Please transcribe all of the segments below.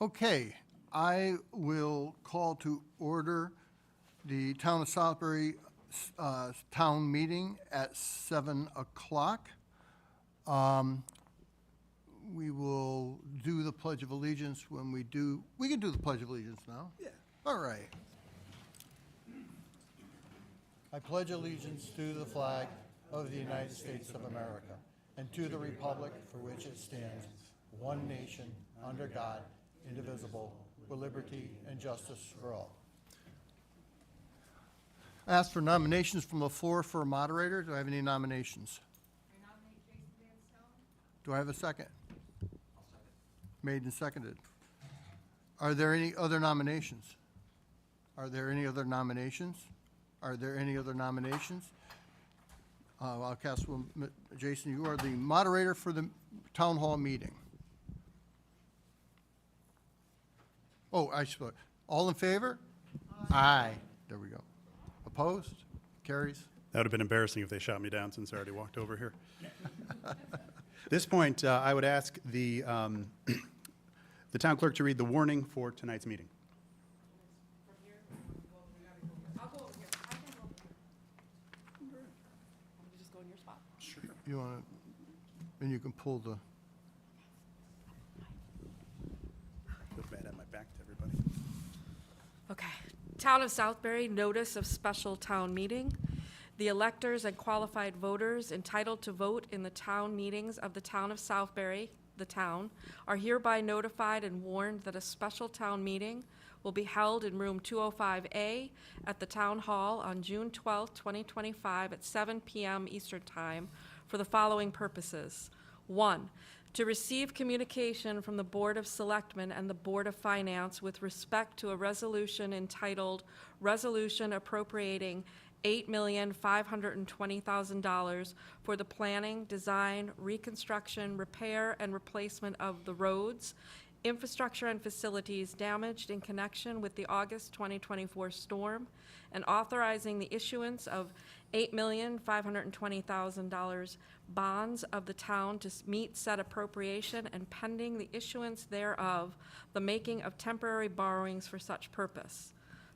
Okay, I will call to order the Town of Southbury Town Meeting at 7 o'clock. We will do the Pledge of Allegiance when we do, we can do the Pledge of Allegiance now. Yeah. All right. I pledge allegiance to the flag of the United States of America and to the republic for which it stands, one nation, under God, indivisible, with liberty and justice for all. I ask for nominations from the floor for a moderator. Do I have any nominations? I nominate Jason Van Stone. Do I have a second? Made and seconded. Are there any other nominations? Are there any other nominations? Are there any other nominations? I'll cast one. Jason, you are the moderator for the town hall meeting. Oh, I suppose. All in favor? Aye. There we go. Opposed? Carries. That would have been embarrassing if they shot me down since I already walked over here. At this point, I would ask the town clerk to read the warning for tonight's meeting. From here, I'll go over here. I can go over here. I'm just go in your spot. Sure. You want to, and you can pull the, Look bad at my back to everybody. Okay. Town of Southbury, notice of special town meeting. The electors and qualified voters entitled to vote in the town meetings of the town of Southbury, the town, are hereby notified and warned that a special town meeting will be held in room 205A at the town hall on June 12, 2025 at 7 p.m. Eastern Time for the following purposes. 1, to receive communication from the Board of Selectmen and the Board of Finance with respect to a resolution entitled Resolution Appropriating $8,520,000 for the planning, design, reconstruction, repair, and replacement of the roads, infrastructure, and facilities damaged in connection with the August 2024 storm, and authorizing the issuance of $8,520,000 bonds of the town to meet said appropriation, and pending the issuance thereof, the making of temporary borrowings for such purpose.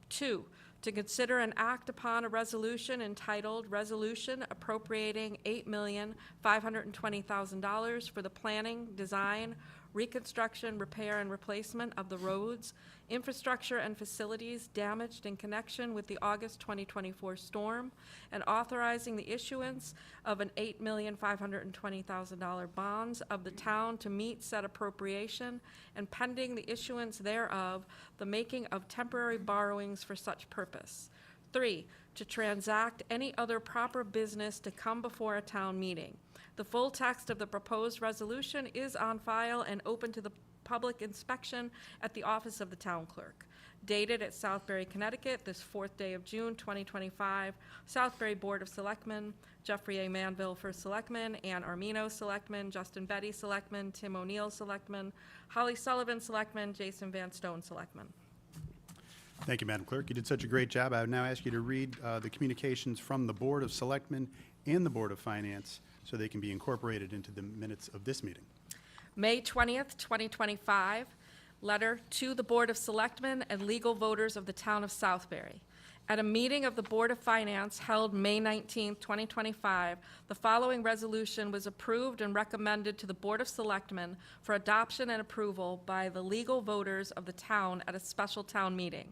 2, to consider and act upon a resolution entitled Resolution Appropriating $8,520,000 for the planning, design, reconstruction, repair, and replacement of the roads, infrastructure, and facilities damaged in connection with the August 2024 storm, and authorizing the issuance of an $8,520,000 bonds of the town to meet said appropriation, and pending the issuance thereof, the making of temporary borrowings for such purpose. 3, to transact any other proper business to come before a town meeting. The full text of the proposed resolution is on file and open to the public inspection at the office of the town clerk. Dated at Southbury, Connecticut, this 4th day of June, 2025, Southbury Board of Selectmen, Jeffrey A. Manville, First Selectman, Ann Armino, Selectman, Justin Betty, Selectman, Tim O'Neill, Selectman, Holly Sullivan, Selectman, Jason Van Stone, Selectman. Thank you, Madam Clerk. You did such a great job. I would now ask you to read the communications from the Board of Selectmen and the Board of Finance so they can be incorporated into the minutes of this meeting. May 20th, 2025, letter to the Board of Selectmen and legal voters of the town of Southbury. At a meeting of the Board of Finance held May 19th, 2025, the following resolution was approved and recommended to the Board of Selectmen for adoption and approval by the legal voters of the town at a special town meeting.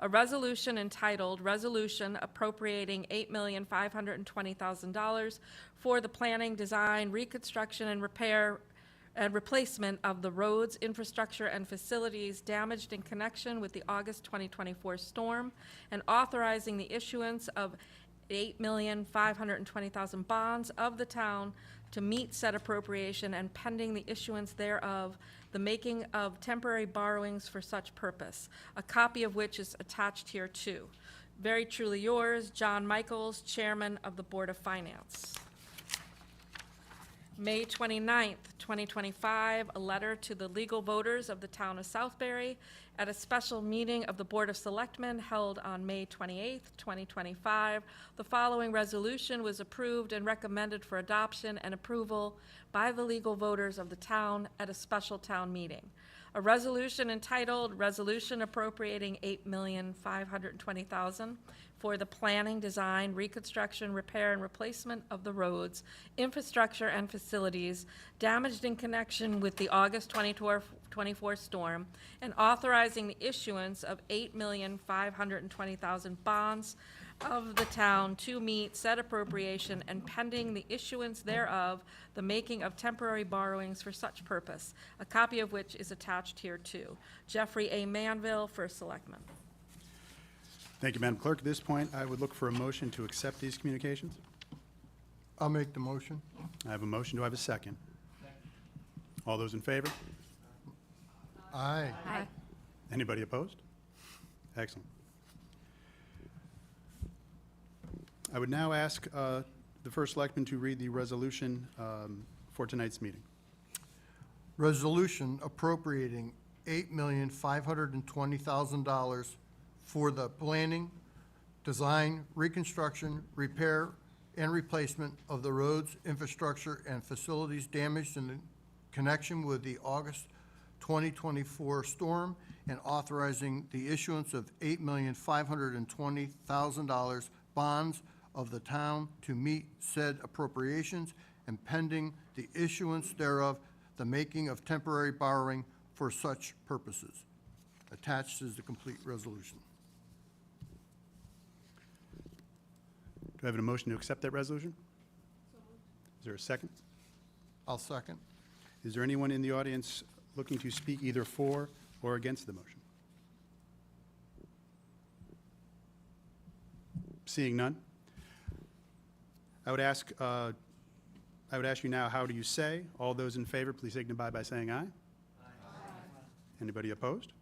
A resolution entitled Resolution Appropriating $8,520,000 for the planning, design, reconstruction, and repair and replacement of the roads, infrastructure, and facilities damaged in connection with the August 2024 storm, and authorizing the issuance of $8,520,000 bonds of the town to meet said appropriation, and pending the issuance thereof, the making of temporary borrowings for such purpose, a copy of which is attached here too. Very truly yours, John Michaels, Chairman of the Board of Finance. May 29th, 2025, a letter to the legal voters of the town of Southbury at a special meeting of the Board of Selectmen held on May 28th, 2025. The following resolution was approved and recommended for adoption and approval by the legal voters of the town at a special town meeting. A resolution entitled Resolution Appropriating $8,520,000 for the planning, design, reconstruction, repair, and replacement of the roads, infrastructure, and facilities damaged in connection with the August 2024 storm, and authorizing the issuance of $8,520,000 bonds of the town to meet said appropriation, and pending the issuance thereof, the making of temporary borrowings for such purpose, a copy of which is attached hereto. Jeffrey A. Manville, First Selectman. Thank you, Madam Clerk. At this point, I would look for a motion to accept these communications. I'll make the motion. I have a motion. Do I have a second? All those in favor? Aye. Aye. Anybody opposed? Excellent. I would now ask the First Selectman to read the resolution for tonight's meeting. Resolution appropriating $8,520,000 for the planning, design, reconstruction, repair, and replacement of the roads, infrastructure, and facilities damaged in connection with the August 2024 storm, and authorizing the issuance of $8,520,000 bonds of the town to meet said appropriations, and pending the issuance thereof, the making of temporary borrowing for such purposes. Attached is the complete resolution. Do I have a motion to accept that resolution? Is there a second? I'll second. Is there anyone in the audience looking to speak either for or against the motion? Seeing none, I would ask you now, how do you say? All those in favor, please signify by saying aye. Aye. Anybody opposed?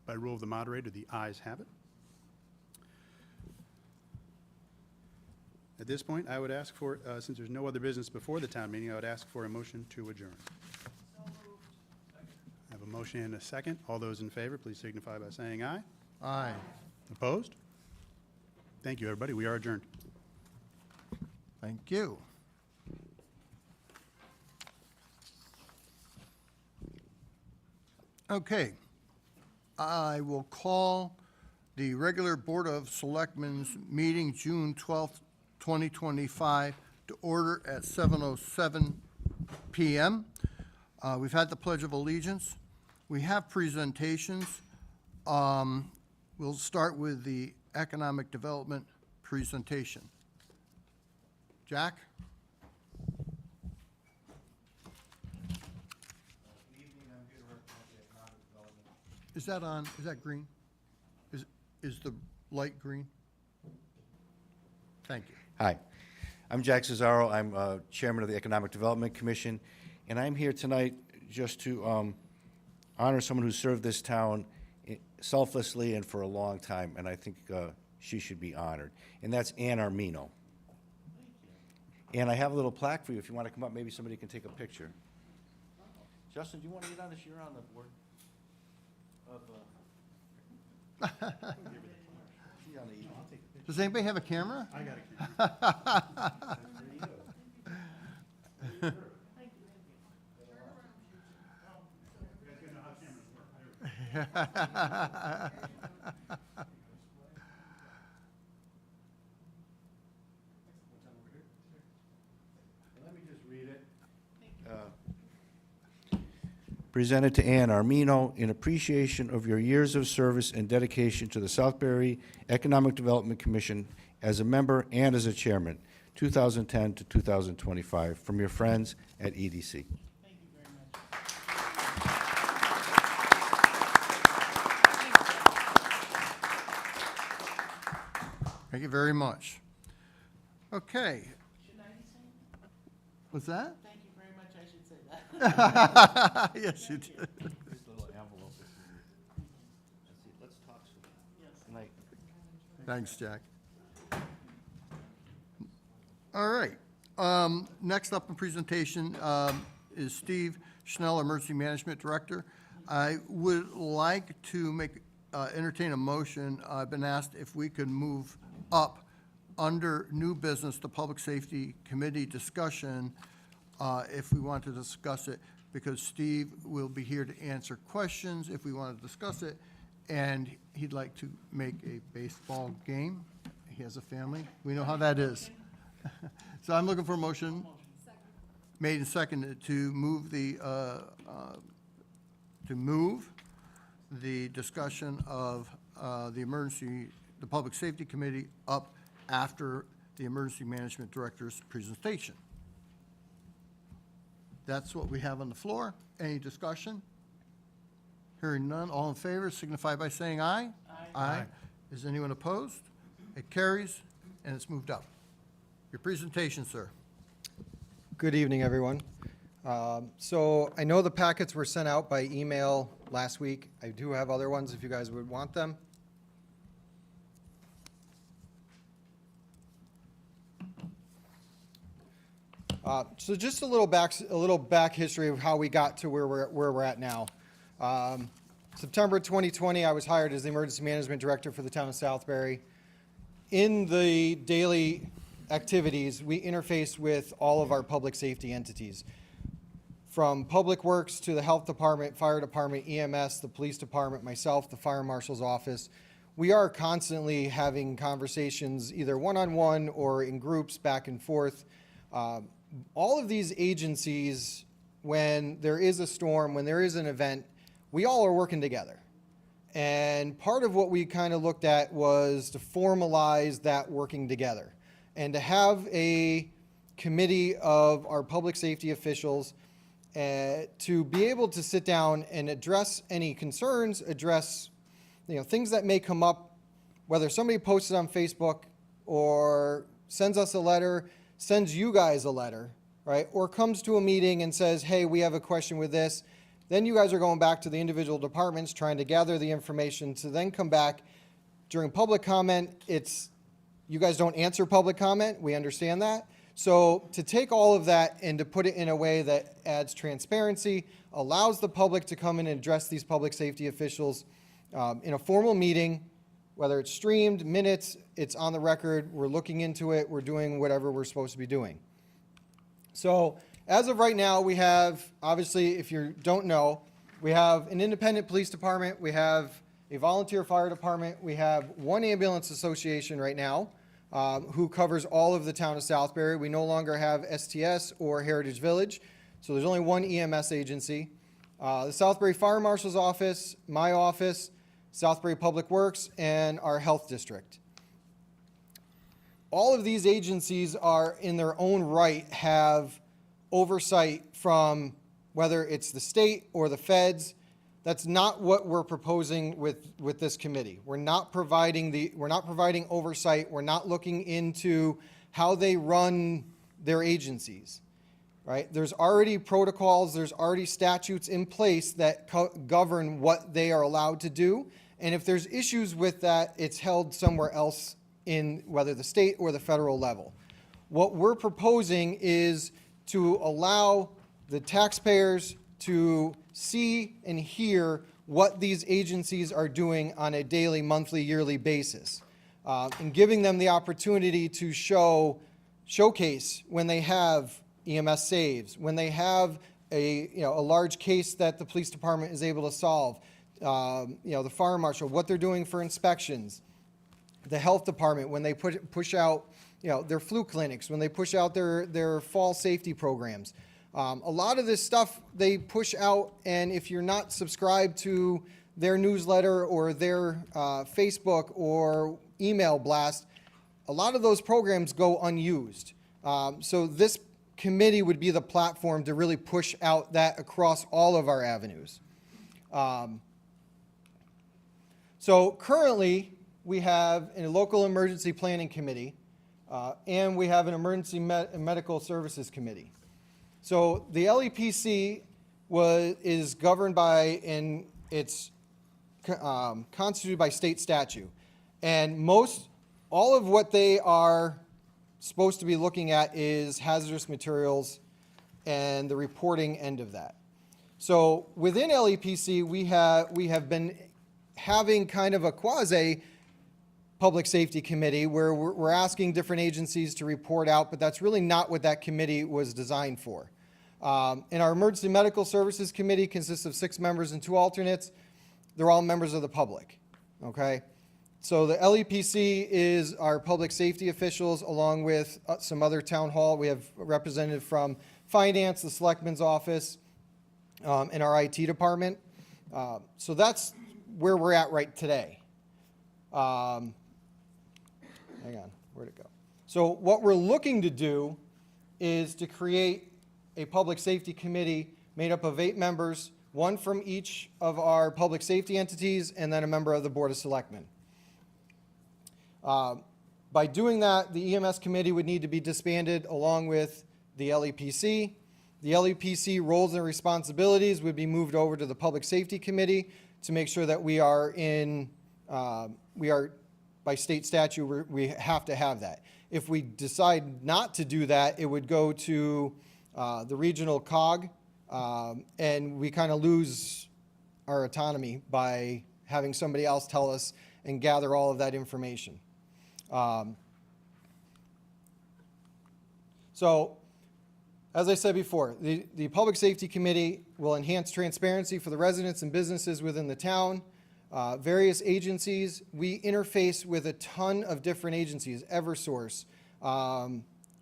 By rule of the moderator, the ayes have it. At this point, I would ask for, since there's no other business before the town meeting, I would ask for a motion to adjourn. So moved. I have a motion and a second. All those in favor, please signify by saying aye. Aye. Opposed? Thank you, everybody. We are adjourned. Thank you. Okay. I will call the regular Board of Selectmen's meeting, June 12th, 2025, to order at 7:07 PM. We've had the Pledge of Allegiance. We have presentations. We'll start with the Economic Development presentation. Jack? Is that on, is that green? Is the light green? Thank you. Hi, I'm Jack Cesaro. I'm Chairman of the Economic Development Commission, and I'm here tonight just to honor someone who served this town selflessly and for a long time, and I think she should be honored, and that's Ann Armino. And I have a little plaque for you. If you want to come up, maybe somebody can take a picture. Justin, do you want to get on this? You're on the board. Does anybody have a camera? I got a camera. Let me just read it. Presented to Ann Armino in appreciation of your years of service and dedication to the Southbury Economic Development Commission as a member and as a chairman, 2010 to 2025, from your friends at EDC. Thank you very much. Okay. What's that? Thank you very much, I should say that. Yes, you did. Here's the little envelope. Let's talk soon. Good night. Thanks, Jack. All right. Next up in presentation is Steve Schnell, Emergency Management Director. I would like to entertain a motion. I've been asked if we could move up under new business, the Public Safety Committee discussion, if we want to discuss it, because Steve will be here to answer questions if we want to discuss it, and he'd like to make a baseball game. He has a family. We know how that is. So I'm looking for a motion. Made and seconded to move the discussion of the Public Safety Committee up after the Emergency Management Director's presentation. That's what we have on the floor. Any discussion? Hearing none, all in favor signify by saying aye. Aye. Is anyone opposed? It carries, and it's moved up. Your presentation, sir. Good evening, everyone. So I know the packets were sent out by email last week. I do have other ones if you guys would want them. So just a little back history of how we got to where we're at now. September 2020, I was hired as the Emergency Management Director for the town of Southbury. In the daily activities, we interface with all of our public safety entities, from Public Works to the Health Department, Fire Department, EMS, the Police Department, myself, the Fire Marshal's office. We are constantly having conversations, either one-on-one or in groups back and forth. All of these agencies, when there is a storm, when there is an event, we all are working together. And part of what we kind of looked at was to formalize that working together and to have a committee of our public safety officials to be able to sit down and address any concerns, address things that may come up, whether somebody posts it on Facebook or sends us a letter, sends you guys a letter, right? Or comes to a meeting and says, hey, we have a question with this. Then you guys are going back to the individual departments, trying to gather the information to then come back. During public comment, you guys don't answer public comment. We understand that. So to take all of that and to put it in a way that adds transparency, allows the public to come in and address these public safety officials in a formal meeting, whether it's streamed, minutes, it's on the record, we're looking into it, we're doing whatever we're supposed to be doing. So as of right now, we have, obviously, if you don't know, we have an independent police department, we have a volunteer fire department, we have one ambulance association right now who covers all of the town of Southbury. We no longer have STS or Heritage Village, so there's only one EMS agency. The Southbury Fire Marshal's office, my office, Southbury Public Works, and our health district. All of these agencies are, in their own right, have oversight from whether it's the state or the feds. That's not what we're proposing with this committee. We're not providing oversight. We're not looking into how they run their agencies, right? There's already protocols, there's already statutes in place that govern what they are allowed to do. And if there's issues with that, it's held somewhere else in whether the state or the federal level. What we're proposing is to allow the taxpayers to see and hear what these agencies are doing on a daily, monthly, yearly basis, and giving them the opportunity to showcase when they have EMS saves, when they have a large case that the police department is able to solve, the fire marshal, what they're doing for inspections, the health department when they push out their flu clinics, when they push out their fall safety programs. A lot of this stuff they push out, and if you're not subscribed to their newsletter or their Facebook or email blast, a lot of those programs go unused. So this committee would be the platform to really push out that across all of our avenues. So currently, we have a local emergency planning committee, and we have an emergency medical services committee. So the LEPC is governed by, and it's constituted by state statute. And all of what they are supposed to be looking at is hazardous materials and the reporting end of that. So within LEPC, we have been having kind of a quasi public safety committee where we're asking different agencies to report out, but that's really not what that committee was designed for. And our Emergency Medical Services Committee consists of 6 members and 2 alternates. They're all members of the public, okay? So the LEPC is our public safety officials, along with some other town hall. We have a representative from finance, the selectman's office, and our IT department. So that's where we're at right today. Hang on, where'd it go? So what we're looking to do is to create a public safety committee made up of 8 members, 1 from each of our public safety entities, and then a member of the Board of Selectmen. By doing that, the EMS committee would need to be disbanded along with the LEPC. The LEPC roles and responsibilities would be moved over to the Public Safety Committee to make sure that we are by state statute, we have to have that. If we decide not to do that, it would go to the regional COG, and we kind of lose our autonomy by having somebody else tell us and gather all of that information. So, as I said before, the Public Safety Committee will enhance transparency for the residents and businesses within the town. Various agencies, we interface with a ton of different agencies, Eversource.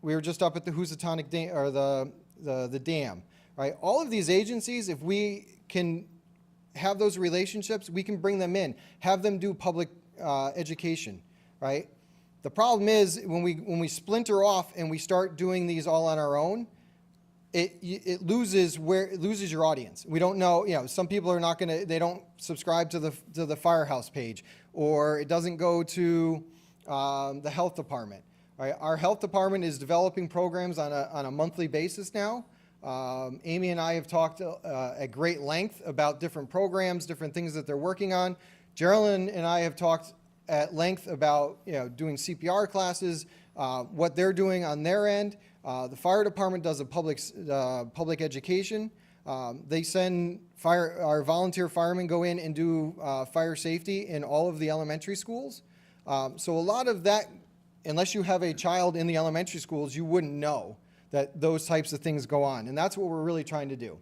We were just up at the Housatonic Dam, or the dam, right? All of these agencies, if we can have those relationships, we can bring them in, have them do public education, right? The problem is when we splinter off and we start doing these all on our own, it loses your audience. We don't know, some people are not they don't subscribe to the firehouse page, or it doesn't go to the health department. Right? Our health department is developing programs on a monthly basis now. Amy and I have talked at great length about different programs, different things that they're working on. Geraldine and I have talked at length about doing CPR classes, what they're doing on their end. The fire department does a public education. They send our volunteer firemen go in and do fire safety in all of the elementary schools. So a lot of that, unless you have a child in the elementary schools, you wouldn't know that those types of things go on. And that's what we're really trying to do.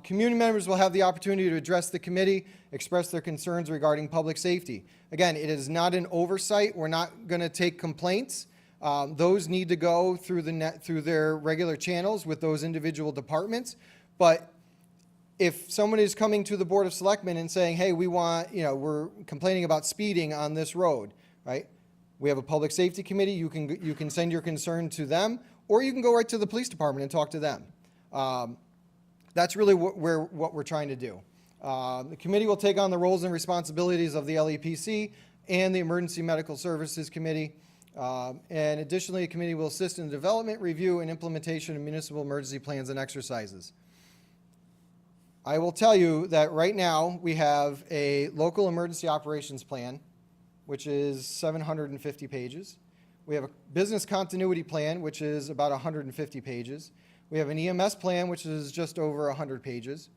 Community members will have the opportunity to address the committee, express their concerns regarding public safety. Again, it is not an oversight. We're not going to take complaints. Those need to go through through their regular channels with those individual departments. But if someone is coming to the Board of Selectmen and saying, hey, we're complaining about speeding on this road, right? We have a public safety committee. You can send your concern to them, or you can go right to the police department and talk to them. That's really what we're trying to do. The committee will take on the roles and responsibilities of the LEPC and the Emergency Medical Services Committee. And additionally, the committee will assist in the development, review, and implementation of municipal emergency plans and exercises. I will tell you that right now we have a local emergency operations plan, which is 750 pages. We have a business continuity plan, which is about 150 pages. We have an EMS plan, which is just over 100 pages.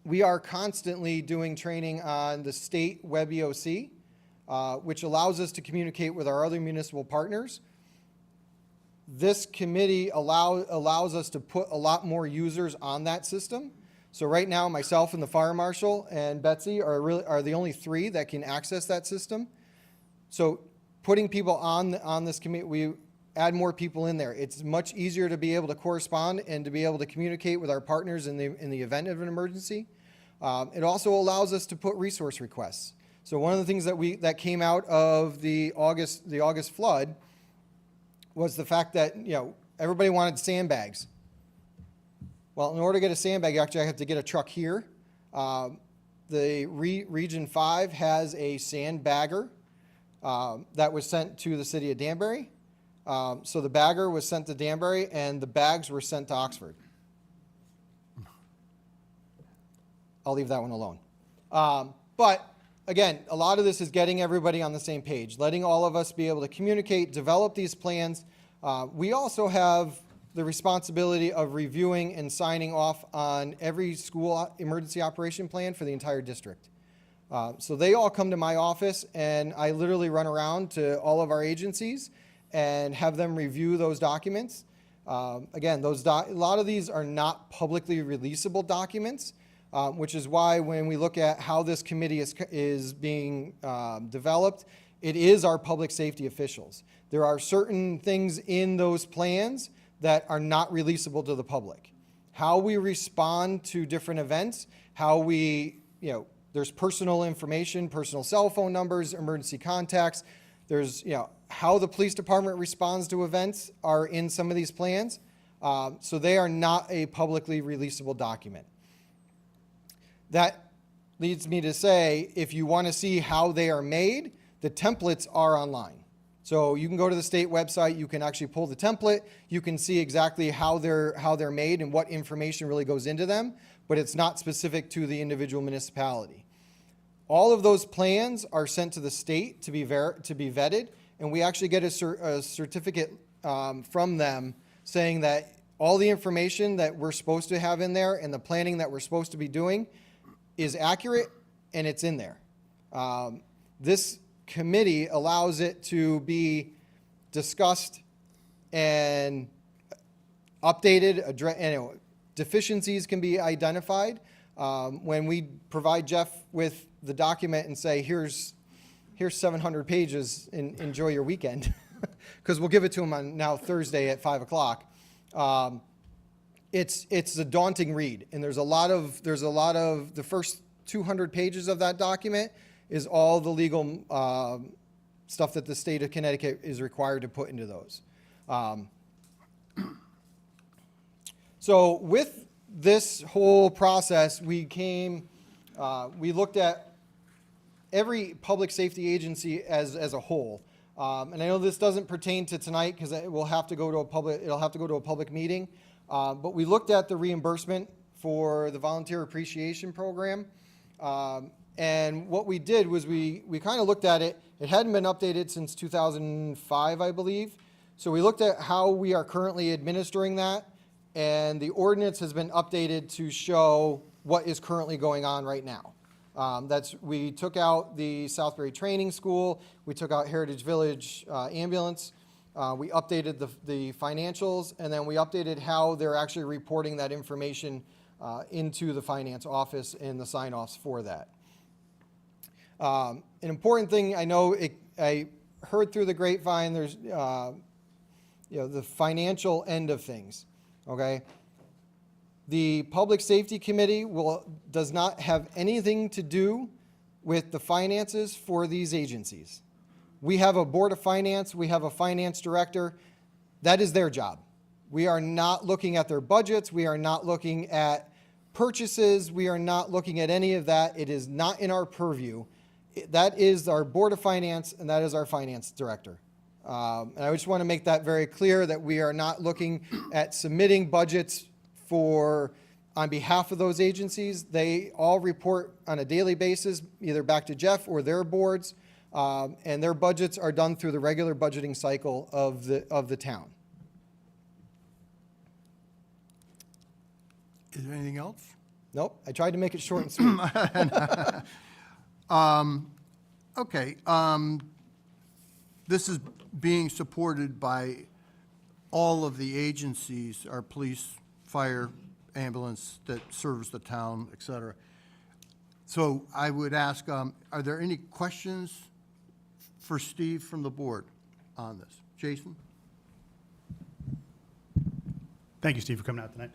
We are constantly doing training on the state web EOC, which allows us to communicate with our other municipal partners. This committee allows us to put a lot more users on that system. So right now, myself and the fire marshal and Betsy are the only 3 that can access that system. So putting people on this committee, we add more people in there. It's much easier to be able to correspond and to be able to communicate with our partners in the event of an emergency. It also allows us to put resource requests. So one of the things that came out of the August flood was the fact that everybody wanted sandbags. Well, in order to get a sandbag, you actually have to get a truck here. The Region 5 has a sandbagger that was sent to the city of Danbury. So the bagger was sent to Danbury, and the bags were sent to Oxford. I'll leave that one alone. But again, a lot of this is getting everybody on the same page, letting all of us be able to communicate, develop these plans. We also have the responsibility of reviewing and signing off on every school emergency operation plan for the entire district. So they all come to my office, and I literally run around to all of our agencies and have them review those documents. Again, a lot of these are not publicly releasable documents, which is why when we look at how this committee is being developed, it is our public safety officials. There are certain things in those plans that are not releasable to the public. How we respond to different events, how we, there's personal information, personal cell phone numbers, emergency contacts. There's, how the police department responds to events are in some of these plans. So they are not a publicly releasable document. That leads me to say, if you want to see how they are made, the templates are online. So you can go to the state website, you can actually pull the template, you can see exactly how they're made and what information really goes into them, but it's not specific to the individual municipality. All of those plans are sent to the state to be vetted, and we actually get a certificate from them saying that all the information that we're supposed to have in there and the planning that we're supposed to be doing is accurate and it's in there. This committee allows it to be discussed and updated. Deficiencies can be identified. When we provide Jeff with the document and say, here's 700 pages, and enjoy your weekend, because we'll give it to him on now Thursday at 5 o'clock. It's a daunting read, and there's a lot of the first 200 pages of that document is all the legal stuff that the state of Connecticut is required to put into those. So with this whole process, we looked at every public safety agency as a whole. And I know this doesn't pertain to tonight because it will have to go to a public meeting. But we looked at the reimbursement for the volunteer appreciation program. And what we did was we kind of looked at it. It hadn't been updated since 2005, I believe. So we looked at how we are currently administering that. And the ordinance has been updated to show what is currently going on right now. We took out the Southbury Training School. We took out Heritage Village Ambulance. We updated the financials, and then we updated how they're actually reporting that information into the finance office and the sign-offs for that. An important thing, I know I heard through the grapevine, there's the financial end of things. Okay. The Public Safety Committee does not have anything to do with the finances for these agencies. We have a Board of Finance, we have a finance director. That is their job. We are not looking at their budgets, we are not looking at purchases, we are not looking at any of that. It is not in our purview. That is our Board of Finance, and that is our finance director. And I just want to make that very clear that we are not looking at submitting budgets on behalf of those agencies. They all report on a daily basis, either back to Jeff or their boards, and their budgets are done through the regular budgeting cycle of the town. Is there anything else? Nope, I tried to make it short and sweet. Okay. This is being supported by all of the agencies, our police, fire, ambulance that serves the town, et cetera. So I would ask, are there any questions for Steve from the board on this? Jason? Thank you, Steve, for coming out tonight.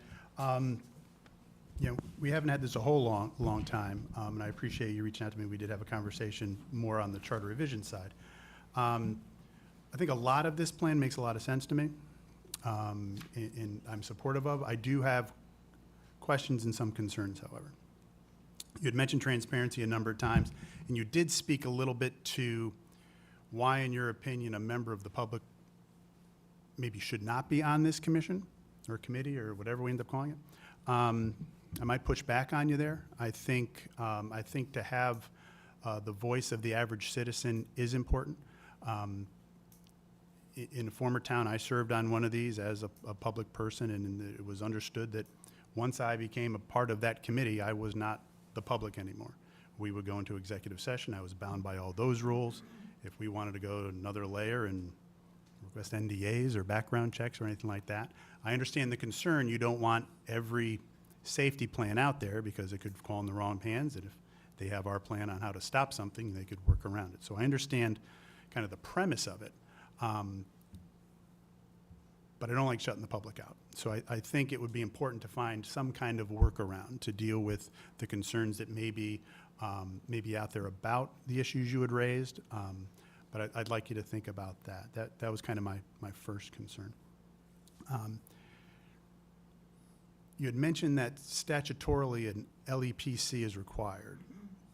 We haven't had this a whole long time, and I appreciate you reaching out to me. We did have a conversation more on the charter revision side. I think a lot of this plan makes a lot of sense to me, and I'm supportive of. I do have questions and some concerns, however. You had mentioned transparency a number of times, and you did speak a little bit to why, in your opinion, a member of the public maybe should not be on this commission or committee or whatever we end up calling it. I might push back on you there. I think to have the voice of the average citizen is important. In a former town, I served on one of these as a public person, and it was understood that once I became a part of that committee, I was not the public anymore. We would go into executive session. I was bound by all those rules. If we wanted to go to another layer and request NDAs or background checks or anything like that. I understand the concern. You don't want every safety plan out there because it could fall in the wrong hands, and if they have our plan on how to stop something, they could work around it. So I understand kind of the premise of it, but I don't like shutting the public out. So I think it would be important to find some kind of workaround to deal with the concerns that may be out there about the issues you had raised, but I'd like you to think about that. That was kind of my first concern. You had mentioned that statutorily an LEPC is required,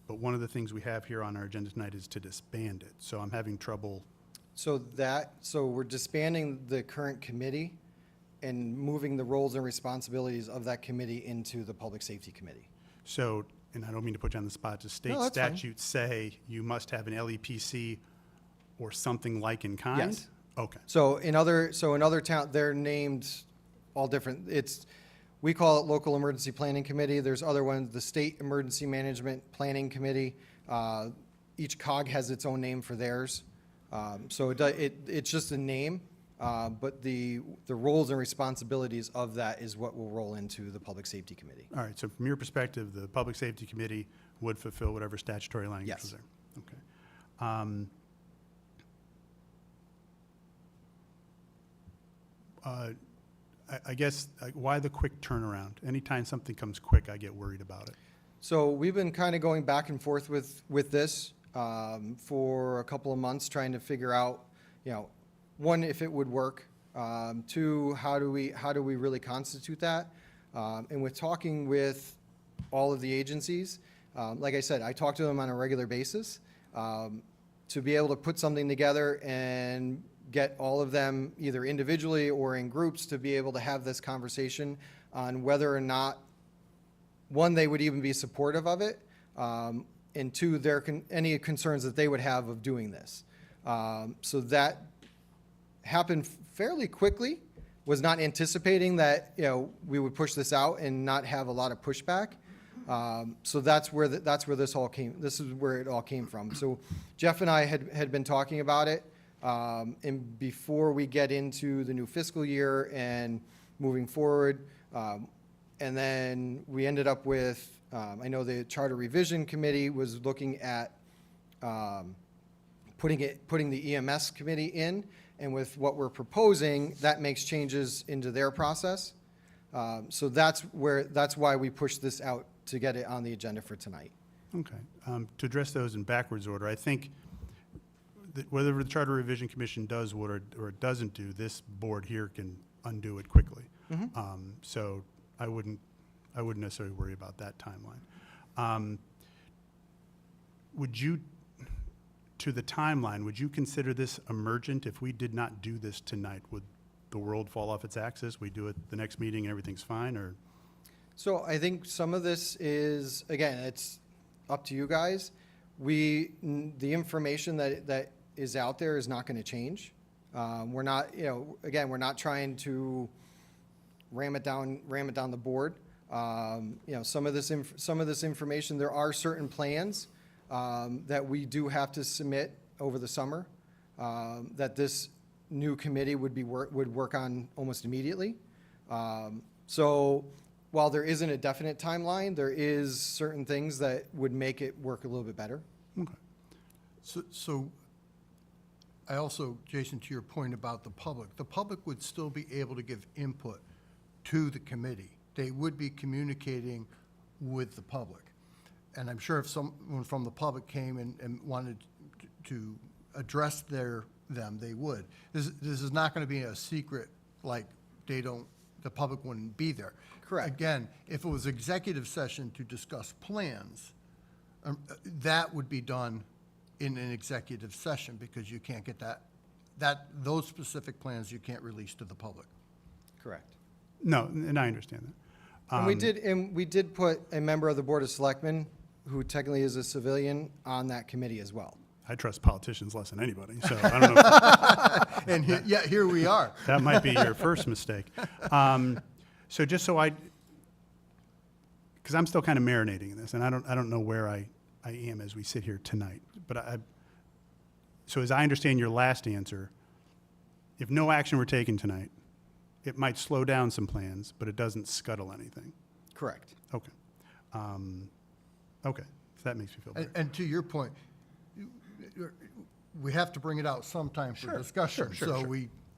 but one of the things we have here on our agenda tonight is to disband it. So I'm having trouble. So we're disbanding the current committee and moving the roles and responsibilities of that committee into the Public Safety Committee. So, and I don't mean to put you on the spot, does state No, that's fine. statutes say you must have an LEPC or something like in kind? Yes. Okay. So in other town, they're named all different. We call it Local Emergency Planning Committee. There's other ones, the State Emergency Management Planning Committee. Each COG has its own name for theirs. So it's just a name, but the roles and responsibilities of that is what will roll into the Public Safety Committee. All right, so from your perspective, the Public Safety Committee would fulfill whatever statutory language Yes. was there? Okay. I guess, why the quick turnaround? Anytime something comes quick, I get worried about it. So we've been kind of going back and forth with this for a couple of months, trying to figure out, one, if it would work. Two, how do we really constitute that? And with talking with all of the agencies, like I said, I talk to them on a regular basis. To be able to put something together and get all of them either individually or in groups to be able to have this conversation on whether or not, one, they would even be supportive of it, and two, any concerns that they would have of doing this. So that happened fairly quickly. Was not anticipating that we would push this out and not have a lot of pushback. So that's where this all came. This is where it all came from. So Jeff and I had been talking about it, and before we get into the new fiscal year and moving forward, and then we ended up with, I know the Charter Revision Committee was looking at putting the EMS committee in, and with what we're proposing, that makes changes into their process. So that's why we pushed this out to get it on the agenda for tonight. Okay. To address those in backwards order, I think that whether the Charter Revision Commission does what or it doesn't do, this board here can undo it quickly. So I wouldn't necessarily worry about that timeline. To the timeline, would you consider this emergent? If we did not do this tonight, would the world fall off its axis? We do it the next meeting and everything's fine, or? So I think some of this is, again, it's up to you guys. The information that is out there is not going to change. We're not, again, we're not trying to ram it down the board. Some of this information, there are certain plans that we do have to submit over the summer that this new committee would work on almost immediately. So while there isn't a definite timeline, there is certain things that would make it work a little bit better. Okay. So I also, Jason, to your point about the public would still be able to give input to the committee. They would be communicating with the public. And I'm sure if someone from the public came and wanted to address them, they would. This is not going to be a secret, like the public wouldn't be there. Correct. Again, if it was executive session to discuss plans, that would be done in an executive session because you can't get those specific plans you can't release to the public. Correct. No, and I understand that. And we did put a member of the Board of Selectmen, who technically is a civilian, on that committee as well. I trust politicians less than anybody, so I don't know. And here we are. That might be your first mistake. So just so because I'm still kind of marinating in this, and I don't know where I am as we sit here tonight. But so as I understand your last answer, if no action were taken tonight, it might slow down some plans, but it doesn't scuttle anything. Correct. Okay. Okay, so that makes me feel better. And to your point, we have to bring it out sometime for discussion. So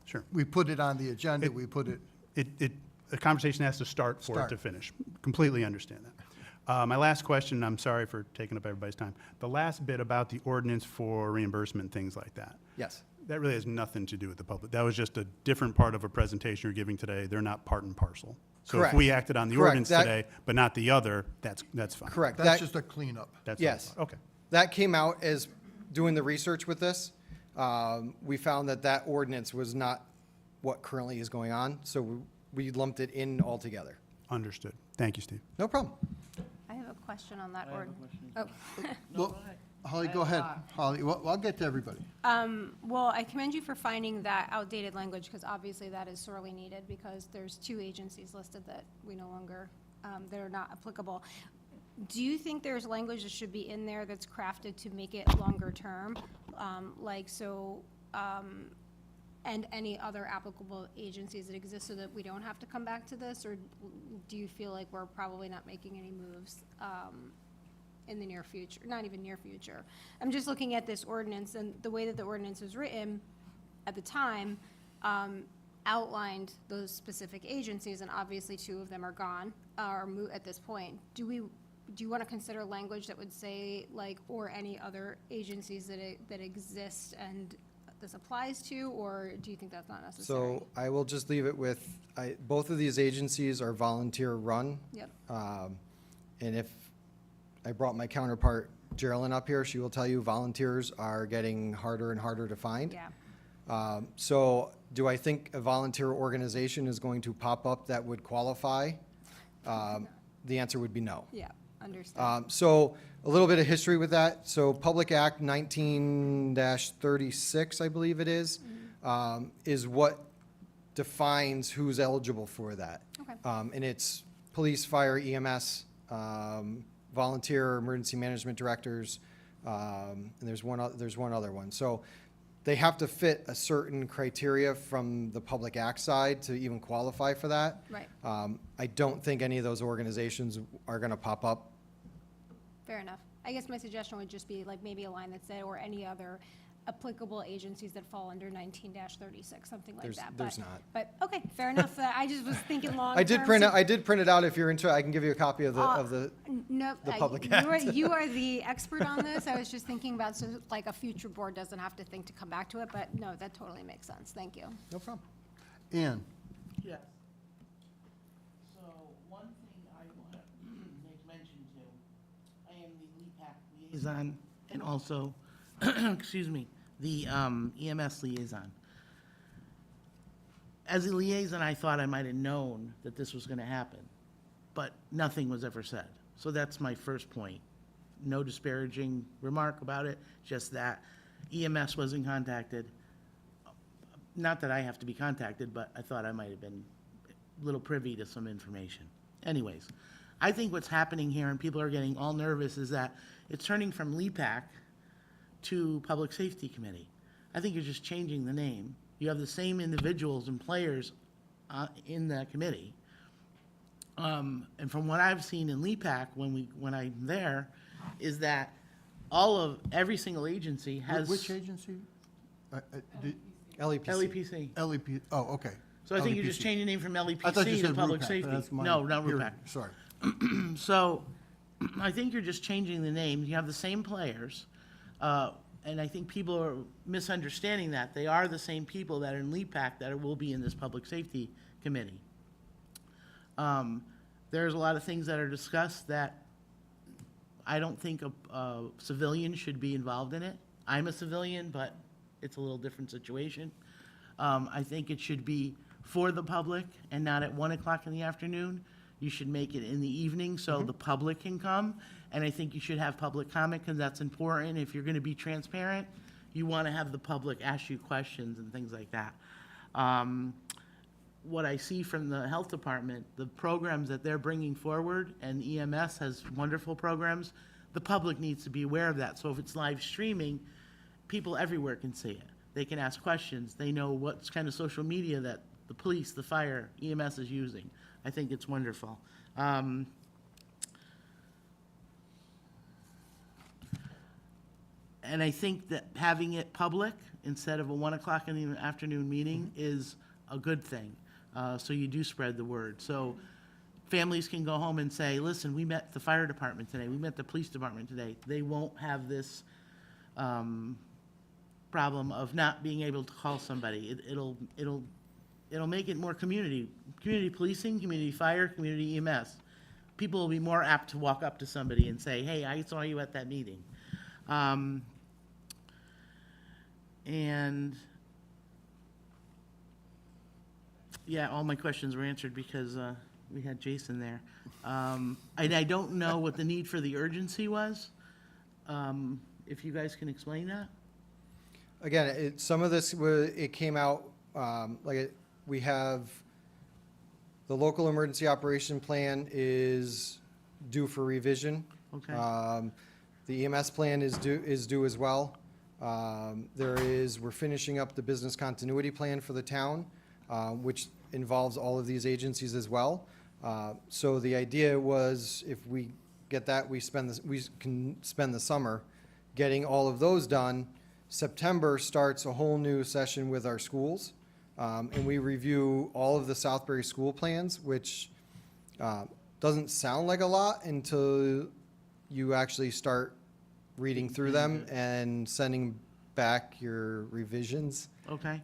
Sure. we put it on the agenda, we put it, The conversation has to start for it to Start. finish. Completely understand that. My last question, I'm sorry for taking up everybody's time. The last bit about the ordinance for reimbursement, things like that. Yes. That really has nothing to do with the public. That was just a different part of a presentation you're giving today. They're not part and parcel. So if Correct. we acted on the Correct. ordinance That- today, but not the other, that's fine. Correct. that's That- just a cleanup. That's what I Yes. thought. Okay. That came out as doing the research with this. We found that that ordinance was not what currently is going on, so we lumped it in altogether. Understood. Thank you, Steve. No problem. I have a question on that ordinance. Oh, Well, Holly, go ahead. Holly, well, I'll get to everybody. well, I commend you for finding that outdated language, because obviously that is sorely needed, because there's 2 agencies listed that we no longer, that are not applicable. Do you think there's language that should be in there that's crafted to make it longer term? And any other applicable agencies that exist, so that we don't have to come back to this? Or do you feel like we're probably not making any moves in the near future? Not even near future. I'm just looking at this ordinance, and the way that the ordinance was written at the time outlined those specific agencies, and obviously 2 of them are gone, or moot at this point. Do you want to consider language that would say, like, or any other agencies that exist and this applies to, or do you think that's not necessary? So I will just leave it with, both of these agencies are volunteer-run. Yep. And if I brought my counterpart Geraldine up here, she will tell you volunteers are getting harder and harder to find. Yeah. So do I think a volunteer organization is going to pop up that would qualify? The answer would be no. Yeah, understand. So a little bit of history with that. So Public Act 19-36, I believe it is what defines who's eligible for that. Okay. And it's police, fire, EMS, volunteer emergency management directors, and there's one other one. So they have to fit a certain criteria from the Public Act side to even qualify for that. Right. I don't think any of those organizations are going to pop up. Fair enough. I guess my suggestion would just be like maybe a line that said, or any other applicable agencies that fall under 19-36, something like that. There's not. But, okay, fair enough. I just was thinking long term. I did print it out if you're interested. I can give you a copy of the. No, the Public you are the expert on this. I was just thinking about, so like a future board doesn't have to think to come back to it, but no, that totally makes sense. Thank you. No problem. Ann, Yes. So, one thing I want to make mention to, I am the LEPAC liaison and also, excuse me, the EMS liaison. As a liaison, I thought I might have known that this was going to happen, but nothing was ever said. So that's my first point. No disparaging remark about it, just that EMS wasn't contacted. Not that I have to be contacted, but I thought I might have been a little privy to some information. Anyways, I think what's happening here, and people are getting all nervous, is that it's turning from LEPAC to Public Safety Committee. I think you're just changing the name. You have the same individuals and players in that committee. And from what I've seen in LEPAC when I'm there, is that every single agency has. which agency? LEPC. LEPC. LEP, oh, okay. So I think you're just LEPC. changing the name from I thought you LEPC to said Public RUPAC, but Safety. that's my No, not hearing. RUPAC. Sorry. So I think you're just changing the name. You have the same players. And I think people are misunderstanding that. They are the same people that are in LEPAC that will be in this Public Safety Committee. There's a lot of things that are discussed that I don't think a civilian should be involved in it. I'm a civilian, but it's a little different situation. I think it should be for the public and not at 1 o'clock in the afternoon. You should make it in the evening so the public can come. And I think you should have public comment because that's important. If you're going to be transparent, you want to have the public ask you questions and things like that. What I see from the health department, the programs that they're bringing forward, and EMS has wonderful programs, the public needs to be aware of that. So if it's live streaming, people everywhere can see it. They can ask questions. They know what kind of social media that the police, the fire, EMS is using. I think it's wonderful. And I think that having it public instead of a 1 o'clock in the afternoon meeting is a good thing. So you do spread the word. So families can go home and say, listen, we met the fire department today, we met the police department today. They won't have this problem of not being able to call somebody. It'll make it more community policing, community fire, community EMS. People will be more apt to walk up to somebody and say, hey, I saw you at that meeting. And yeah, all my questions were answered because we had Jason there. And I don't know what the need for the urgency was. If you guys can explain that? Again, some of this, it came out, we have, the local emergency operation plan is due for revision. Okay. The EMS plan is due as well. We're finishing up the business continuity plan for the town, which involves all of these agencies as well. So the idea was, if we get that, we can spend the summer getting all of those done. September starts a whole new session with our schools, and we review all of the Southbury school plans, which doesn't sound like a lot until you actually start reading through them and sending back your revisions. Okay.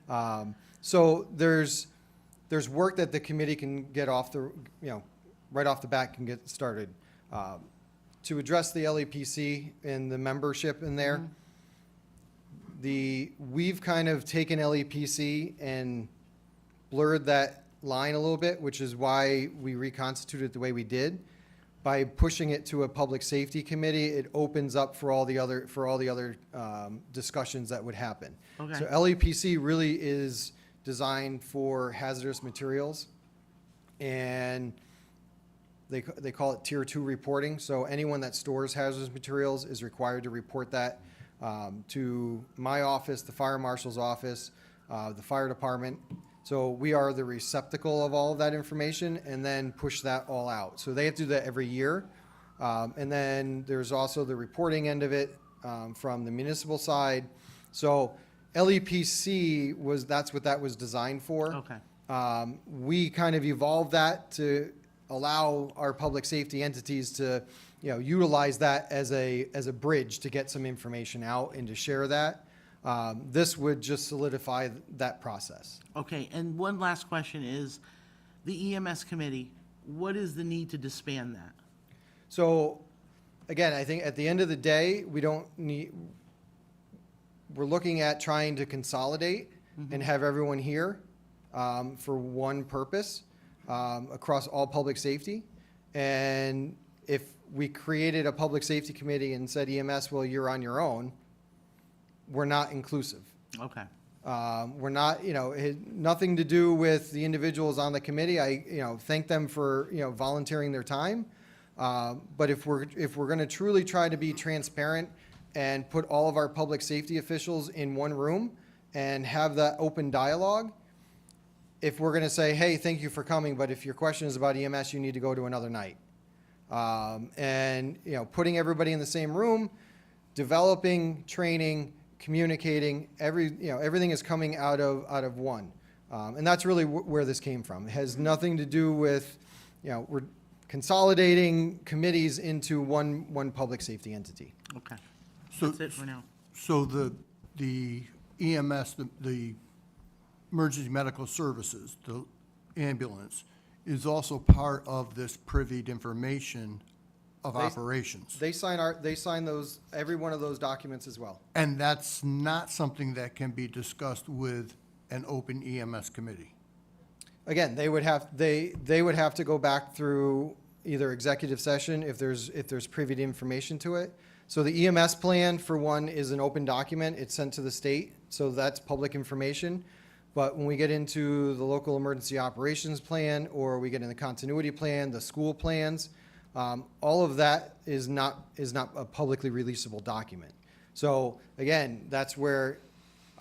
So there's work that the committee can get off the, right off the bat can get started. To address the LEPC and the membership in there, we've kind of taken LEPC and blurred that line a little bit, which is why we reconstituted the way we did. By pushing it to a public safety committee, it opens up for all the other discussions that would happen. Okay. So LEPC really is designed for hazardous materials, and they call it Tier 2 reporting. So anyone that stores hazardous materials is required to report that to my office, the fire marshal's office, the fire department. So we are the receptacle of all of that information and then push that all out. So they have to do that every year. And then there's also the reporting end of it from the municipal side. So LEPC that's what that was designed for. Okay. We kind of evolved that to allow our public safety entities to, utilize that as a bridge to get some information out and to share that. This would just solidify that process. Okay, and one last question is, the EMS committee, what is the need to disband that? So, again, I think at the end of the day, we're looking at trying to consolidate and have everyone here for one purpose across all public safety. And if we created a public safety committee and said, EMS, well, you're on your own, we're not inclusive. Okay. We're not, it had nothing to do with the individuals on the committee. I, thank them for, volunteering their time. But if we're going to truly try to be transparent and put all of our public safety officials in one room and have that open dialogue, if we're going to say, hey, thank you for coming, but if your question is about EMS, you need to go to another night. And, putting everybody in the same room, developing, training, communicating, everything is coming out of one. And that's really where this came from. It has nothing to do with, we're consolidating committees into one public safety entity. Okay. So- That's it for now. So the EMS, the emergency medical services, the ambulance, is also part of this privied information of operations. They sign those, every one of those documents as well. And that's not something that can be discussed with an open EMS committee. Again, they would have to go back through either executive session if there's privy to information to it. So the EMS plan, for one, is an open document. It's sent to the state, so that's public information. But when we get into the local emergency operations plan, or we get in the continuity plan, the school plans, all of that is not a publicly releasable document. So again, that's where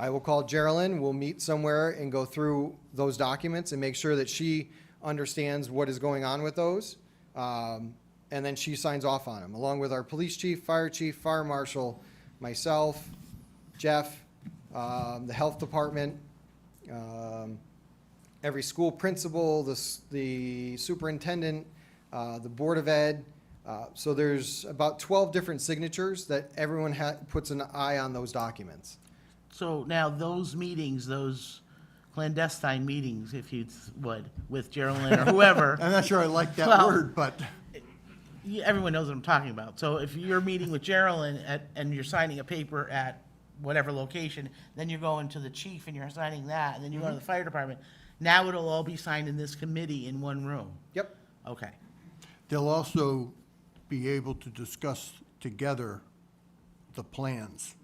I will call Geraldine, we'll meet somewhere and go through those documents and make sure that she understands what is going on with those. And then she signs off on them, along with our police chief, fire marshal, myself, Jeff, the health department, every school principal, the superintendent, the Board of Ed. So there's about 12 different signatures that everyone puts an eye on those documents. So now those meetings, those clandestine meetings, if you would, with Geraldine or whoever, I'm not sure I like that Well- word, but everyone knows what I'm talking about. So if you're meeting with Geraldine and you're signing a paper at whatever location, then you're going to the chief and you're signing that, and then you go to the fire department. Now it'll all be signed in this committee in one room. Yep. Okay. they'll also be able to discuss together the plans.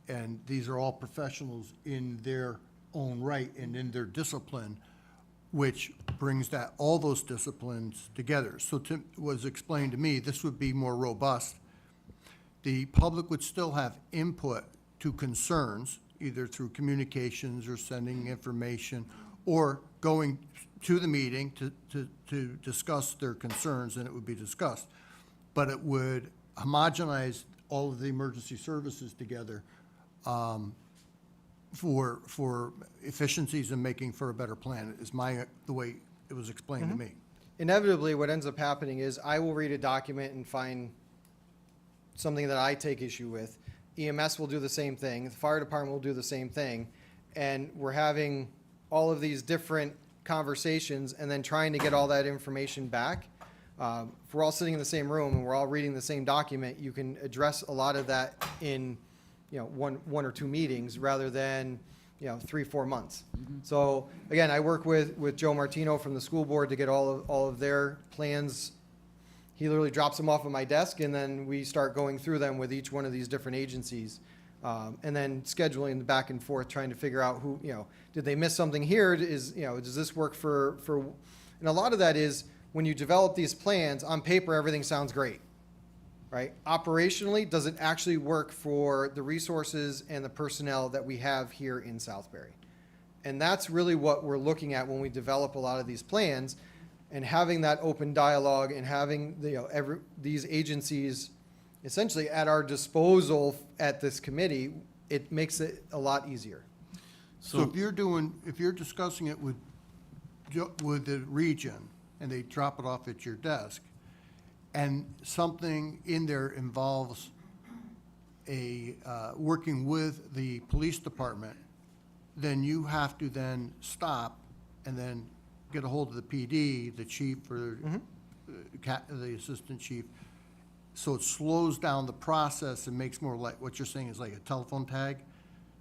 And these are all professionals in their own right and in their discipline, which brings that, all those disciplines together. So Tim was explained to me, this would be more robust. The public would still have input to concerns, either through communications or sending information, or going to the meeting to discuss their concerns, and it would be discussed. But it would homogenize all of the emergency services together for efficiencies and making for a better plan, is the way it was explained to me. Inevitably, what ends up happening is I will read a document and find something that I take issue with. EMS will do the same thing, the fire department will do the same thing, and we're having all of these different conversations and then trying to get all that information back. If we're all sitting in the same room and we're all reading the same document, you can address a lot of that in, one or two meetings rather than, 3-4 months. So again, I work with Joe Martino from the school board to get all of their plans. He literally drops them off at my desk, and then we start going through them with each one of these different agencies. And then scheduling the back and forth, trying to figure out who, did they miss something here? Does this work for, and a lot of that is when you develop these plans, on paper, everything sounds great, right? Operationally, does it actually work for the resources and the personnel that we have here in Southbury? And that's really what we're looking at when we develop a lot of these plans, and having that open dialogue and having these agencies essentially at our disposal at this committee, it makes it a lot easier. So if you're discussing it with the region, and they drop it off at your desk, and something in there involves working with the police department, then you have to then stop and then get a hold of the PD, the chief, or the assistant chief. So it slows down the process and makes more like, what you're saying is like a telephone tag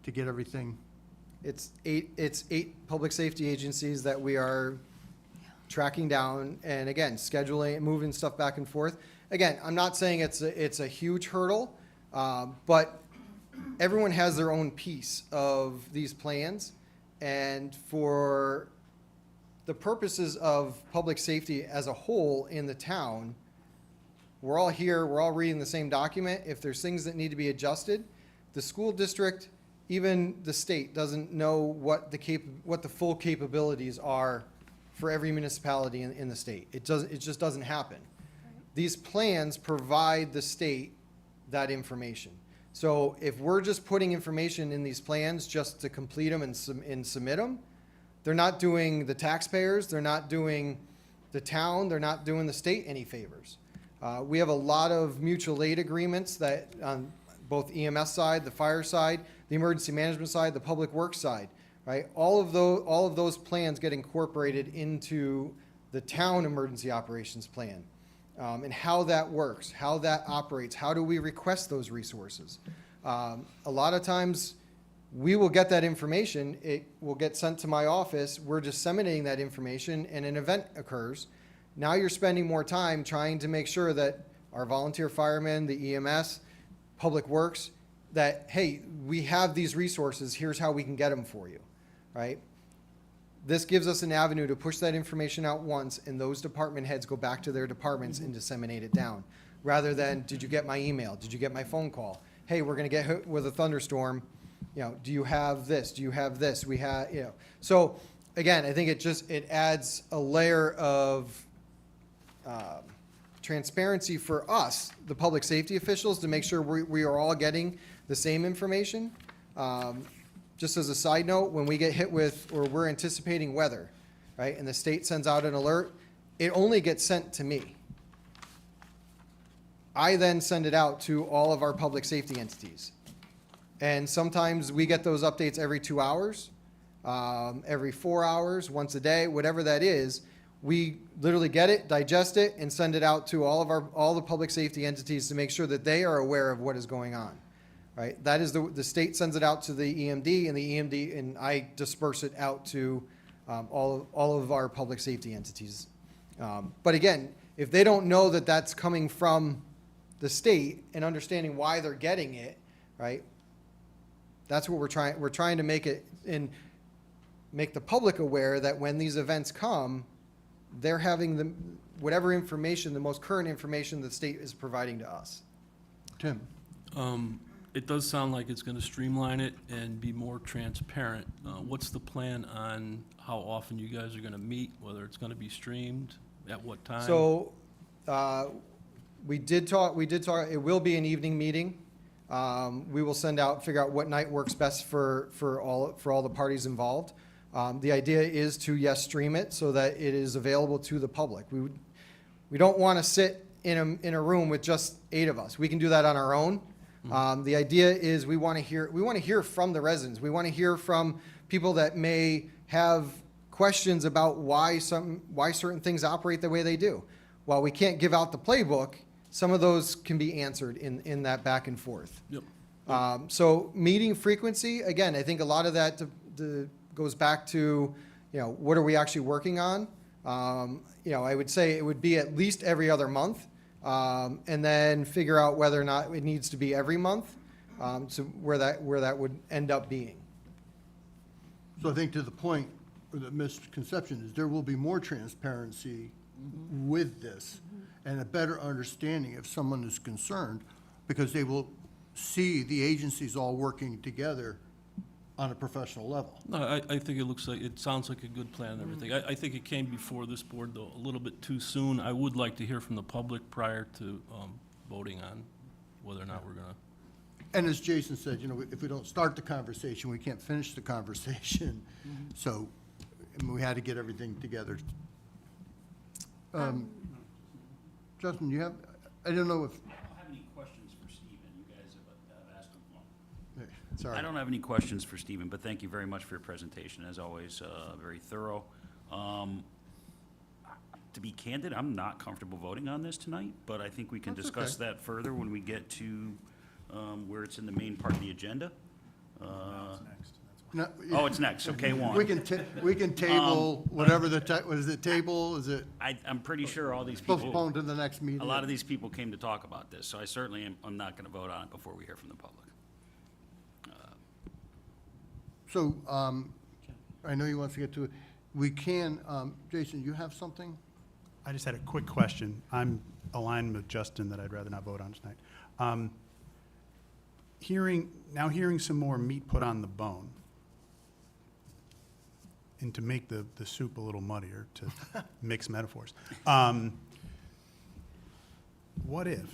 to get everything. It's eight public safety agencies that we are tracking down, and again, scheduling, moving stuff back and forth. Again, I'm not saying it's a huge hurdle, but everyone has their own piece of these plans, and for the purposes of public safety as a whole in the town, we're all here, we're all reading the same document. If there's things that need to be adjusted, the school district, even the state, doesn't know what the full capabilities are for every municipality in the state. It just doesn't happen. These plans provide the state that information. So if we're just putting information in these plans just to complete them and submit them, they're not doing the taxpayers, they're not doing the town, they're not doing the state any favors. We have a lot of mutual aid agreements that on both EMS side, the fire side, the emergency management side, the public works side, right? All of those plans get incorporated into the town emergency operations plan, and how that works, how that operates, how do we request those resources? A lot of times, we will get that information, it will get sent to my office, we're disseminating that information, and an event occurs. Now you're spending more time trying to make sure that our volunteer firemen, the EMS, Public Works, that, hey, we have these resources, here's how we can get them for you, right? This gives us an avenue to push that information out once, and those department heads go back to their departments and disseminate it down, rather than, did you get my email? Did you get my phone call? Hey, we're gonna get hit with a thunderstorm. you know, do you have this? Do you have this? We have, you know. So again, I think it adds a layer of transparency for us, the public safety officials, to make sure we are all getting the same information. Just as a side note, when we get hit with, or we're anticipating weather, right, and the state sends out an alert, it only gets sent to me. I then send it out to all of our public safety entities. And sometimes we get those updates every 2 hours, every 4 hours, once a day, whatever that is. We literally get it, digest it, and send it out to all the public safety entities to make sure that they are aware of what is going on. Right? That is the state sends it out to the EMD, and the EMD, and I disperse it out to all of our public safety entities. But again, if they don't know that that's coming from the state and understanding why they're getting it, right? That's what we're trying to make it, and make the public aware that when these events come, they're having whatever information, the most current information the state is providing to us. Tim? It does sound like it's going to streamline it and be more transparent. What's the plan on how often you guys are going to meet, whether it's going to be streamed, at what time? So, we did talk, it will be an evening meeting. We will figure out what night works best for all the parties involved. The idea is to, yes, stream it so that it is available to the public. We don't want to sit in a room with just 8 of us. We can do that on our own. The idea is we want to hear from the residents. We want to hear from people that may have questions about why certain things operate the way they do. While we can't give out the playbook, some of those can be answered in that back and forth. Yep. So meeting frequency, again, I think a lot of that goes back to, you know, what are we actually working on? You know, I would say it would be at least every other month. And then figure out whether or not it needs to be every month, so where that would end up being. So I think to the point, or the misconception is there will be more transparency with this and a better understanding if someone is concerned, because they will see the agencies all working together on a professional level. No, I think it sounds like a good plan and everything. I think it came before this board, though, a little bit too soon. I would like to hear from the public prior to voting on whether or not we're gonna. And as Jason said, you know, if we don't start the conversation, we can't finish the conversation. So, I mean, we had to get everything together. Justin, you have, I don't know if, I don't have any questions for Stephen. You guys have asked him one. sorry. I don't have any questions for Stephen, but thank you very much for your presentation. As always, very thorough. To be candid, I'm not comfortable voting on this tonight, but I think we can That's discuss okay. that further when we get to where it's in the main part of the agenda. No, Oh, it's next, okay, We one. can table whatever what is it, table, is it I'm pretty sure all these people, postponed to the next meeting? a lot of these people came to talk about this, so I certainly I'm not gonna vote on it before we hear from the public. So, I know you want to get to it. We can, Jason, you have something? I just had a quick question. I'm aligned with Justin that I'd rather not vote on tonight. Hearing some more meat put on the bone, and to make the soup a little muddier, to mix metaphors. What if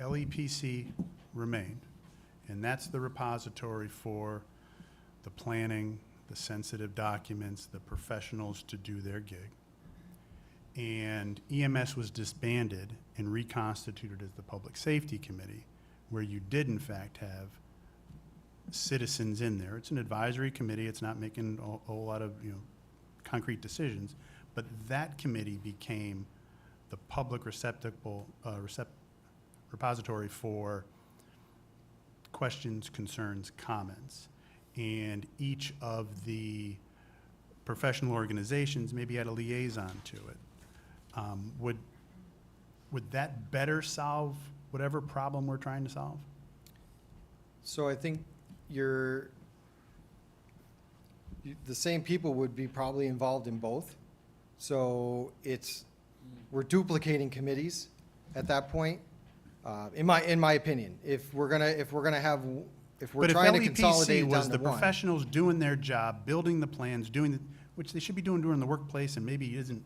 LEPC remained, and that's the repository for the planning, the sensitive documents, the professionals to do their gig, and EMS was disbanded and reconstituted as the Public Safety Committee, where you did in fact have citizens in there. It's an advisory committee. It's not making a whole lot of, concrete decisions, but that committee became the public repository for questions, concerns, comments. And each of the professional organizations maybe had a liaison to it. Would that better solve whatever problem we're trying to solve? So I think the same people would be probably involved in both. So we're duplicating committees at that point, in my opinion. If we're gonna have if we're But if trying to LEPC consolidate it was down the to one. professionals doing their job, building the plans, which they should be doing during the workplace, and maybe isn't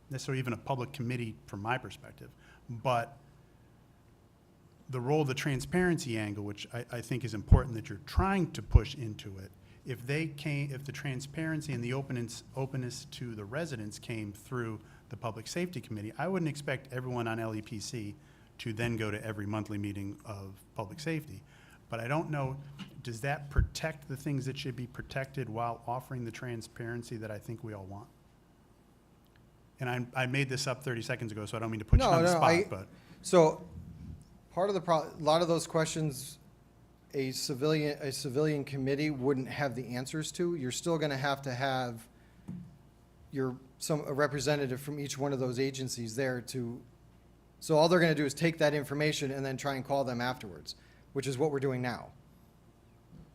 necessarily even a public committee from my perspective, but the role of the transparency angle, which I think is important that you're trying to push into it, if the transparency and the openness to the residents came through the Public Safety Committee, I wouldn't expect everyone on LEPC to then go to every monthly meeting of public safety. But I don't know, does that protect the things that should be protected while offering the transparency that I think we all want? And I made this up 30 seconds ago, so I don't mean to put you on the spot, but. So, part of a lot of those questions, a civilian committee wouldn't have the answers to. You're still gonna have to have a representative from each one of those agencies there to, so all they're gonna do is take that information and then try and call them afterwards, which is what we're doing now.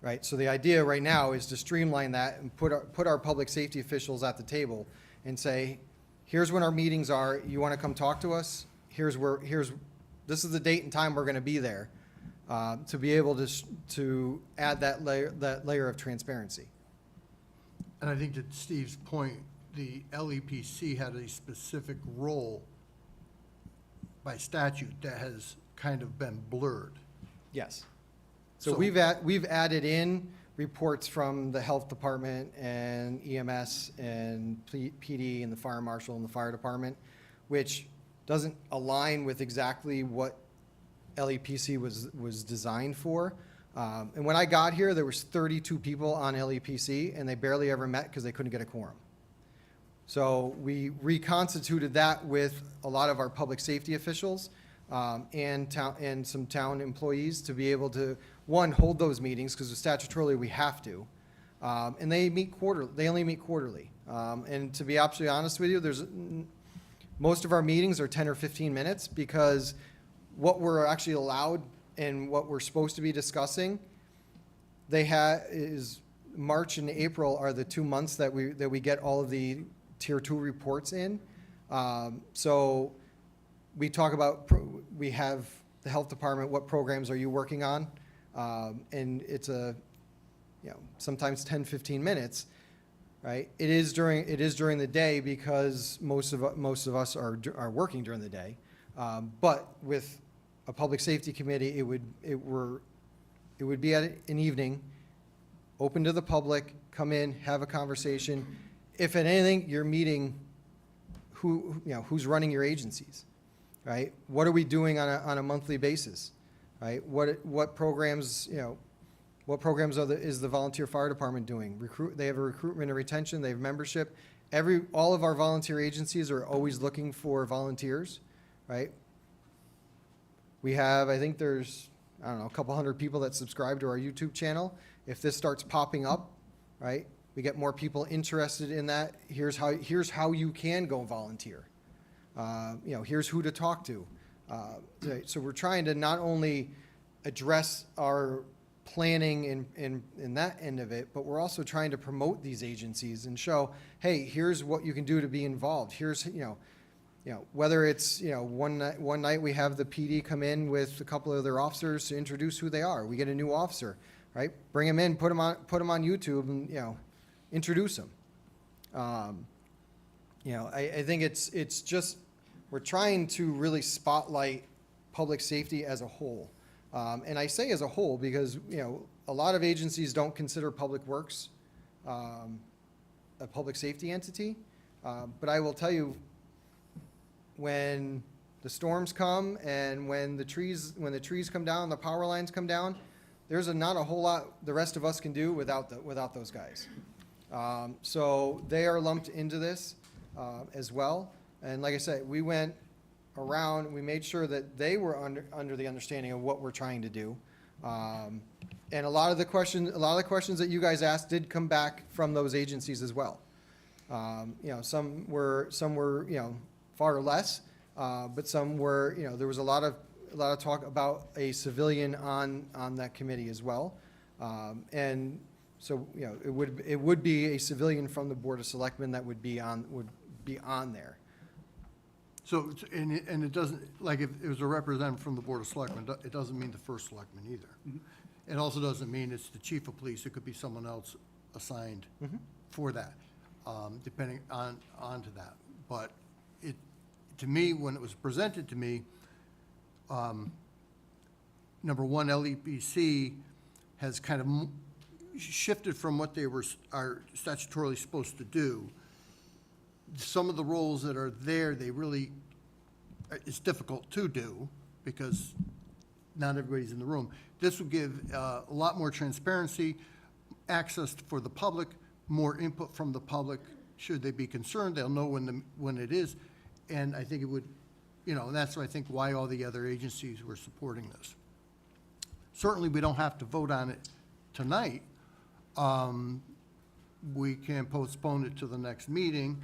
Right, so the idea right now is to streamline that and put our public safety officials at the table and say, here's when our meetings are, you wanna come talk to us? This is the date and time we're gonna be there, to be able to add that layer of transparency. And I think that Steve's point, the LEPC had a specific role by statute that has kind of been blurred. Yes. So So- we've added in reports from the health department and EMS and PD and the fire marshal and the fire department, which doesn't align with exactly what LEPC was designed for. And when I got here, there was 32 people on LEPC, and they barely ever met because they couldn't get a quorum. So we reconstituted that with a lot of our public safety officials and some town employees to be able to, one, hold those meetings, because statutorily we have to. And they only meet quarterly. And to be absolutely honest with you, most of our meetings are 10 or 15 minutes, because what we're actually allowed and what we're supposed to be discussing, is March and April are the 2 months that we get all of the Tier 2 reports in. So we talk about, we have the health department, what programs are you working on? And it's sometimes 10, 15 minutes, right? It is during the day, because most of us are working during the day. But with a public safety committee, it would be at an evening, open to the public, come in, have a conversation. If at anything, you're meeting who's running your agencies, right? What are we doing on a monthly basis, right? What programs, is the volunteer fire department doing? They have a recruitment and retention, they have membership. All of our volunteer agencies are always looking for volunteers, right? We have, I think there's, a couple hundred people that subscribe to our YouTube channel. If this starts popping up, right, we get more people interested in that. Here's how you can go volunteer. Here's who to talk to. So we're trying to not only address our planning in that end of it, but we're also trying to promote these agencies and show, hey, here's what you can do to be involved. Here's, whether it's, one night we have the PD come in with a couple of their officers to introduce who they are. We get a new officer, right? Bring them in, put them on YouTube, and introduce them. I think it's just, we're trying to really spotlight public safety as a whole. And I say as a whole because, a lot of agencies don't consider public works a public safety entity. But I will tell you, when the storms come and when the trees come down, the power lines come down, there's not a whole lot the rest of us can do without those guys. So they are lumped into this as well. And like I said, we went around, we made sure that they were under the understanding of what we're trying to do. And a lot of the questions that you guys asked did come back from those agencies as well. Some were far less, but some were, there was a lot of talk about a civilian on that committee as well. And so, it would be a civilian from the Board of Selectmen that would be on there. So, and it doesn't, like, if it was a representative from the Board of Selectmen, it doesn't mean the first selectman either. It also doesn't mean it's the chief of police, it could be someone else assigned for that, depending onto that. But it, to me, when it was presented to me, number one, LEPC has kind of shifted from what they are statutorily supposed to do. Some of the roles that are there, they really, it's difficult to do because not everybody's in the room. This will give a lot more transparency, access for the public, more input from the public. Should they be concerned, they'll know when it is. And I think it would, and that's, I think, why all the other agencies were supporting this. Certainly, we don't have to vote on it tonight. We can postpone it to the next meeting,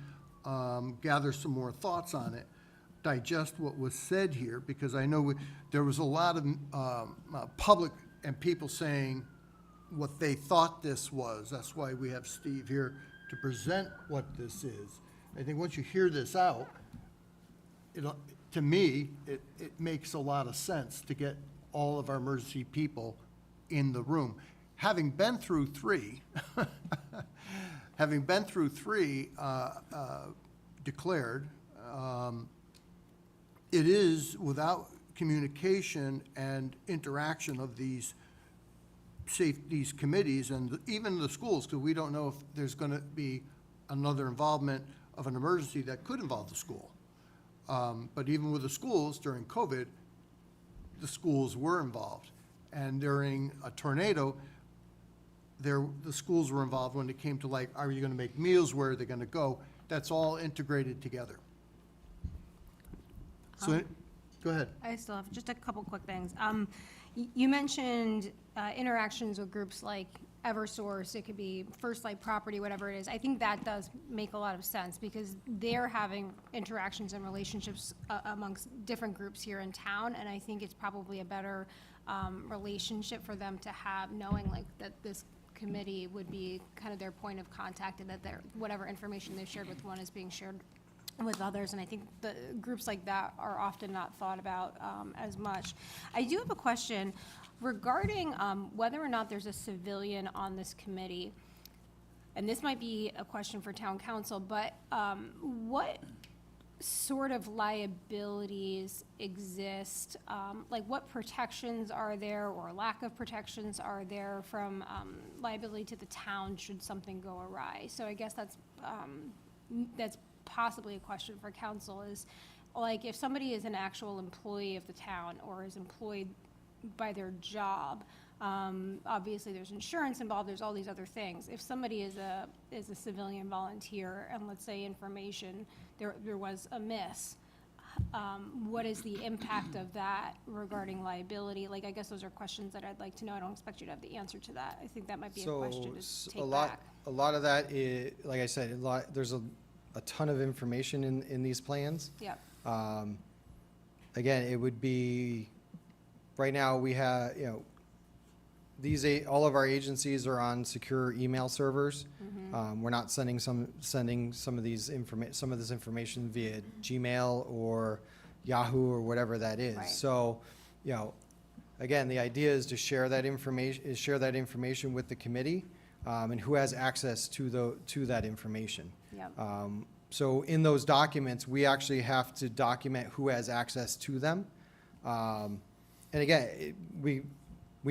gather some more thoughts on it, digest what was said here, because I know there was a lot of public and people saying what they thought this was. That's why we have Steve here to present what this is. I think once you hear this out, to me, it makes a lot of sense to get all of our emergency people in the room. Having been through three, declared, it is without communication and interaction of these committees and even the schools, because we don't know if there's going to be another involvement of an emergency that could involve the school. But even with the schools during COVID, the schools were involved. And during a tornado, the schools were involved when it came to, like, are you going to make meals? Where are they going to go? That's all integrated together. So, go ahead. I still have just a couple quick things. You mentioned interactions with groups like Eversource, it could be First Light Property, whatever it is. I think that does make a lot of sense because they're having interactions and relationships amongst different groups here in town, and I think it's probably a better relationship for them to have, knowing like that this committee would be kind of their point of contact and that whatever information they've shared with one is being shared with others, and I think the groups like that are often not thought about as much. I do have a question regarding whether or not there's a civilian on this committee, and this might be a question for town council, but what sort of liabilities exist? Like what protections are there or lack of protections are there from liability to the town should something go awry? So I guess that's possibly a question for council is, like, if somebody is an actual employee of the town or is employed by their job, obviously there's insurance involved, there's all these other things. If somebody is a civilian volunteer and let's say information, there was a miss, what is the impact of that regarding liability? Like, I guess those are questions that I'd like to know. I don't expect you to have the answer to that. I think that might be a question to take back. A lot of that is, like I said, there's a ton of information in these plans. Yep. Again, it would be, right now we have, all of our agencies are on secure email servers. We're not sending some of this information via Gmail or Yahoo or whatever that is. Right. So, again, the idea is to share that information with the committee, and who has access to that information. Yep. So in those documents, we actually have to document who has access to them. And again, we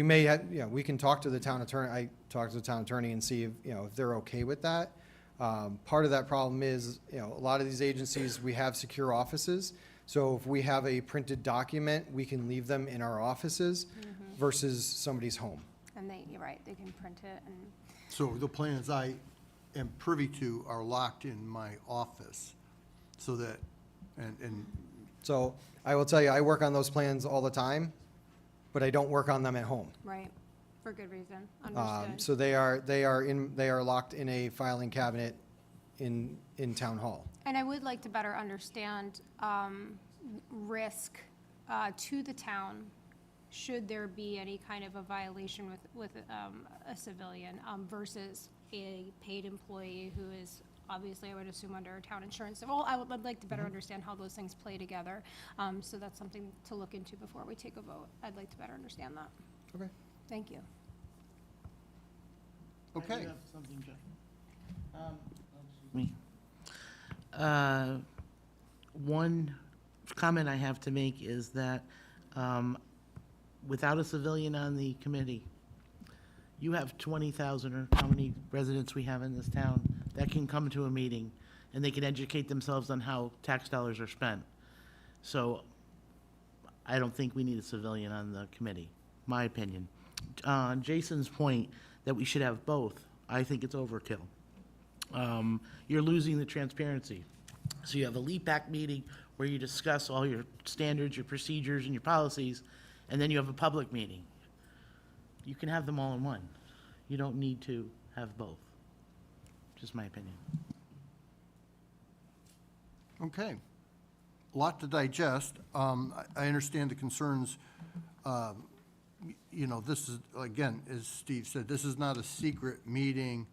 may have, we can talk to the town attorney. I talk to the town attorney and see if they're okay with that. Part of that problem is, a lot of these agencies, we have secure offices. So if we have a printed document, we can leave them in our offices versus somebody's home. And you're right, they can print it and. So the plans I am privy to are locked in my office, so that, and So I will tell you, I work on those plans all the time, but I don't work on them at home. Right, for good reason, understood. So they are locked in a filing cabinet in town hall. And I would like to better understand risk to the town, should there be any kind of a violation with a civilian versus a paid employee who is obviously, I would assume, under town insurance. So, well, I'd like to better understand how those things play together. So that's something to look into before we take a vote. I'd like to better understand that. Okay. Thank you. Okay. I do have something, Jeff. Excuse me. One comment I have to make is that without a civilian on the committee, you have 20,000 or how many residents we have in this town that can come to a meeting and they can educate themselves on how tax dollars are spent. So I don't think we need a civilian on the committee, my opinion. On Jason's point that we should have both, I think it's overkill. You're losing the transparency. So you have a LEPAC meeting where you discuss all your standards, your procedures, and your policies, and then you have a public meeting. You can have them all in one. You don't need to have both. Just my opinion. Okay. A lot to digest. I understand the concerns. You know, this is, again, as Steve said, this is not a secret meeting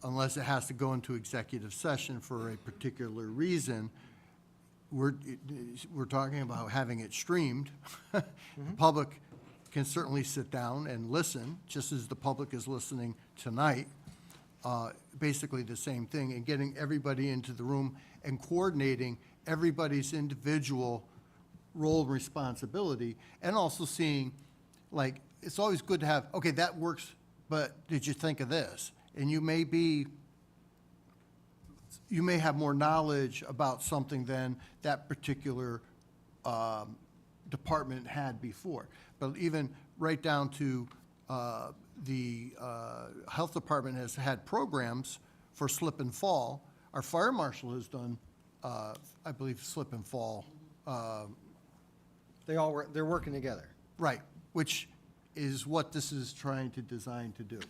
unless it has to go into executive session for a particular reason. We're talking about having it streamed. The public can certainly sit down and listen, just as the public is listening tonight. Basically the same thing, and getting everybody into the room and coordinating everybody's individual role and responsibility, and also seeing, like, it's always good to have, okay, that works, but did you think of this? And you may have more knowledge about something than that particular department had before. But even right down to the health department has had programs for slip and fall. Our fire marshal has done, I believe, slip and fall. They're working together. Right, which is what this is trying to design to do.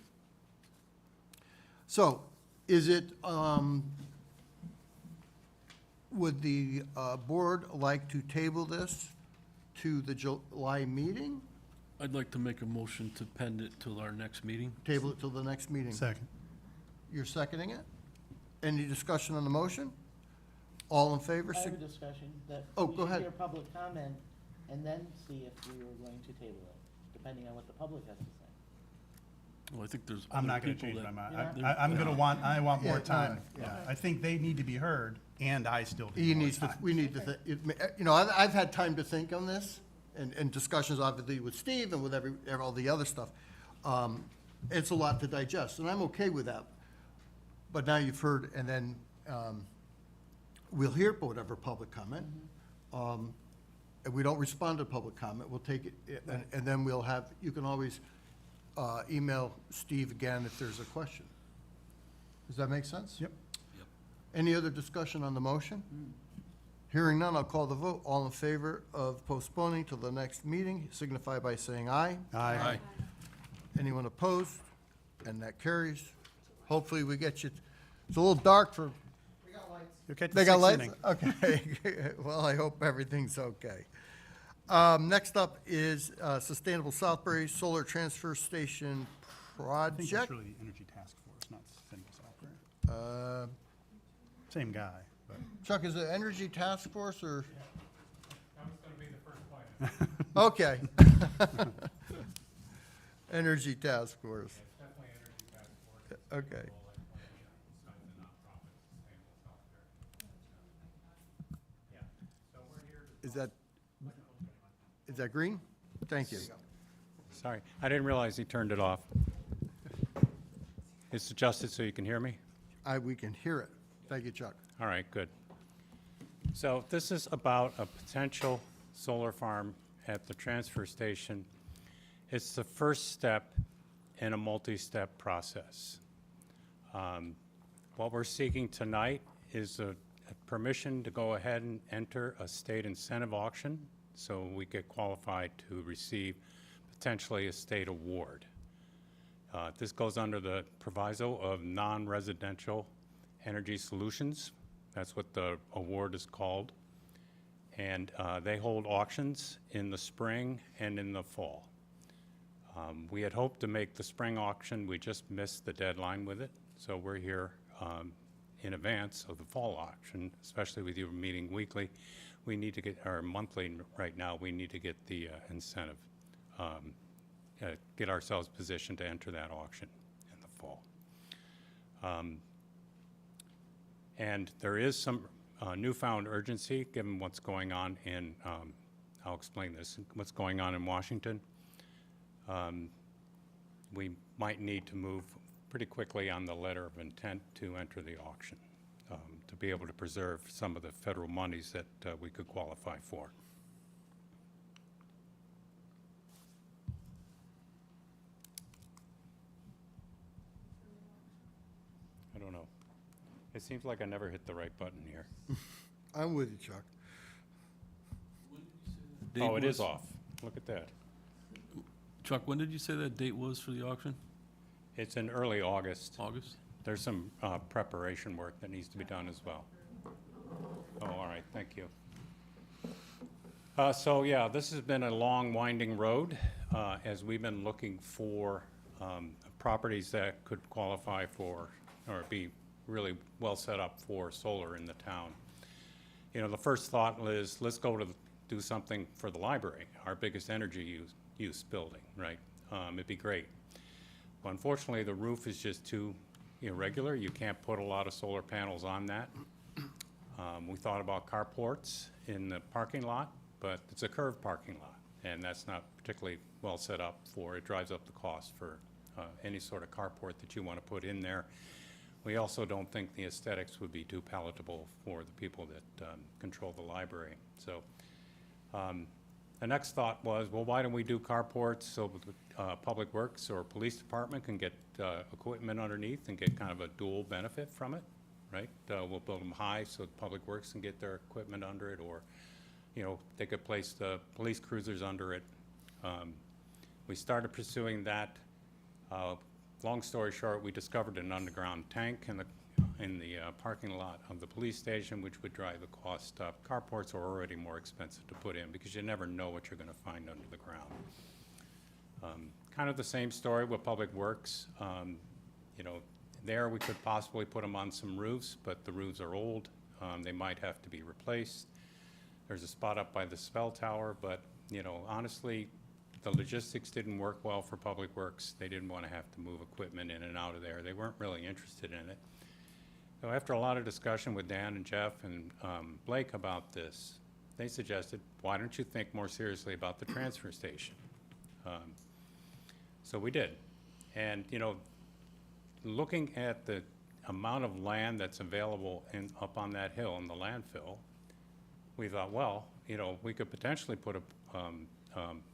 So, is it, would the board like to table this to the July meeting? I'd like to make a motion to pend it till our next meeting. Table it till the next meeting? Second. You're seconding it? Any discussion on the motion? All in favor? I have a discussion that Oh, we go should ahead. hear public comment and then see if we were going to table it, depending on what the public has to say. Well, I think there's I'm other not gonna people change that- my mind. You're not? I'm gonna want, I want Yeah, more time. yeah. Yeah, I think they need to be heard, and I still He need more needs to, time. we need to, you know, I've had time to think on this, and discussions obviously with Steve and with all the other stuff. It's a lot to digest, and I'm okay with that. But now you've heard, and then we'll hear whatever public comment. If we don't respond to public comment, we'll take it, and then we'll have, you can always email Steve again if there's a question. Does that make sense? Yep. Any other discussion on the motion? Hearing none, I'll call the vote. All in favor of postponing till the next meeting, signify by saying aye. Aye. Anyone opposed? And that carries. Hopefully, we get you, it's a little dark for, You'll catch the they got sixth lights? inning. Okay, well, I hope everything's okay. Next up is Sustainable Southbury Solar Transfer Station I think that's Project. really Energy Task Force, not Sustainable Software. Uh, Same guy, but. Chuck, is it Energy Task Force or? That was gonna be the first point. Okay. Energy Task Force. Definitely Energy Task Force. Okay. Besides the nonprofit, Sustainable Software. Yeah, so we're here to. Is that green? Thank you. Sorry, I didn't realize he turned it off. It's adjusted so you can hear me? We can hear it. Thank you, Chuck. All right, good. So this is about a potential solar farm at the transfer station. It's the first step in a multi-step process. What we're seeking tonight is a permission to go ahead and enter a state incentive auction so we get qualified to receive potentially a state award. This goes under the proviso of non-residential energy solutions. That's what the award is called. And they hold auctions in the spring and in the fall. We had hoped to make the spring auction. We just missed the deadline with it. So we're here in advance of the fall auction, especially with you meeting weekly. We need to get, or monthly right now, we need to get the incentive, get ourselves positioned to enter that auction in the fall. And there is some newfound urgency, given what's going on in, I'll explain this, what's going on in Washington. We might need to move pretty quickly on the letter of intent to enter the auction, to be able to preserve some of the federal monies that we could qualify for. I don't know. It seems like I never hit the right button here. I'm with you, Chuck. Oh, it is off. Look at that. Chuck, when did you say that date was for the auction? It's in early August. August? There's some preparation work that needs to be done as well. Oh, all right, thank you. So, yeah, this has been a long, winding road as we've been looking for properties that could qualify for or be really well set up for solar in the town. You know, the first thought was, let's go to do something for the library, our biggest energy use building, right? It'd be great. But unfortunately, the roof is just too irregular. You can't put a lot of solar panels on that. We thought about carports in the parking lot, but it's a curved parking lot, and that's not particularly well set up for, it drives up the cost for any sort of carport that you want to put in there. We also don't think the aesthetics would be too palatable for the people that control the library. So the next thought was, well, why don't we do carports so Public Works or Police Department can get equipment underneath and get kind of a dual benefit from it, right? We'll build them high so Public Works can get their equipment under it, or, you know, they could place the police cruisers under it. We started pursuing that. Long story short, we discovered an underground tank in the parking lot of the police station, which would drive the cost up. Carports are already more expensive to put in because you never know what you're going to find under the ground. Kind of the same story with Public Works. You know, there we could possibly put them on some roofs, but the roofs are old. They might have to be replaced. There's a spot up by the Spell Tower, but, you know, honestly, the logistics didn't work well for Public Works. They didn't want to have to move equipment in and out of there. They weren't really interested in it. So after a lot of discussion with Dan and Jeff and Blake about this, they suggested, why don't you think more seriously about the transfer station? So we did. And, you know, looking at the amount of land that's available up on that hill in the landfill, we thought, well, you know, we could potentially put a,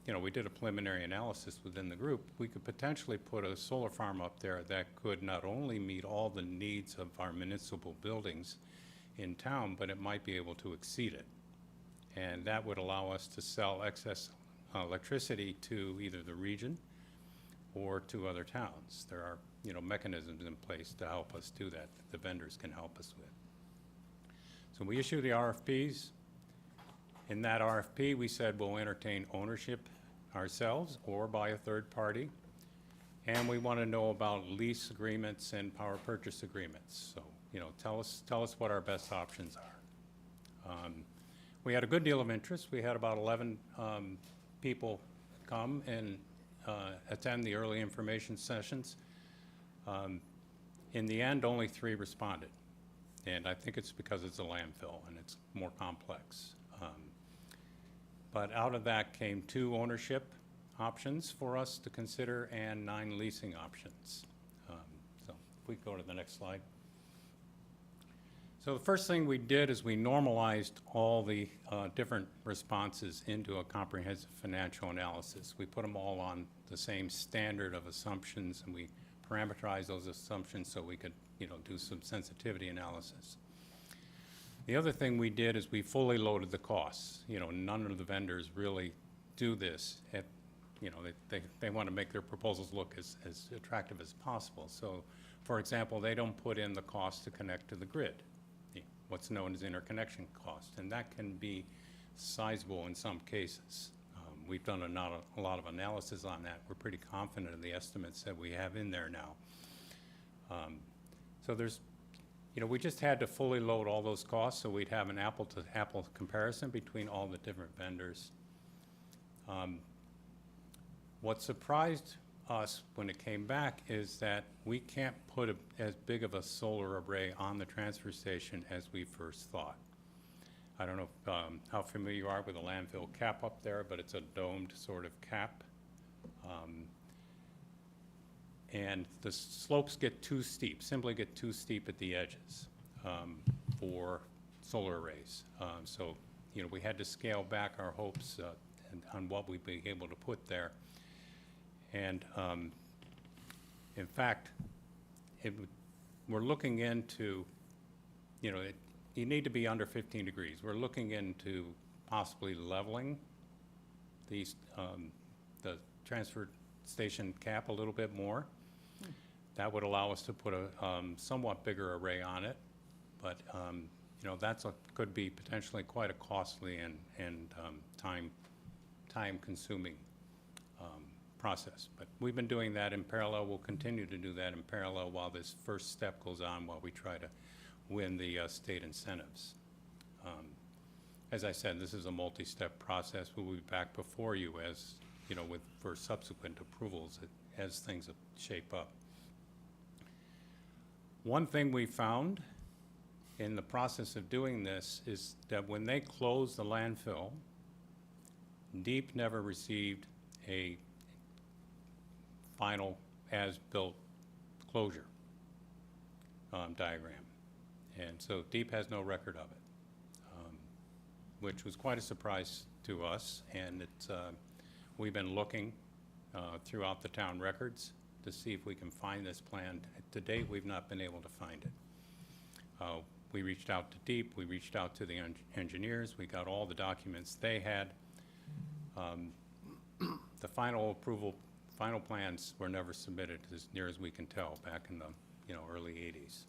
you know, we did a preliminary analysis within the group. We could potentially put a solar farm up there that could not only meet all the needs of our municipal buildings in town, but it might be able to exceed it. And that would allow us to sell excess electricity to either the region or to other towns. There are, you know, mechanisms in place to help us do that the vendors can help us with. So we issue the RFPs. In that RFP, we said we'll entertain ownership ourselves or by a third party. And we want to know about lease agreements and power purchase agreements. So, you know, tell us what our best options are. We had a good deal of interest. We had about 11 people come and attend the early information sessions. In the end, only 3 responded. And I think it's because it's a landfill and it's more complex. But out of that came 2 ownership options for us to consider and 9 leasing options. So if we go to the next slide. So the first thing we did is we normalized all the different responses into a comprehensive financial analysis. We put them all on the same standard of assumptions, and we parameterized those assumptions so we could, you know, do some sensitivity analysis. The other thing we did is we fully loaded the costs. You know, none of the vendors really do this. You know, they want to make their proposals look as attractive as possible. So, for example, they don't put in the cost to connect to the grid, what's known as interconnection cost, and that can be sizable in some cases. We've done a lot of analysis on that. We're pretty confident in the estimates that we have in there now. So there's, you know, we just had to fully load all those costs so we'd have an apple-to-apple comparison between all the different vendors. What surprised us when it came back is that we can't put as big of a solar array on the transfer station as we first thought. I don't know how familiar you are with the landfill cap up there, but it's a domed sort of cap. And the slopes get too steep, simply get too steep at the edges for solar arrays. So, you know, we had to scale back our hopes on what we'd be able to put there. And in fact, we're looking into, you know, you need to be under 15 degrees. We're looking into possibly leveling these, the transfer station cap a little bit more. That would allow us to put a somewhat bigger array on it, but you know, could be potentially quite a costly and time-consuming process. But we've been doing that in parallel. We'll continue to do that in parallel while this first step goes on, while we try to win the state incentives. As I said, this is a multi-step process. We'll be back before you as, you know, for subsequent approvals as things shape up. One thing we found in the process of doing this is that when they closed the landfill, DEEP never received a final as-built closure diagram. And so DEEP has no record of it, which was quite a surprise to us. And we've been looking throughout the town records to see if we can find this plan. To date, we've not been able to find it. We reached out to DEEP, we reached out to the engineers, we got all the documents they had. The final plans were never submitted, as near as we can tell, back in the, you know, early 80s.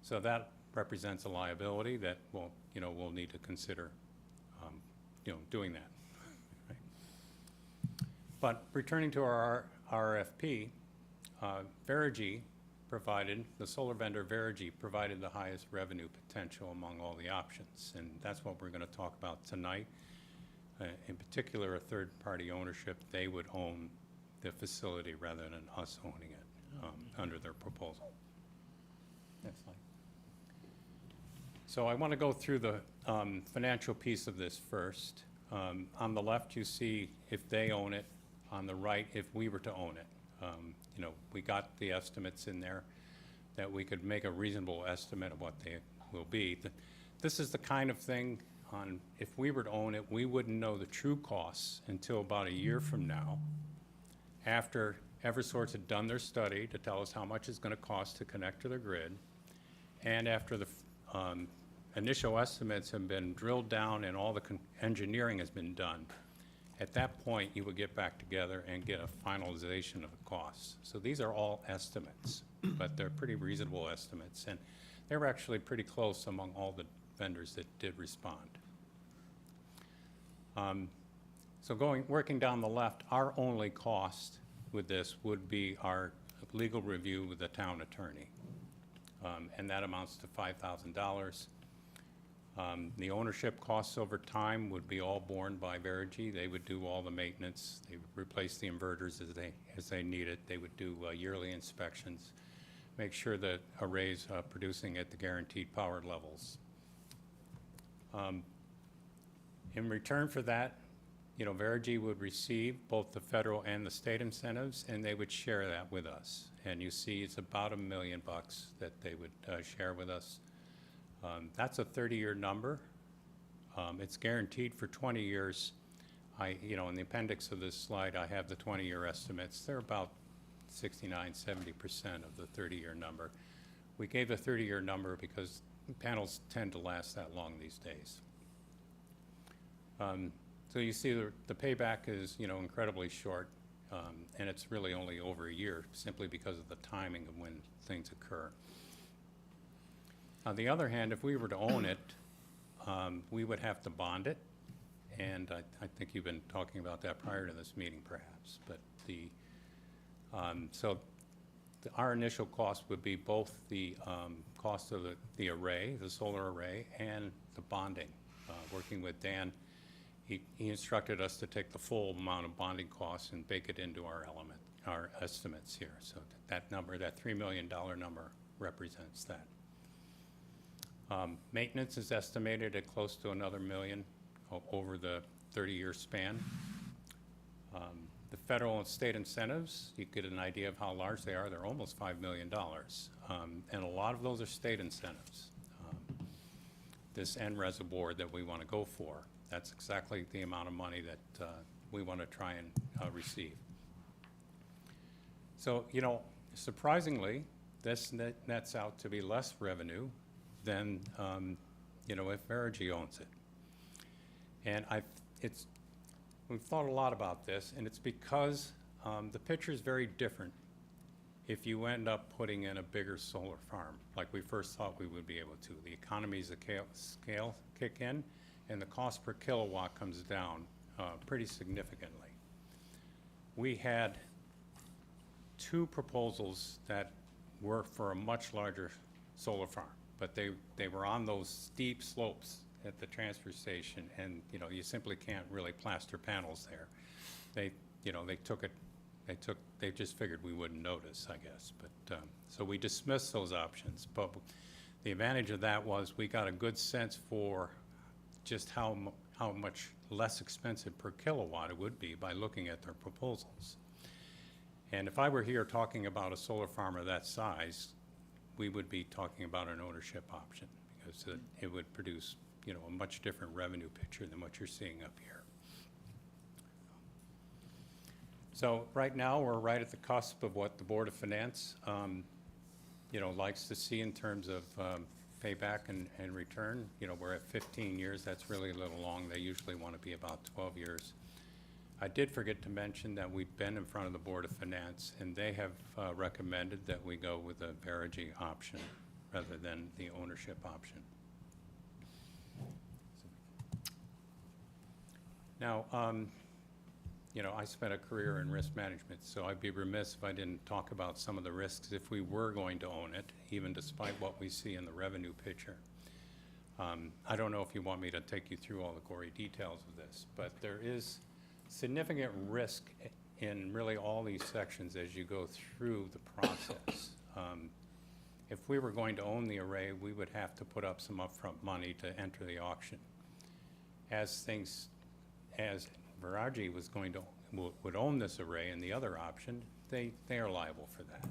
So that represents a liability that we'll need to consider, you know, doing that. Right? But returning to our RFP, Verigy provided, the solar vendor Verigy provided the highest revenue potential among all the options, and that's what we're going to talk about tonight. In particular, a third-party ownership. They would own the facility rather than us owning it under their proposal. Next slide. So I want to go through the financial piece of this first. On the left, you see if they own it. On the right, if we were to own it. You know, we got the estimates in there that we could make a reasonable estimate of what they will be. This is the kind of thing if we were to own it, we wouldn't know the true costs until about a year from now, after Eversource had done their study to tell us how much it's going to cost to connect to the grid, and after the initial estimates have been drilled down and all the engineering has been done. At that point, you would get back together and get a finalization of the costs. So these are all estimates, but they're pretty reasonable estimates, and they were actually pretty close among all the vendors that did respond. So working down the left, our only cost with this would be our legal review with the town attorney, and that amounts to $5,000. The ownership costs over time would be all borne by Verigy. They would do all the maintenance. They would replace the inverters as they need it. They would do yearly inspections, make sure that arrays are producing at the guaranteed power levels. In return for that, you know, Verigy would receive both the federal and the state incentives, and they would share that with us. And you see it's about $1 million that they would share with us. That's a 30-year number. It's guaranteed for 20 years. You know, in the appendix of this slide, I have the 20-year estimates. They're about 69, 70% of the 30-year number. We gave the 30-year number because panels tend to last that long these days. So you see the payback is, you know, incredibly short, and it's really only over a year simply because of the timing of when things occur. On the other hand, if we were to own it, we would have to bond it, and I think you've been talking about that prior to this meeting perhaps, but our initial cost would be both the cost of the array, the solar array, and the bonding, working with Dan he instructed us to take the full amount of bonding costs and bake it into our estimates here. So that number, that $3 million number represents that. Maintenance is estimated at close to another million over the 30-year span. The federal and state incentives, you get an idea of how large they are. They're almost $5 million. And a lot of those are state incentives. This end reservoir that we want to go for, that's exactly the amount of money that we want to try and receive. So, you know, surprisingly, this nets out to be less revenue than, you know, if Verigy owns it. And we've thought a lot about this, and it's because the picture is very different if you end up putting in a bigger solar farm, like we first thought we would be able to. The economies of scale kick in, and the cost per kilowatt comes down pretty significantly. We had 2 proposals that were for a much larger solar farm, but they were on those steep slopes at the transfer station, and you know, you simply can't really plaster panels there. They just figured we wouldn't notice, I guess. But so we dismissed those options. But the advantage of that was we got a good sense for just how much less expensive per kilowatt it would be by looking at their proposals. And if I were here talking about a solar farm of that size, we would be talking about an ownership option, because it would produce, you know, a much different revenue picture than what you're seeing up here. So right now, we're right at the cusp of what the Board of Finance, you know, likes to see in terms of payback and return. You know, we're at 15 years. That's really a little long. They usually want to be about 12 years. I did forget to mention that we've been in front of the Board of Finance, and they have recommended that we go with a Verigy option rather than the ownership option. Now, you know, I spent a career in risk management, so I'd be remiss if I didn't talk about some of the risks if we were going to own it, even despite what we see in the revenue picture. I don't know if you want me to take you through all the gory details of this, but there is significant risk in really all these sections as you go through the process. If we were going to own the array, we would have to put up some upfront money to enter the auction. As Verigy would own this array and the other option, they are liable for that.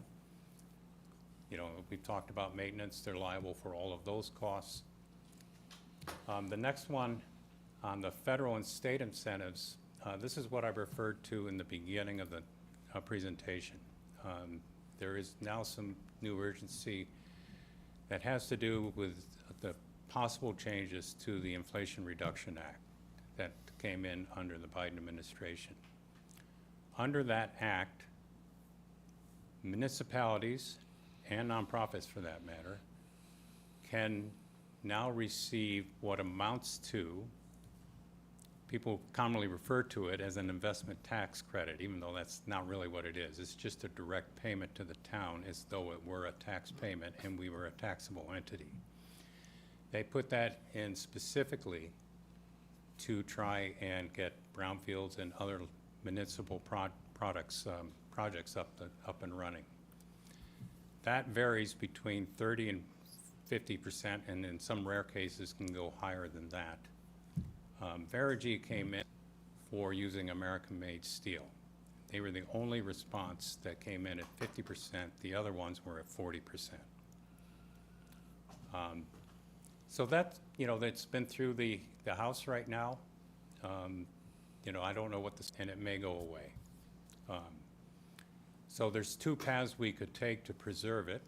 You know, we've talked about maintenance, they're liable for all of those costs. The next one on the federal and state incentives, this is what I referred to in the beginning of the presentation. There is now some new urgency that has to do with the possible changes to the Inflation Reduction Act that came in under the Biden administration. Under that act, municipalities and nonprofits, for that matter, can now receive what amounts to, people commonly refer to it as an investment tax credit, even though that's not really what it is. It's just a direct payment to the town as though it were a tax payment and we were a taxable entity. They put that in specifically to try and get brownfields and other municipal projects up and running. That varies between 30 and 50%, and in some rare cases can go higher than that. Verigy came in for using American-made steel. They were the only response that came in at 50%. The other ones were at 40%. So that, you know, that's been through the House right now. You know, I don't know what this, and it may go away. So there's 2 paths we could take to preserve it.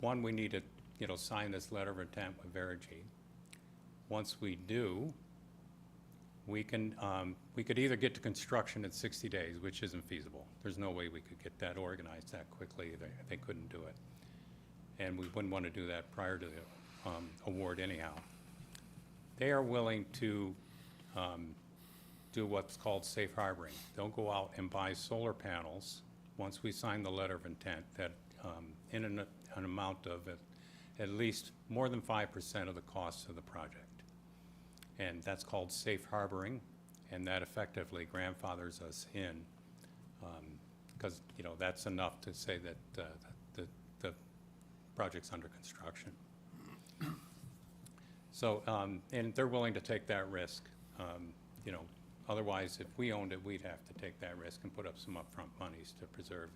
One, we need to, you know, sign this letter of intent with Verigy. Once we do, we could either get to construction in 60 days, which isn't feasible. There's no way we could get that organized that quickly. They couldn't do it. And we wouldn't want to do that prior to the award anyhow. They are willing to do what's called safe harboring. They'll go out and buy solar panels once we sign the letter of intent that in an amount of at least more than 5% of the cost of the project. And that's called safe harboring, and that effectively grandfathers us in. Because, you know, that's enough to say that the project's under construction. So, and they're willing to take that risk. You know, otherwise, if we owned it, we'd have to take that risk and put up some upfront monies to preserve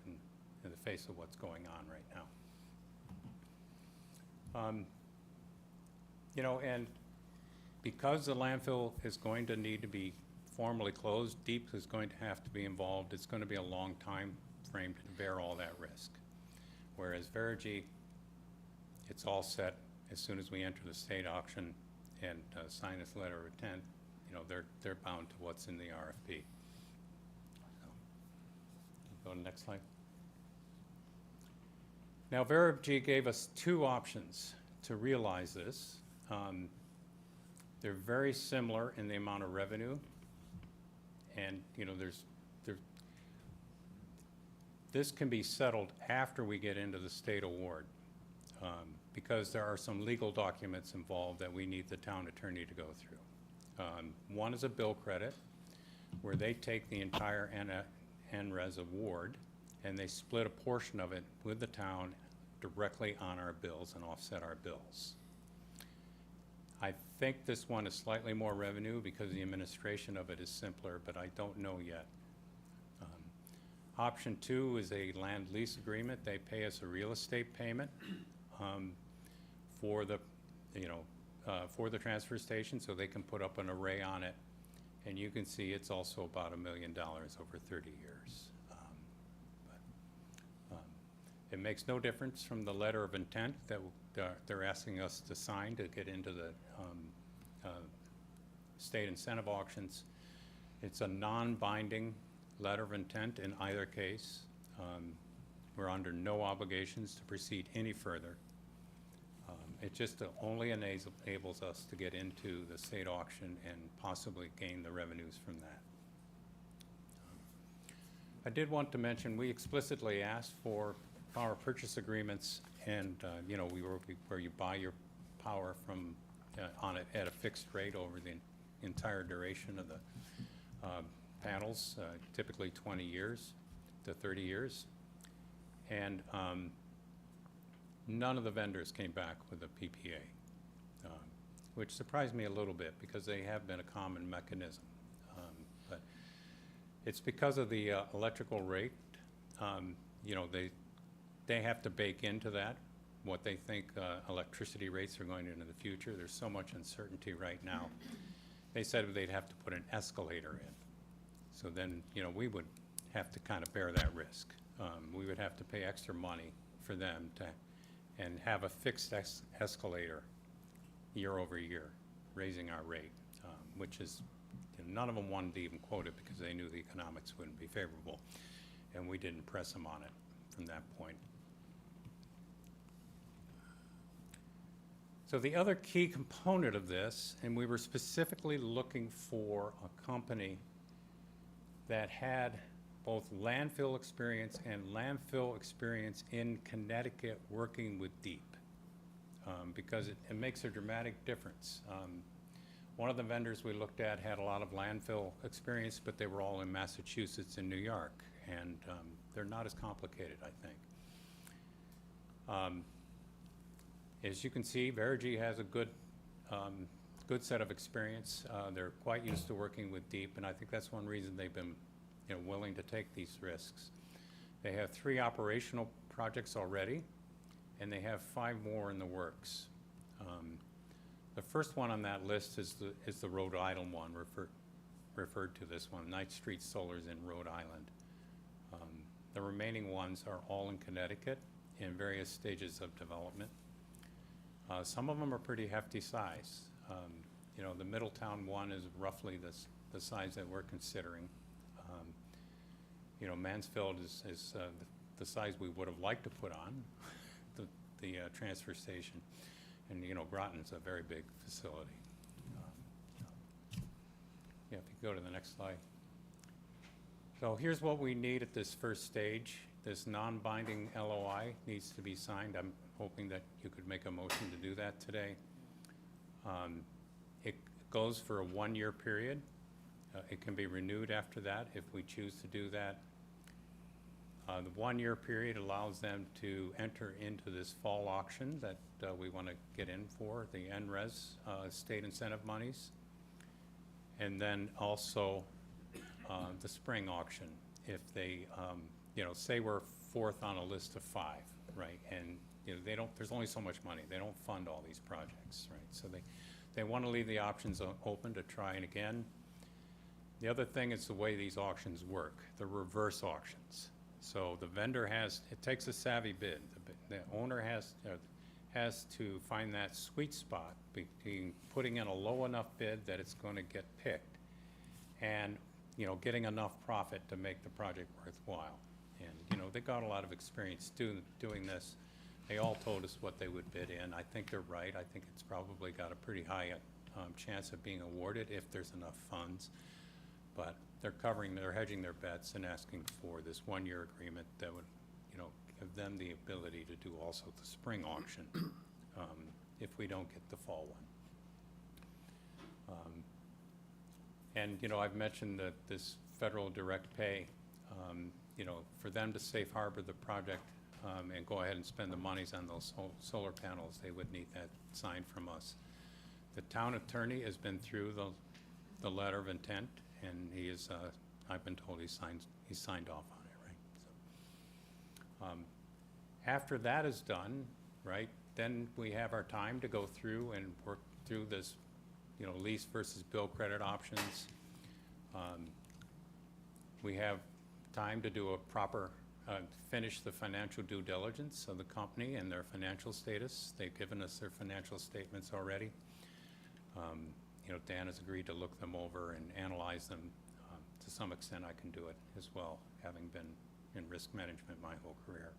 in the face of what's going on right now. You know, and because the landfill is going to need to be formally closed, DEEP is going to have to be involved. It's going to be a long time frame to bear all that risk. Whereas Verigy, it's all set as soon as we enter the state auction and sign this letter of intent. You know, they're bound to what's in the RFP. So, go to the next slide. Now, Verigy gave us two options to realize this. They're very similar in the amount of revenue, and you know, this can be settled after we get into the state award, because there are some legal documents involved that we need the town attorney to go through. One is a bill credit, where they take the entire NRES award and they split a portion of it with the town directly on our bills and offset our bills. I think this one is slightly more revenue because the administration of it is simpler, but I don't know yet. Option 2 is a land lease agreement. They pay us a real estate payment for the, for the transfer station, so they can put up an array on it. And you can see it's also about $1 million over 30 years. It makes no difference from the letter of intent that they're asking us to sign to get into the state incentive auctions. It's a non-binding letter of intent in either case. We're under no obligations to proceed any further. It just only enables us to get into the state auction and possibly gain the revenues from that. I did want to mention, we explicitly asked for power purchase agreements, and where you buy your power from at a fixed rate over the entire duration of the panels, typically 20 years to 30 years. And none of the vendors came back with a PPA, which surprised me a little bit because they have been a common mechanism. But it's because of the electrical rate. They have to bake into that what they think electricity rates are going into the future. There's so much uncertainty right now. They said they'd have to put an escalator in. So then, we would have to kind of bear that risk. We would have to pay extra money for them and have a fixed escalator year over year, raising our rate, which is, none of them wanted to even quote it because they knew the economics wouldn't be favorable. And we didn't press them on it from that point. So the other key component of this, and we were specifically looking for a company that had both landfill experience and landfill experience in Connecticut working with DEEP, because it makes a dramatic difference. One of the vendors we looked at had a lot of landfill experience, but they were all in Massachusetts and New York, and they're not as complicated, I think. As you can see, Verigy has a good set of experience. They're quite used to working with DEEP, and I think that's one reason they've been willing to take these risks. They have 3 operational projects already, and they have 5 more in the works. The first one on that list is the Rhode Island one, referred to this one, Ninth Street Solar's in Rhode Island. The remaining ones are all in Connecticut in various stages of development. Some of them are pretty hefty size. The Middletown one is roughly the size that we're considering. Mansfield is the size we would have liked to put on the transfer station. And, Groton's a very big facility. Yeah, if you go to the next slide. So here's what we need at this first stage. This non-binding LOI needs to be signed. I'm hoping that you could make a motion to do that today. goes for a 1-year period. It can be renewed after that if we choose to do that. The 1-year period allows them to enter into this fall auction that we want to get in for, the NRES state incentive monies. And then also the spring auction, if they, say we're fourth on a list of 5, right? And, they don't, there's only so much money. They don't fund all these projects, right? So they want to leave the options open to try it again. The other thing is the way these auctions work, the reverse auctions. So the vendor it takes a savvy bid. The owner has to find that sweet spot between putting in a low enough bid that it's going to get picked and, getting enough profit to make the project worthwhile. And, they got a lot of experience doing this. They all told us what they would bid in. I think they're right. I think it's probably got a pretty high chance of being awarded if there's enough funds. But they're hedging their bets and asking for this 1-year agreement that would, give them the ability to do also the spring auction if we don't get the fall one. And, I've mentioned that this federal direct pay, for them to safe harbor the project and go ahead and spend the monies on those solar panels, they would need that signed from us. The town attorney has been through the letter of intent, and he is, I've been told he's signed off on it, right? So, after that is done, right, then we have our time to go through and work through this, lease versus bill credit options. We have time to do a proper, finish the financial due diligence of the company and their financial status. They've given us their financial statements already. Dan has agreed to look them over and analyze them. To some extent, I can do it as well, having been in risk management my whole career.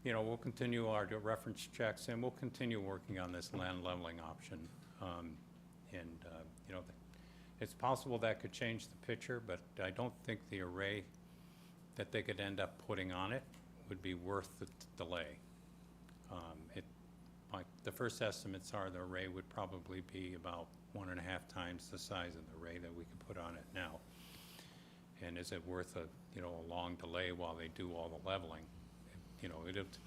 We'll continue our reference checks, and we'll continue working on this land leveling option. It's possible that could change the picture, but I don't think the array that they could end up putting on it would be worth the delay. The first estimates are the array would probably be about 1.5 times the size of the array that we could put on it now. And is it worth a long delay while they do all the leveling?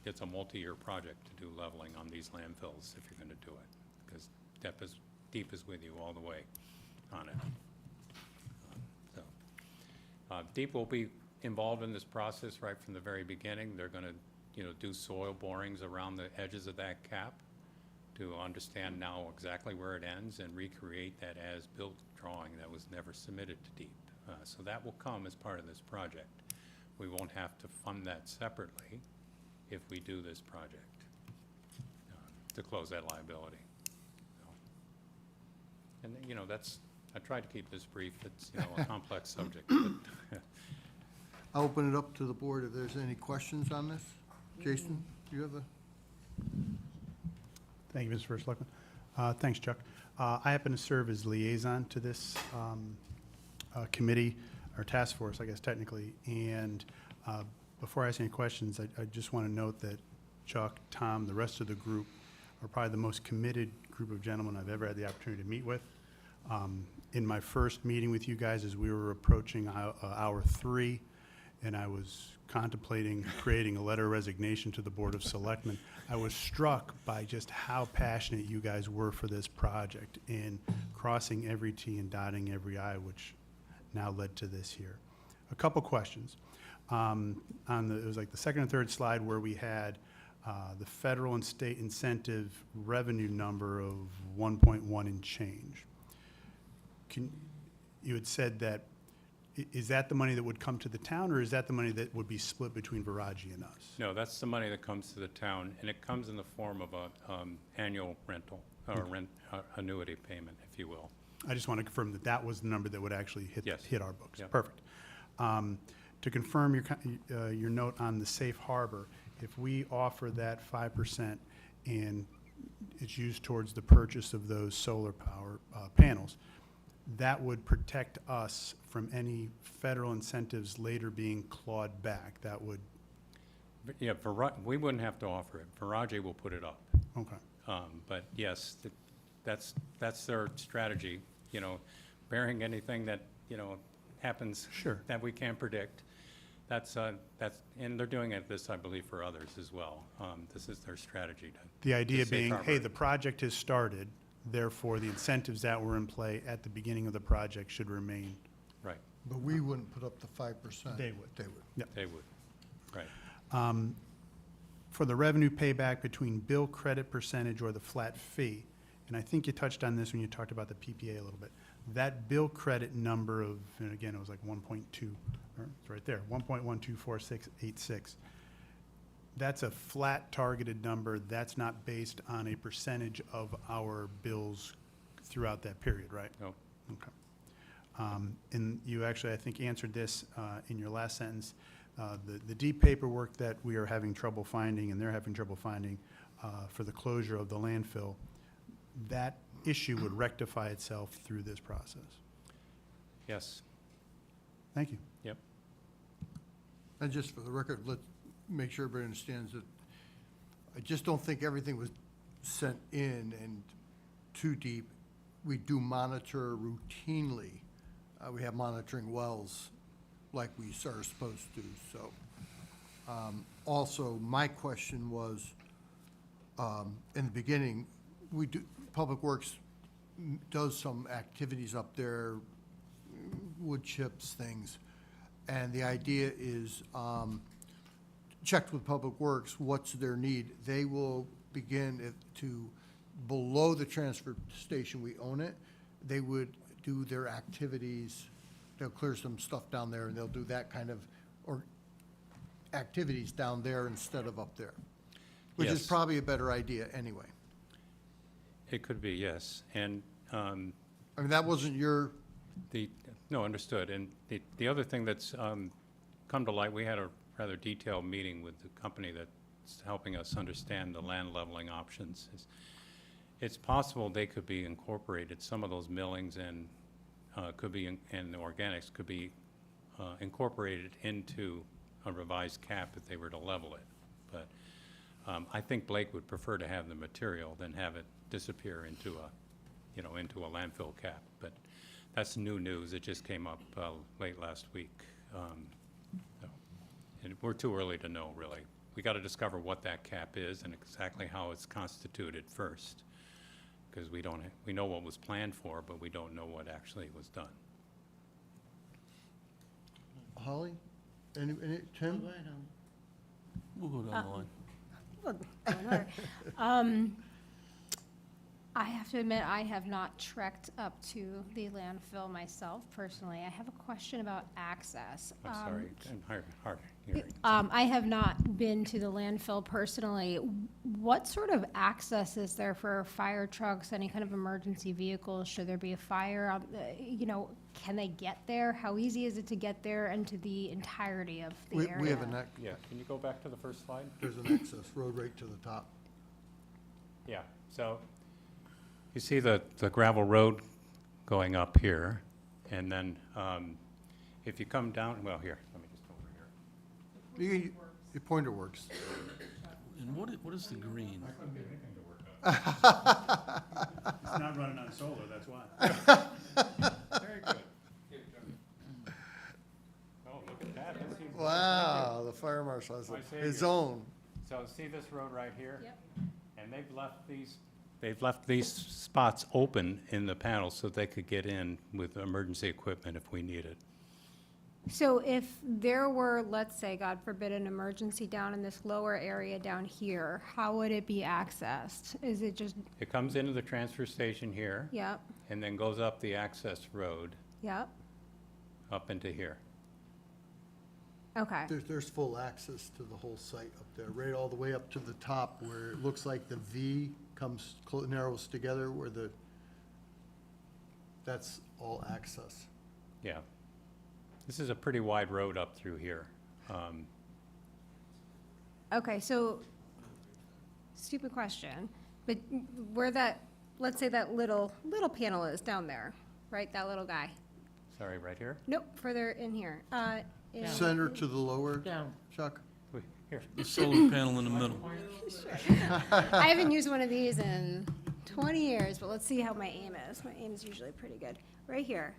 It's a multi-year project to do leveling on these landfills if you're going to do it, because deep is with you all the way on it. Deep will be involved in this process right from the very beginning. They're going to do soil borings around the edges of that cap to understand now exactly where it ends and recreate that as-built drawing that was never submitted to Deep. So that will come as part of this project. We won't have to fund that separately if we do this project to close that liability. So, and I tried to keep this brief. It's a complex subject. But I'll open it up to the board if there's any questions on this. Jason, do you have a? Thank you, Mr. First Selectman. Thanks, Chuck. I happen to serve as liaison to this committee, or task force, I guess technically. And before I ask any questions, I just want to note that Chuck, Tom, the rest of the group are probably the most committed group of gentlemen I've ever had the opportunity to meet with. In my first meeting with you guys, as we were approaching hour 3, and I was contemplating creating a letter of resignation to the Board of Selectmen, I was struck by just how passionate you guys were for this project and crossing every T and dotting every I, which now led to this here. A couple questions. It was like the second and third slide where we had the federal and state incentive revenue number of 1.1 and change. You had said that, is that the money that would come to the town, or is that the money that would be split between Viraji and us? no, that's the money that comes to the town, and it comes in the form of a annual rental or annuity payment, if you will. I just want to confirm that that was the number that would actually Yes. hit our books. Yep. Perfect. To confirm your note on the safe harbor, if we offer that 5% and it's used towards the purchase of those solar power panels, that would protect us from any federal incentives later being clawed back. That would, But, yeah, we wouldn't have to offer it. Viraji will put it up. okay. But yes, that's their strategy, bearing anything that, happens. Sure. That we can't predict. And they're doing this, I believe, for others as well. This is their strategy to. The idea safe being, hey, harbor. the project has started, therefore the incentives that were in play at the beginning of the project should remain. Right, But we wouldn't put up the 5%. They would. They would. they would, right. For the revenue payback between bill credit percentage or the flat fee, and I think you touched on this when you talked about the PPA a little bit, that bill credit number of, and again, it was like 1.2, or it's right there, 1.124686. That's a flat targeted number. That's not based on a percentage of our bills throughout that period, right? No, Okay. And you actually, I think, answered this in your last sentence. The deep paperwork that we are having trouble finding, and they're having trouble finding, for the closure of the landfill, that issue would rectify itself through this process. yes, Thank you. yep. And just for the record, let's make sure everybody understands that I just don't think everything was sent in and too deep. We do monitor routinely. We have monitoring wells like we are supposed to, so. Also, my question was, in the beginning, Public Works does some activities up there, wood chips, things. And the idea is, checked with Public Works, what's their need? They will begin below the transfer station, we own it, they would do their activities, they'll clear some stuff down there, and they'll do that kind of, or activities down there instead of up there, which is Yes. probably a better idea anyway. It could be, yes. And I mean, that wasn't your, no, understood. And the other thing that's come to light, we had a rather detailed meeting with the company that's helping us understand the land leveling options. It's possible they could be incorporated, some of those millings and and the organics could be incorporated into a revised cap if they were to level it. But I think Blake would prefer to have the material than have it disappear into a landfill cap. But that's new news. It just came up late last week. And we're too early to know, really. We got to discover what that cap is and exactly how it's constituted first, because we know what was planned for, but we don't know what actually was done. Holly? Tim? Go ahead, Helen. We'll go down the line. Well, going over. I have to admit, I have not trekked up to the landfill myself personally. I have a question about access. I'm sorry, and hard hearing. I have not been to the landfill personally. What sort of access is there for fire trucks, any kind of emergency vehicles? Should there be a fire? Can they get there? How easy is it to get there and to the entirety of the area? We have Yeah, can you go back to the first slide? there's an access road right to the top. Yeah, so you see the gravel road going up here, and then if you come down, well, here, let me just go over here. Your pointer works. And what is the green? It's not running on solar, that's why. Very good. Oh, look at that. That's even- Wow, the fire marshal has My his savior. own. So see this road right here? Yep. And they've left these spots open in the panel so they could get in with emergency equipment if we need it. So if there were, let's say, God forbid, an emergency down in this lower area down here, how would it be accessed? Is it just, It comes into the transfer station here yep, and then goes up the access road yep, up into here. okay. There's full access to the whole site up there, right all the way up to the top where it looks like the V comes, narrows together where that's all access. Yeah. This is a pretty wide road up through here. Okay, so, stupid question, but where that, let's say that little panel is down there, right, that little guy? Sorry, right here? Nope, further in here. In- Center to the lower, Down. Chuck? Here. The solar panel in the middle. I haven't used one of these in 20 years, but let's see how my aim is. My aim is usually pretty good. Right here.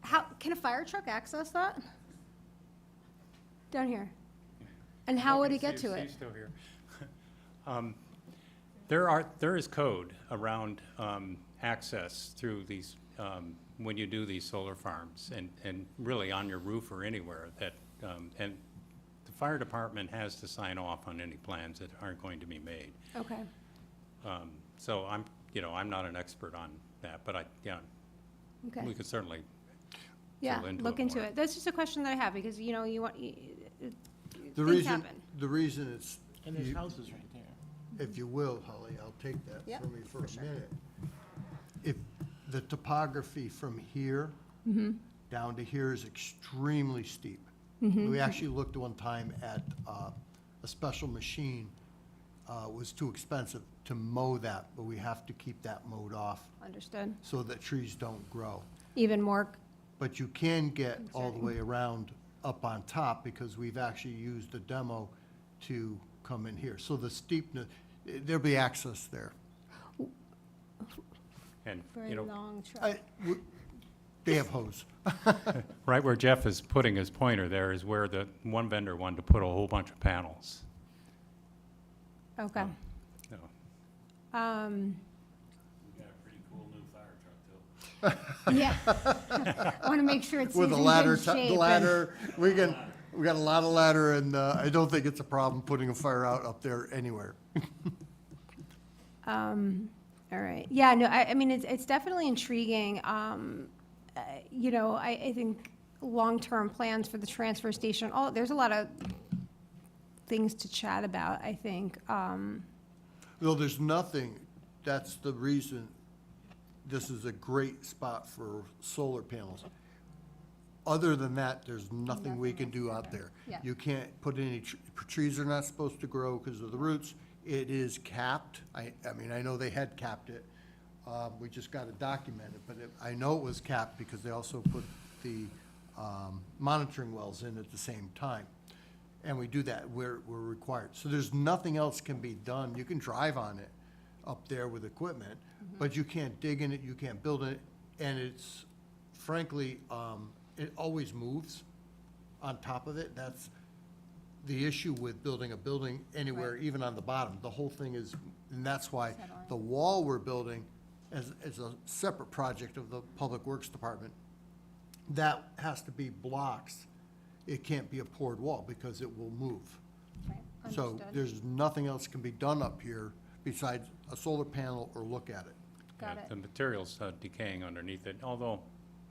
How, can a fire truck access that? Down here? And how would it get to it? Steve's still here. There is code around access through these, when you do these solar farms, and really on your roof or anywhere that, and the fire department has to sign off on any plans that aren't going to be made. Okay, So I'm not an expert on that, but we okay. could certainly Yeah, drill into look it into more. it. That's just a question that I have, because, you want, The things reason, happen. the reason it's, And there's you- houses right there. if you will, Holly, I'll take that Yep, from you for for a sure. minute. If the topography from here Mm-hmm. down to here is extremely steep. We actually looked one time at a special machine, was too expensive to mow that, but we have to keep that mowed off Understood. so that trees don't grow. Even more, But you can get all the Exciting. way around up on top because we've actually used a demo to come in here. So the steepness, there'll be access there. And, very long truck. They have hose. right where Jeff is putting his pointer there is where the one vendor wanted to put a whole bunch of panels. Okay. So, Um, We got a pretty cool new fire truck, too. yeah. I want to make sure it's With in the good ladder, shape. the ladder, we got a lot of ladder and I don't think it's a problem putting a fire out up there anywhere. All right. Yeah, no, I mean, it's definitely intriguing. I think long-term plans for the transfer station, there's a lot of things to chat about, I think. Well, there's nothing, that's the reason this is a great spot for solar panels. Other than that, there's nothing we can do out there. Yeah. You can't put any, trees are not supposed to grow because of the roots. It is capped. I mean, I know they had capped it. We just got to document it, but I know it was capped because they also put the monitoring wells in at the same time. And we do that, we're required. So there's nothing else can be done. You can drive on it up there with equipment, but you can't dig in it, you can't build it. And it's frankly, it always moves on top of it. That's the issue with building a building anywhere, Right. even on the bottom. The whole thing is, and that's why the wall we're building as a separate project of the Public Works Department, that has to be blocks. It can't be a poured wall because it will move. Right, So understood. there's nothing else can be done up here besides a solar panel or look at it. Got yeah, it. the material's decaying underneath it, although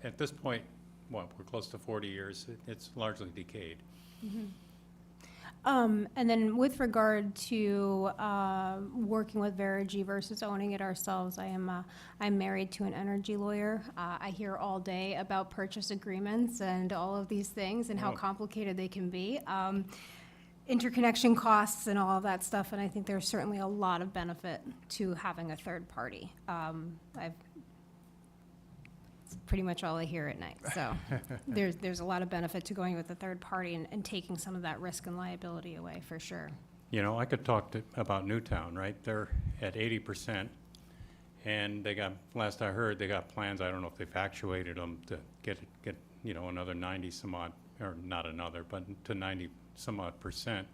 at this point, we're close to 40 years, it's largely decayed. And then with regard to working with Verigy versus owning it ourselves, I'm married to an energy lawyer. I hear all day about purchase agreements and all of these things and how Oh. complicated they can be. Interconnection costs and all of that stuff, and I think there's certainly a lot of benefit to having a third party. It's pretty much all I hear at night, so there's a lot of benefit to going with a third party and taking some of that risk and liability away, for sure. You know, I could talk about Newtown, right? They're at 80%, and they got, last I heard, they got plans, I don't know if they've actuated them to get, another 90 some odd, or not another, but to 90 some odd %.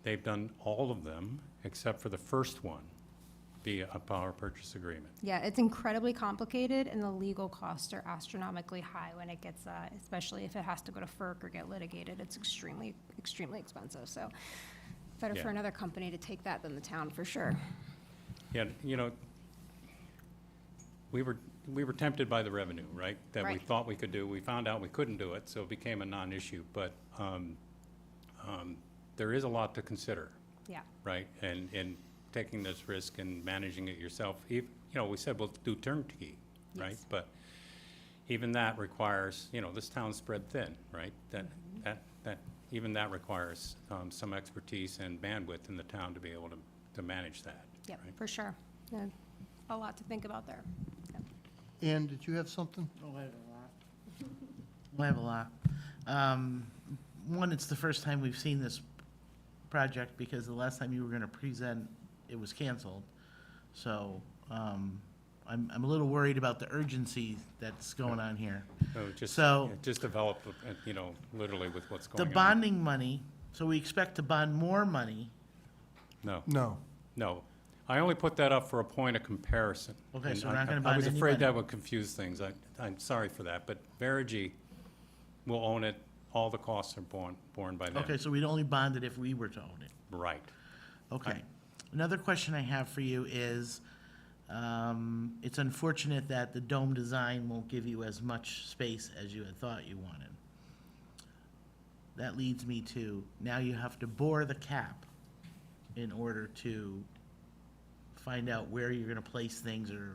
They've done all of them except for the first one via a power purchase agreement. Yeah, it's incredibly complicated, and the legal costs are astronomically high when it gets, especially if it has to go to FERC or get litigated. It's extremely, extremely expensive, so better for Yeah. another company to take that than the town, for sure. Yeah, we were tempted by the revenue, right? That we Right. thought we could do. We found out we couldn't do it, so it became a non-issue. But there is a lot to consider, Yeah, right? And taking this risk and managing it yourself. We said we'll do turnkey, right? Yes. But even that requires, this town's spread thin, right? Even that requires some expertise and bandwidth in the town to be able to manage that. yep, right? for sure. Yeah, a lot to think about there. Yep. Ann, did you have something? Oh, I have a lot. I have a lot. One, it's the first time we've seen this project because the last time you were gonna present, it was canceled. So, I'm a little worried about the urgency that's going on here. So- Just develop, literally with what's The going on. bonding money, so we expect to bond more money. No, No. no. I only put that up for a point of comparison. Okay, And so we're not gonna I bond was any afraid money. that would confuse things. I'm sorry for that, but Verigy will own it. All the costs are borne by them. Okay, so we'd only bond it if we were to own it. Right. Okay. Another question I have for you is, it's unfortunate that the dome design won't give you as much space as you had thought you wanted. That leads me to, now you have to bore the cap in order to find out where you're gonna place things, or,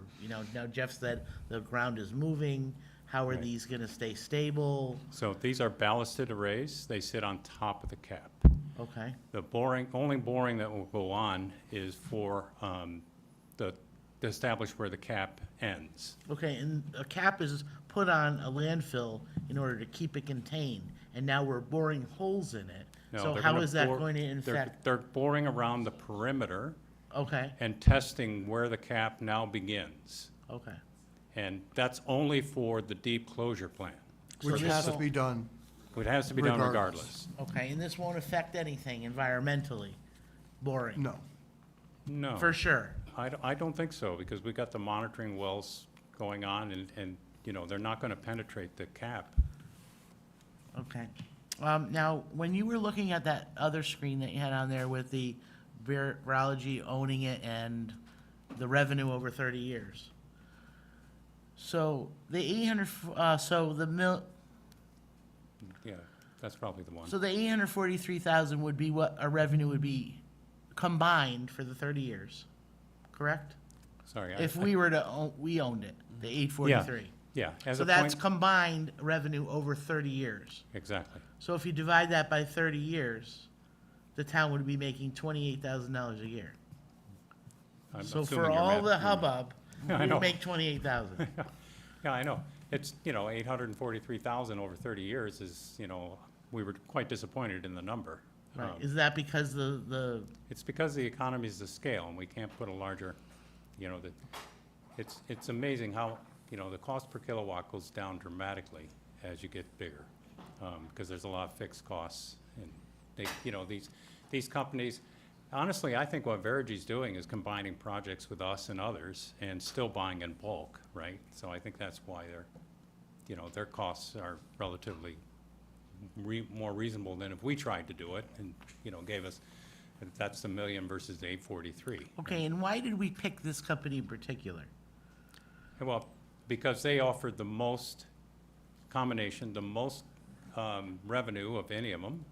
now Jeff said the ground is moving. How are Right. these gonna stay stable? So these are ballasted arrays. They sit on top of the cap. Okay, The only boring that will go on is for to establish where the cap ends. okay, and a cap is put on a landfill in order to keep it contained, and now we're boring holes in it. No, So they're how gonna is that bore- going to they're- infect? They're boring around the perimeter Okay, and testing where the cap now begins. okay. And that's only for the deep closure plan. Which this has to will- be done. It has to be done Regardless. regardless. Okay, and this won't affect anything environmentally, boring? No. No. For sure. I don't think so, because we got the monitoring wells going on, and they're not gonna penetrate the cap. Okay. Now, when you were looking at that other screen that you had on there with the virology owning it and the revenue over 30 years. So the 800, Yeah, that's probably the one. so the 843,000 would be what our revenue would be combined for the 30 years, correct? Sorry. If we were to, we owned it, the 843. Yeah, as So a that's point, combined revenue over 30 years. exactly. So if you divide that by 30 years, the town would be making $28,000 a year. I'm So assuming for your all math- the your- hubbub, I we know. would make 28,000. Yeah, I know. It's, 843,000 over 30 years is, we were quite disappointed in the number. Right, Um, is that because It's because the economies of scale, and we can't put a larger, it's amazing how, the cost per kilowatt goes down dramatically as you get bigger, because there's a lot of fixed costs, and they, these companies, honestly, I think what Verigy's doing is combining projects with us and others, and still buying in bulk, right? So I think that's why their costs are relatively more reasonable than if we tried to do it, and, gave us, that's the million versus the 843. okay, and why did we pick this company in particular? Well, because they offered the most revenue of any of them,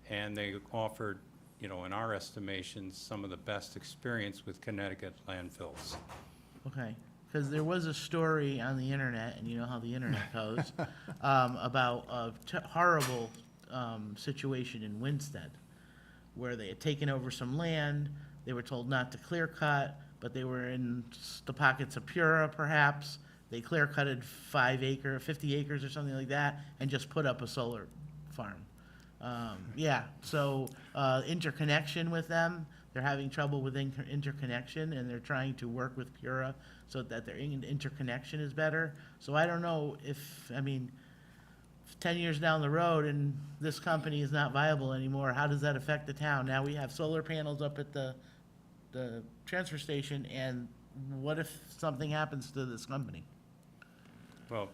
and they offered, in our estimations, some of the best experience with Connecticut landfills. Okay, because there was a story on the internet, and you know how the internet goes, about a horrible situation in Winstead, where they had taken over some land, they were told not to clear cut, but they were in the pockets of Pura perhaps. They clear cutted 50 acres or something like that, and just put up a solar farm. Yeah, so interconnection with them, they're having trouble with interconnection, and they're trying to work with Pura so that their interconnection is better. So I don't know if 10 years down the road and this company is not viable anymore, how does that affect the town? Now we have solar panels up at the transfer station, and what if something happens to this company? Well,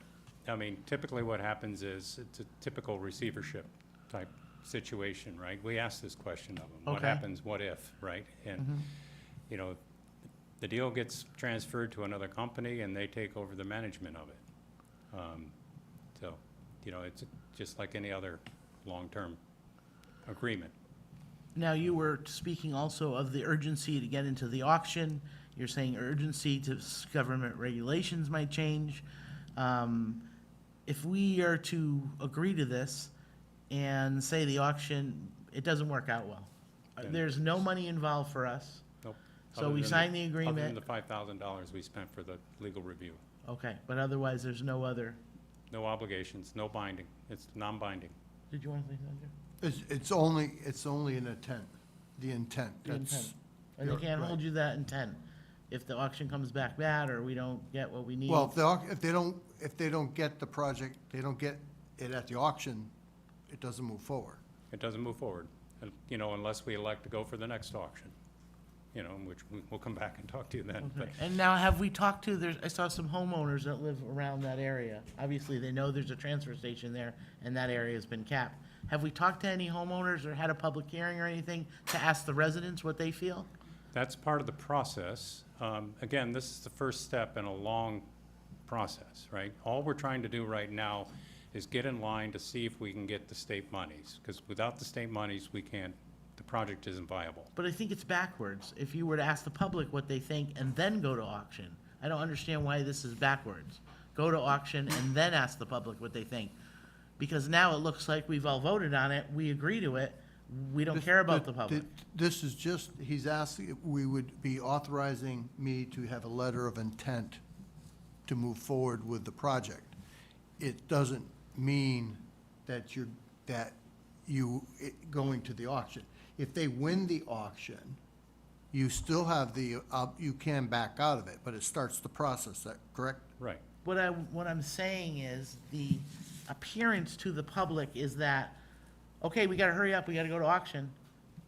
typically what happens is, it's a typical receivership type situation, right? We ask this question of them. What Okay. happens, what if, right? And, the deal gets transferred to another company, and they take over the management of it. So, it's just like any other long-term agreement. Now, you were speaking also of the urgency to get into the auction. You're saying urgency to government regulations might change. If we are to agree to this and say the auction, it doesn't work out well. Then- There's no money involved for us. Nope. So Other we than sign the Other than agreement. the $5,000 we spent for the legal review. Okay, but otherwise, there's no other, No obligations, no binding. It's non-binding. did you want to say something? It's only an intent, the intent. The That's- intent. And they you're can't right. hold you that intent. if the auction comes back bad or we don't get what we need? Well, if they don't get the project, they don't get it at the auction, it doesn't move forward. It doesn't move forward, unless we elect to go for the next auction, which we'll come back and talk to you then. But Okay. And now, have we talked to, I saw some homeowners that live around that area. Obviously, they know there's a transfer station there, and that area has been capped. Have we talked to any homeowners or had a public hearing or anything to ask the residents what they feel? That's part of the process. Again, this is the first step in a long process, right? All we're trying to do right now is get in line to see if we can get the state monies, because without the state monies, the project isn't viable. But I think it's backwards. If you were to ask the public what they think and then go to auction, I don't understand why this is backwards. Go to auction and then ask the public what they think. Because now it looks like we've all voted on it, we agree to it, we don't care about the public. This is just, he's asking, if we would be authorizing me to have a letter of intent to move forward with the project. It doesn't mean that going to the auction. If they win the auction, you still have you can back out of it, but it starts the process, that correct? Right. What I'm saying is, the appearance to the public is that, okay, we gotta hurry up, we gotta go to auction,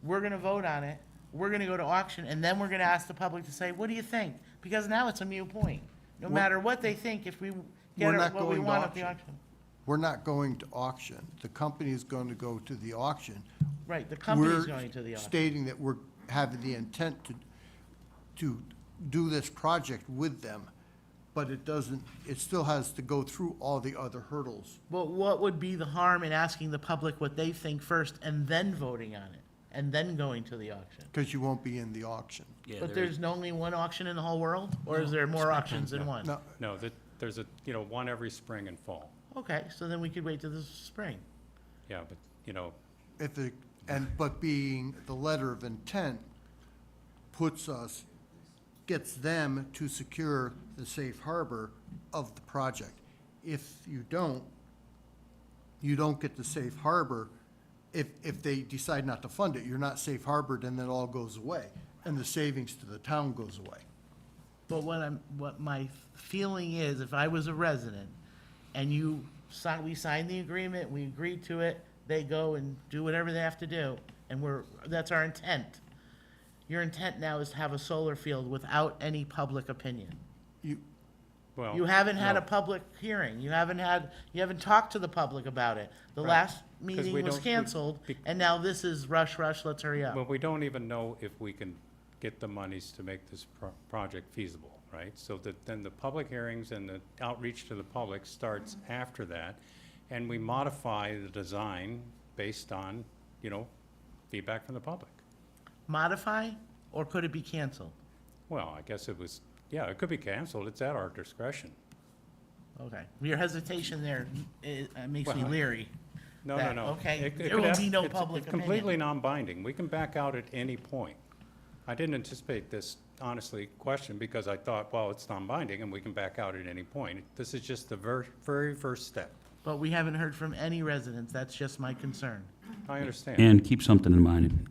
we're gonna vote on it, we're gonna go to auction, and then we're gonna ask the public to say, what do you think? Because now it's a moot point. No matter what they think, if we We're get not what we going to want at the auction. auction. We're not going to auction. The company is going to go to the auction. Right, the company's We're going to the auction. stating that we're having the intent to do this project with them, but it still has to go through all the other hurdles. But what would be the harm in asking the public what they think first and then voting on it? And then going to the auction? Because you won't be in the auction. But there's only one auction in the whole world? Or is there more auctions than one? No, No, there's one every spring and fall. Okay, so then we could wait till the spring. Yeah, but, but being the letter of intent gets them to secure the safe harbor of the project. If you don't get the safe harbor. If they decide not to fund it, you're not safe harbored, and it all goes away, and the savings to the town goes away. But what my feeling is, if I was a resident, and we signed the agreement, we agreed to it, they go and do whatever they have to do, and that's our intent. Your intent now is to have a solar field without any public opinion. well. You haven't had no. a public hearing, you haven't talked to the public about it. The last we meeting was don't- canceled, and now this is rush, let's hurry up. Well, we don't even know if we can get the monies to make this project feasible, right? So then the public hearings and the outreach to the public starts after that, and we modify the design based on, feedback from the public. Modify, or could it be canceled? Well, I guess it could be canceled, it's at our discretion. Okay, your hesitation there makes me Well, leery. No, That- no. okay, It there could will have- be no it's public completely opinion. non-binding. We can back out at any point. I didn't anticipate this, honestly, question, because I thought, well, it's non-binding and we can back out at any point. This is just the very first step. But we haven't heard from any residents, that's just my concern. I understand. And keep something in mind.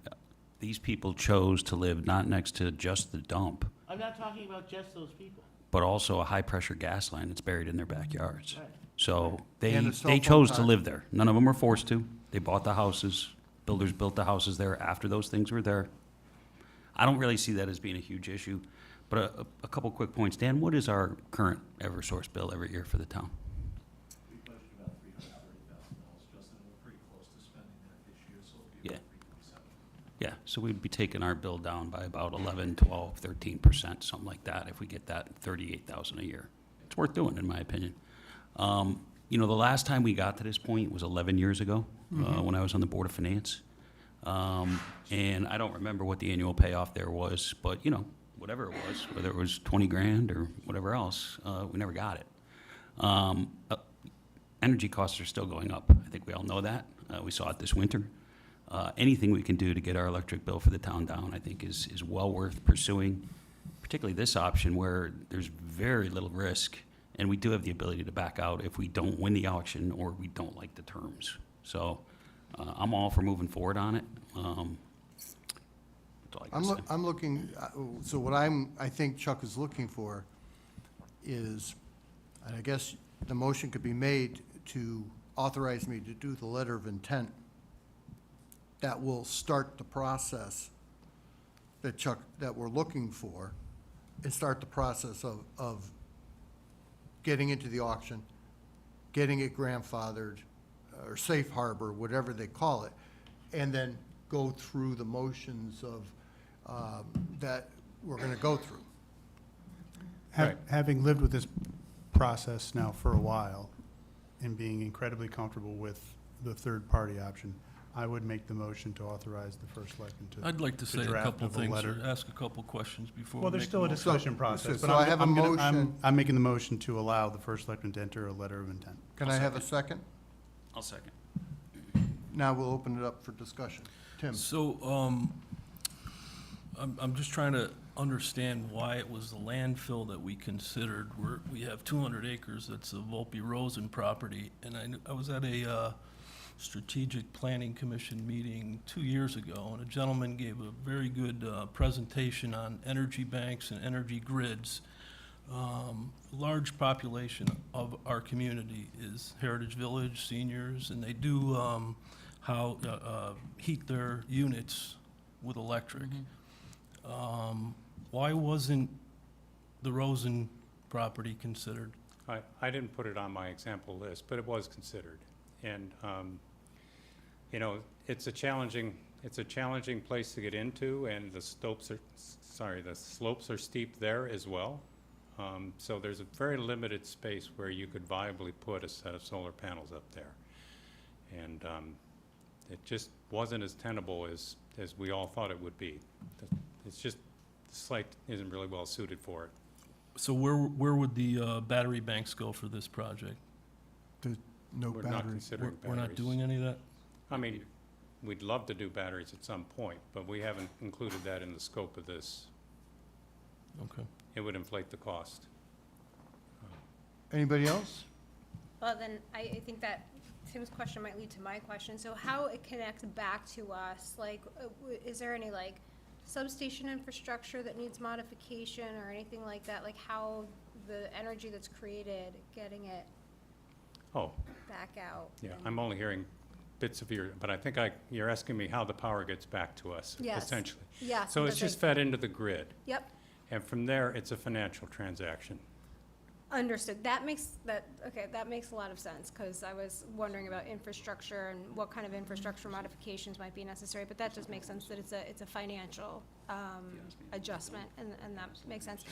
These people chose to live not next to just the dump, I'm not talking about just those people. but also a high-pressure gas line that's buried in their backyards. Right. So And they a cell phone chose to tower. live there. None of them were forced to. They bought the houses. Builders built the houses there after those things were there. I don't really see that as being a huge issue. But a couple quick points. Dan, what is our current Eversource bill every year for the town? We budgeted about $330,000, Justin, we're pretty close to spending that this year, so it'll be Yeah. about 3.7. Yeah, so we'd be taking our bill down by about 11, 12, 13%, something like that, if we get that 38,000 a year. It's worth doing, in my opinion. The last time we got to this point was 11 years ago, when I was on the Board of Finance. And I don't remember what the annual payoff there was, but, whatever it was, whether it was 20 grand or whatever else, we never got it. Energy costs are still going up. I think we all know that. We saw it this winter. Anything we can do to get our electric bill for the town down, I think is well worth pursuing, particularly this option where there's very little risk, and we do have the ability to back out if we don't win the auction or we don't like the terms. So I'm all for moving forward on it. That's all I gotta say. I'm looking, so what I think Chuck is looking for is, and I guess the motion could be made to authorize me to do the letter of intent that will start the process that Chuck, that we're looking for, and start the process of getting into the auction, getting it grandfathered, or safe harbor, whatever they call it, and then go through the motions of, that we're gonna go through. Ha- Right. Having lived with this process now for a while and being incredibly comfortable with the third-party option, I would make the motion to authorize the first selectman to. I'd like to say a draft couple of a things, letter. or ask a couple questions before we Well, make there's still a motion. discussion process, but so I have a I'm motion. I'm making the motion to allow the first selectman to enter a letter of intent. Can I have a second? I'll second. Now we'll open it up for discussion. Tim? So, I'm just trying to understand why it was the landfill that we considered. We have 200 acres, that's a Volpe Rosen property, and I was at a Strategic Planning Commission meeting 2 years ago, and a gentleman gave a very good presentation on energy banks and energy grids. Large population of our community is Heritage Village seniors, and they do heat their units with electric. Why wasn't the Rosen property considered? I didn't put it on my example list, but it was considered. And, you know, it's a challenging place to get into, and the slopes are steep there as well. So there's a very limited space where you could viably put a set of solar panels up there. And it just wasn't as tenable as we all thought it would be. It's just, the site isn't really well suited for it. So where would the battery banks go for this project? No We're not batteries. considering We're not batteries. doing any of that? I mean, we'd love to do batteries at some point, but we haven't included that in the scope of this. Okay. It would inflate the cost. Anybody else? Well, then, I think that Tim's question might lead to my question. So how it connects back to us, like, is there any, like, substation infrastructure that needs modification or anything like that? Like how the energy that's created, getting it Oh, back out? yeah, and- I'm only hearing bits of but I think you're asking me how the power gets back to us, Yes. essentially. Yes. So it's because just fed into the grid, Yep, and from there, it's a financial transaction. understood. That makes a lot of sense, because I was wondering about infrastructure and what kind of infrastructure modifications might be necessary, but that just makes sense that it's a financial, adjustment, and that makes sense.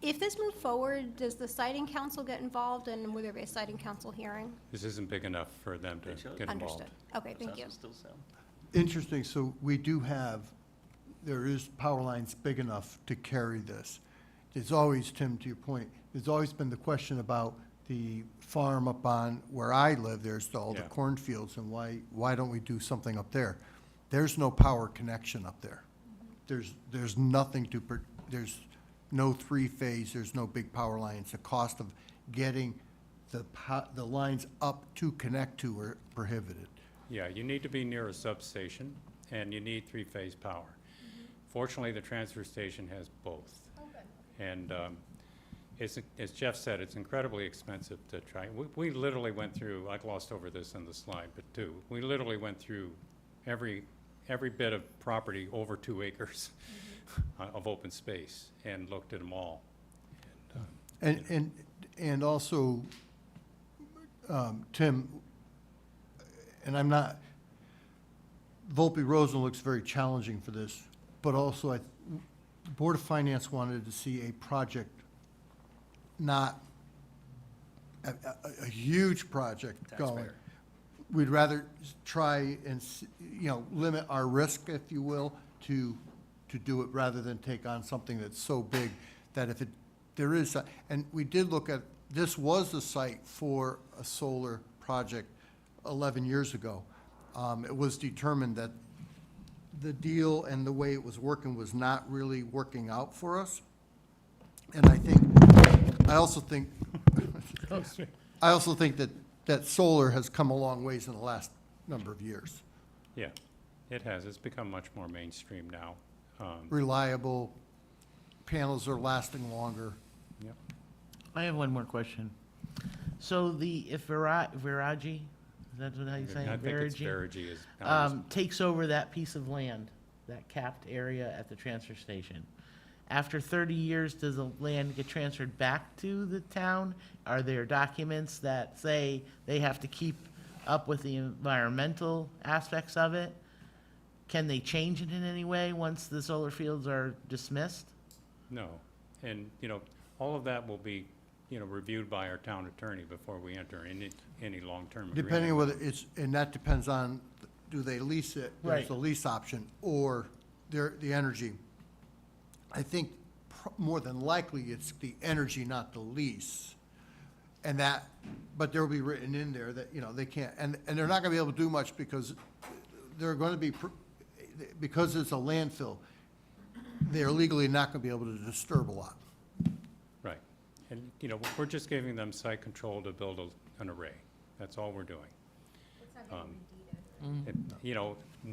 If this moved forward, does the siting council get involved, and will there be a siting council hearing? This isn't big enough for them to get involved. Understood. Okay, thank you. Interesting, so we do have, there is power lines big enough to carry this. There's always, Tim, to your point, there's always been the question about the farm up on where I live, there's all the Yeah. cornfields, and why don't we do something up there? There's no power connection up there. There's nothing there's no three-phase, there's no big power lines. The cost of getting the lines up to connect to are prohibited. Yeah, you need to be near a substation, and you need three-phase power. Fortunately, the transfer station has both. And as Jeff said, it's incredibly expensive to try. We literally went through, I glossed over this in the slide, but we literally went through every bit of property over 2 acres of open space and looked at them all. And also, Tim, and I'm not, Volpe Rosen looks very challenging for this, but also the Board of Finance wanted to see a project, not a huge project going. Taxpayer. We'd rather try and, limit our risk, if you will, to do it rather than take on something that's so big that if there is, and we did look at, this was the site for a solar project 11 years ago. It was determined that the deal and the way it was working was not really working out for us. And I also think that solar has come a long ways in the last number of years. Yeah, it has. It's become much more mainstream now. reliable, panels are lasting longer. Yep. I have one more question. So if Viraji, is that how you say it? I think it's Viraji? Verigy is. Takes over that piece of land, that capped area at the transfer station. After 30 years, does the land get transferred back to the town? Are there documents that say they have to keep up with the environmental aspects of it? Can they change it in any way once the solar fields are dismissed? No. And, all of that will be, reviewed by our town attorney before we enter any long-term agreement. Depending on whether it's, and that depends on, do they lease it? There's Right. the lease option, or the energy. I think more than likely it's the energy, not the lease. And that, but there'll be written in there that, they can't, and they're not gonna be able to do much because they're gonna be, because it's a landfill, they're legally not gonna be able to disturb a lot. Right. And, we're just giving them site control to build an array. That's all we're doing.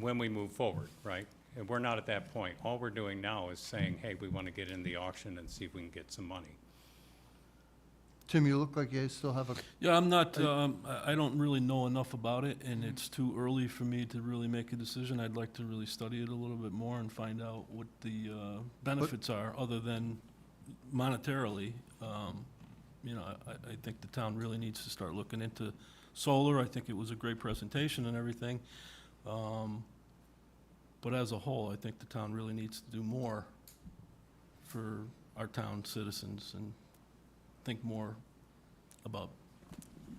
When we move forward, right? And we're not at that point. All we're doing now is saying, hey, we want to get in the auction and see if we can get some money. Tim, you look like you still have a, Yeah, I'm not, I don't really know enough about it, and it's too early for me to really make a decision. I'd like to really study it a little bit more and find out what the benefits are, other than monetarily. I think the town really needs to start looking into solar. I think it was a great presentation and everything. But as a whole, I think the town really needs to do more for our town citizens and think more about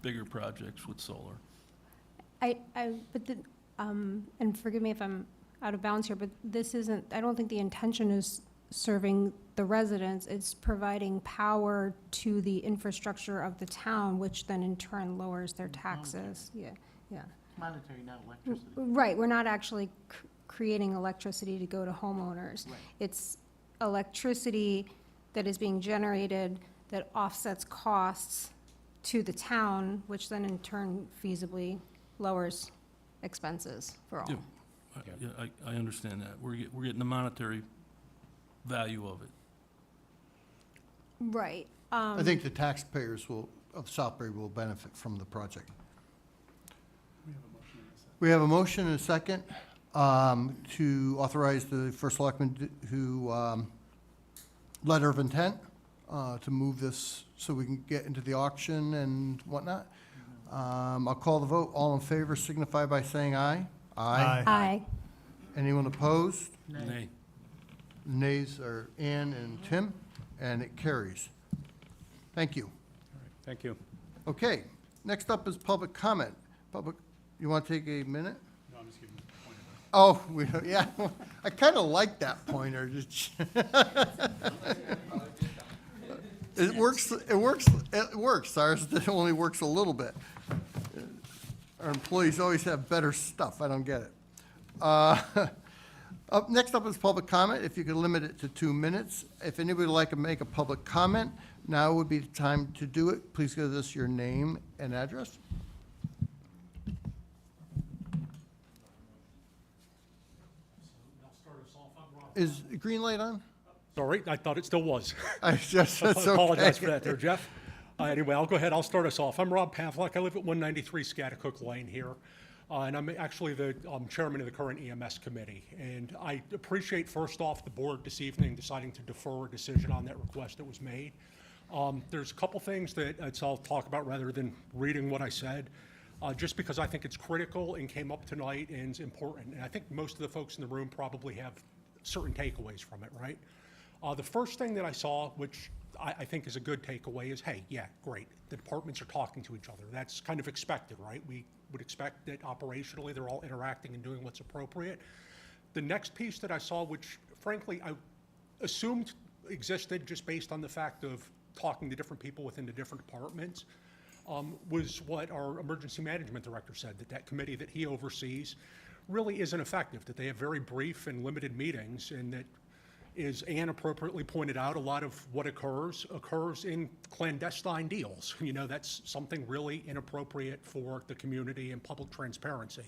bigger projects with solar. And forgive me if I'm out of bounds here, but this isn't, I don't think the intention is serving the residents. It's providing power to the infrastructure of the town, which then in turn lowers their taxes. Yeah. Monetary, not electricity. Right, we're not actually creating electricity to go to homeowners. Right. It's electricity that is being generated that offsets costs to the town, which then in turn feasibly lowers expenses for all. Yeah, I understand that. We're getting the monetary value of it. Right. I think the taxpayers of Southbury will benefit from the project. We have a motion and a second to authorize the first selectman who, letter of intent to move this so we can get into the auction and whatnot. I'll call the vote. All in favor signify by saying aye. Aye. Anyone opposed? Nay. Nays are Ann and Tim, and it carries. Thank you. Thank you. Okay, next up is public comment. You want to take a minute? No, I'm just giving a point of it. Oh, yeah, I kind of like that pointer. It works. Ours only works a little bit. Our employees always have better stuff. I don't get it. Next up is public comment. If you could limit it to 2 minutes. If anybody would like to make a public comment, now would be the time to do it. Please give us your name and address. Is the green light on? Sorry, I thought it still was. I just, I that's apologize for okay. that there, Jeff. Anyway, I'll go ahead. I'll start us off. I'm Rob Pavlik. I live at 193 Scotticook Lane here. And I'm actually the chairman of the current EMS committee. And I appreciate, first off, the board this evening deciding to defer a decision on that request that was made. There's a couple things that I'll talk about rather than reading what I said, just because I think it's critical and came up tonight and is important. And I think most of the folks in the room probably have certain takeaways from it, right? The first thing that I saw, which I think is a good takeaway, is, hey, yeah, great. The departments are talking to each other. That's kind of expected, right? We would expect that operationally they're all interacting and doing what's appropriate. The next piece that I saw, which frankly I assumed existed just based on the fact of talking to different people within the different departments, was what our emergency management director said, that committee that he oversees really isn't effective, that they have very brief and limited meetings, and that, as Ann appropriately pointed out, a lot of what occurs in clandestine deals. That's something really inappropriate for the community and public transparency.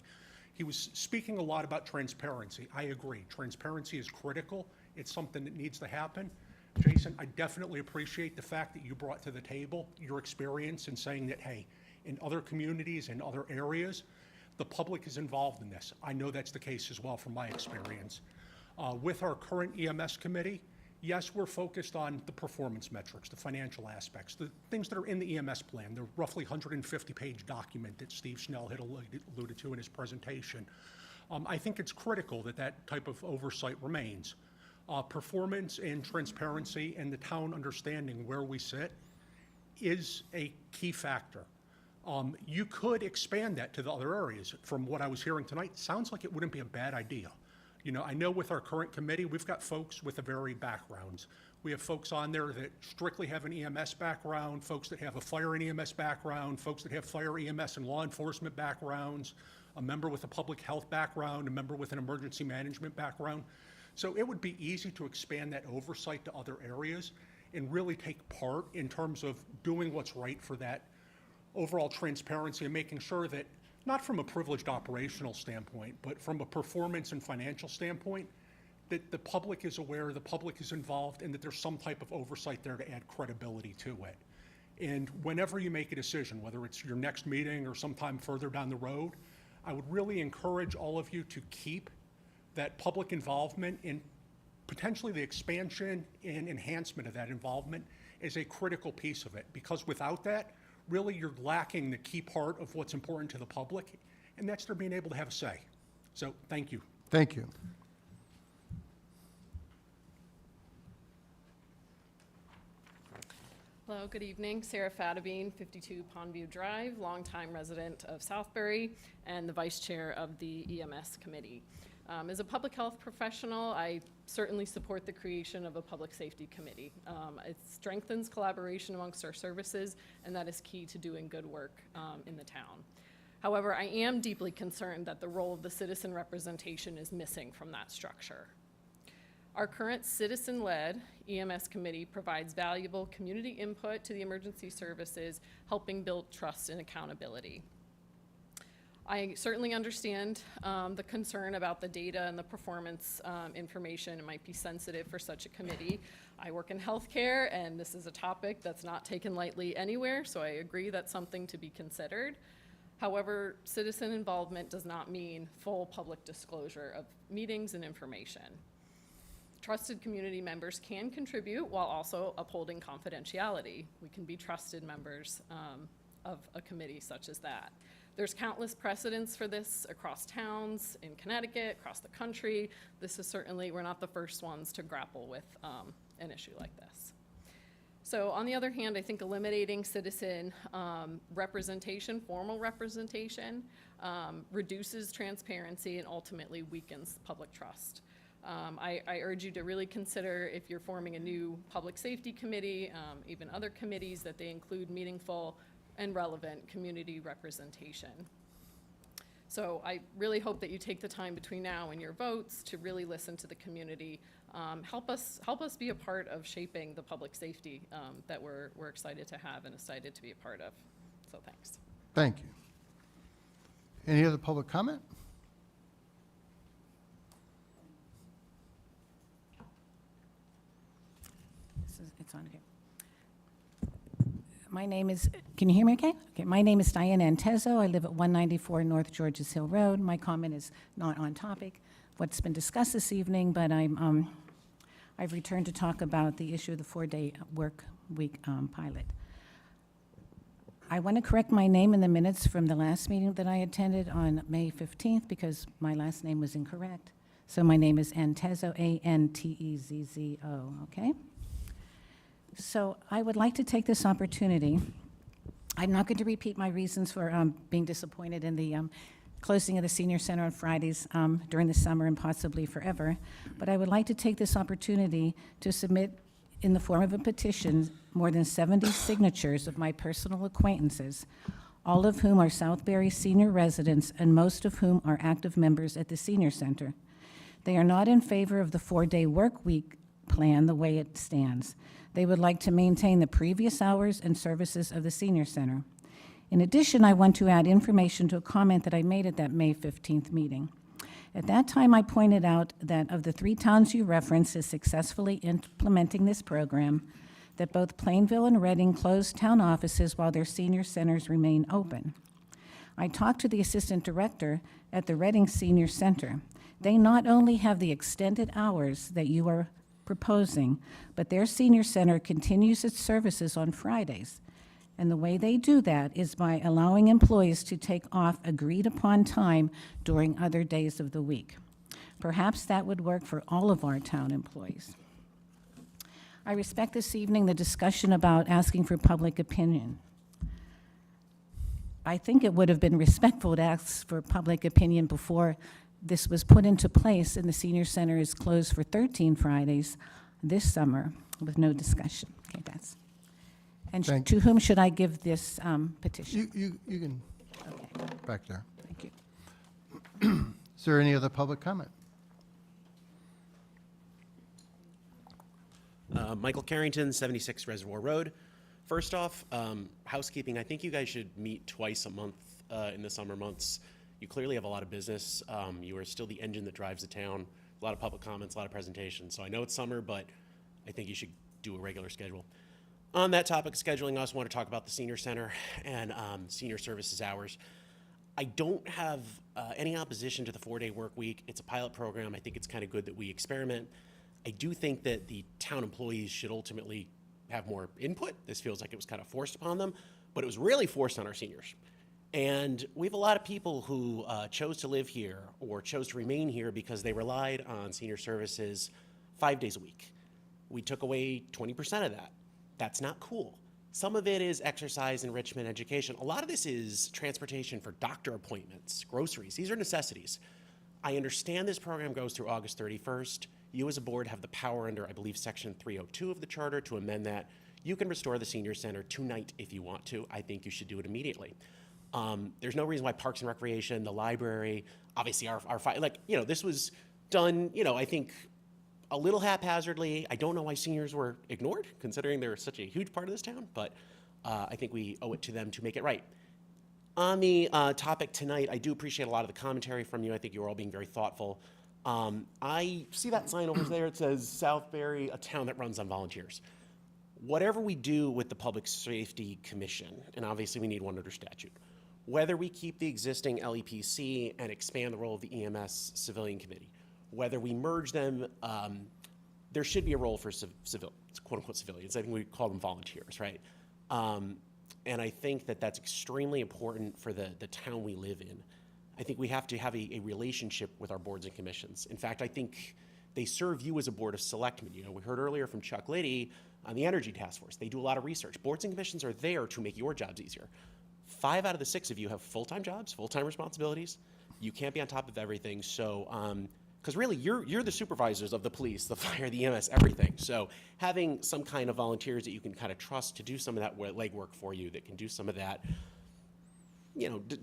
He was speaking a lot about transparency. I agree. Transparency is critical. It's something that needs to happen. Jason, I definitely appreciate the fact that you brought to the table your experience in saying that, hey, in other communities, in other areas, the public is involved in this. I know that's the case as well from my experience. With our current EMS committee, yes, we're focused on the performance metrics, the financial aspects, the things that are in the EMS plan, the roughly 150-page document that Steve Schnell had alluded to in his presentation. I think it's critical that that type of oversight remains. Performance and transparency and the town understanding where we sit is a key factor. You could expand that to the other areas. From what I was hearing tonight, sounds like it wouldn't be a bad idea. You know, I know with our current committee, we've got folks with a varied backgrounds. We have folks on there that strictly have an EMS background, folks that have a fire and EMS background, folks that have fire, EMS, and law enforcement backgrounds, a member with a public health background, a member with an emergency management background. So it would be easy to expand that oversight to other areas and really take part in terms of doing what's right for that overall transparency and making sure that, not from a privileged operational standpoint, but from a performance and financial standpoint, that the public is aware, the public is involved, and that there's some type of oversight there to add credibility to it. And whenever you make a decision, whether it's your next meeting or sometime further down the road, I would really encourage all of you to keep that public involvement in potentially the expansion and enhancement of that involvement is a critical piece of it. Because without that, really you're lacking the key part of what's important to the public, and that's their being able to have a say. So, thank you. Thank you. Hello, good evening. Sarah Fatabine, 52 Pondview Drive, longtime resident of Southbury and the vice chair of the EMS committee. As a public health professional, I certainly support the creation of a public safety committee. It strengthens collaboration amongst our services, and that is key to doing good work in the town. However, I am deeply concerned that the role of the citizen representation is missing from that structure. Our current citizen-led EMS committee provides valuable community input to the emergency services, helping build trust and accountability. I certainly understand the concern about the data and the performance information. It might be sensitive for such a committee. I work in healthcare, and this is a topic that's not taken lightly anywhere, so I agree that's something to be considered. However, citizen involvement does not mean full public disclosure of meetings and information. Trusted community members can contribute while also upholding confidentiality. We can be trusted members of a committee such as that. There's countless precedents for this across towns, in Connecticut, across the country. This is certainly, we're not the first ones to grapple with an issue like this. So on the other hand, I think eliminating citizen representation, formal representation, reduces transparency and ultimately weakens public trust. I urge you to really consider, if you're forming a new public safety committee, even other committees, that they include meaningful and relevant community representation. So I really hope that you take the time between now and your votes to really listen to the community. Help us be a part of shaping the public safety that we're excited to have and excited to be a part of. So thanks. Thank you. Any other public comment? It's on here. My name is, can you hear me okay? Okay, my name is Diane Antezo. I live at 194 North Georges Hill Road. My comment is not on topic, what's been discussed this evening, but I've returned to talk about the issue of the 4-day work week pilot. I want to correct my name in the minutes from the last meeting that I attended on May 15th because my last name was incorrect. So my name is Antezzo, A-N-T-E-Z-Z-O, okay? So I would like to take this opportunity. I'm not going to repeat my reasons for being disappointed in the closing of the senior center on Fridays during the summer and possibly forever, but I would like to take this opportunity to submit in the form of a petition more than 70 signatures of my personal acquaintances, all of whom are Southbury senior residents and most of whom are active members at the senior center. They are not in favor of the 4-day work week plan the way it stands. They would like to maintain the previous hours and services of the senior center. In addition, I want to add information to a comment that I made at that May 15th meeting. At that time, I pointed out that of the 3 towns you referenced as successfully implementing this program, that both Plainville and Reading closed town offices while their senior centers remain open. I talked to the assistant director at the Reading Senior Center. They not only have the extended hours that you are proposing, but their senior center continues its services on Fridays. And the way they do that is by allowing employees to take off agreed-upon time during other days of the week. Perhaps that would work for all of our town employees. I respect this evening the discussion about asking for public opinion. I think it would have been respectful to ask for public opinion before this was put into place and the senior center is closed for 13 Fridays this summer with no discussion. Okay, that's. And Thank to whom should I give this petition? You can, Okay, back there. thank you. Is there any other public comment? Michael Carrington, 76 Reservoir Road. First off, housekeeping, I think you guys should meet twice a month in the summer months. You clearly have a lot of business. You are still the engine that drives the town. A lot of public comments, a lot of presentations. So I know it's summer, but I think you should do a regular schedule. On that topic of scheduling, I also want to talk about the senior center and senior services hours. I don't have any opposition to the 4-day work week. It's a pilot program. I think it's kind of good that we experiment. I do think that the town employees should ultimately have more input. This feels like it was kind of forced upon them, but it was really forced on our seniors. And we have a lot of people who chose to live here or chose to remain here because they relied on senior services 5 days a week. We took away 20% of that. That's not cool. Some of it is exercise, enrichment, education. A lot of this is transportation for doctor appointments, groceries. These are necessities. I understand this program goes through August 31st. You as a board have the power under, I believe, Section 302 of the Charter to amend that. You can restore the senior center tonight if you want to. I think you should do it immediately. There's no reason why Parks and Recreation, the library, obviously this was done, I think a little haphazardly. I don't know why seniors were ignored, considering they're such a huge part of this town, but I think we owe it to them to make it right. On the topic tonight, I do appreciate a lot of the commentary from you. I think you're all being very thoughtful. I see that sign over there. It says Southbury, a town that runs on volunteers. Whatever we do with the Public Safety Commission, and obviously we need one under statute, whether we keep the existing LEPC and expand the role of the EMS Civilian Committee, whether we merge them, there should be a role for quote-unquote civilians. I think we call them volunteers, right? And I think that that's extremely important for the town we live in. I think we have to have a relationship with our boards and commissions. In fact, I think they serve you as a board of selectmen. We heard earlier from Chuck Liddy on the Energy Task Force. They do a lot of research. Boards and commissions are there to make your jobs easier. 5 out of the 6 of you have full-time jobs, full-time responsibilities. You can't be on top of everything. So, because really you're the supervisors of the police, the fire, the EMS, everything. So having some kind of volunteers that you can kind of trust to do some of that legwork for you, that can do some of that,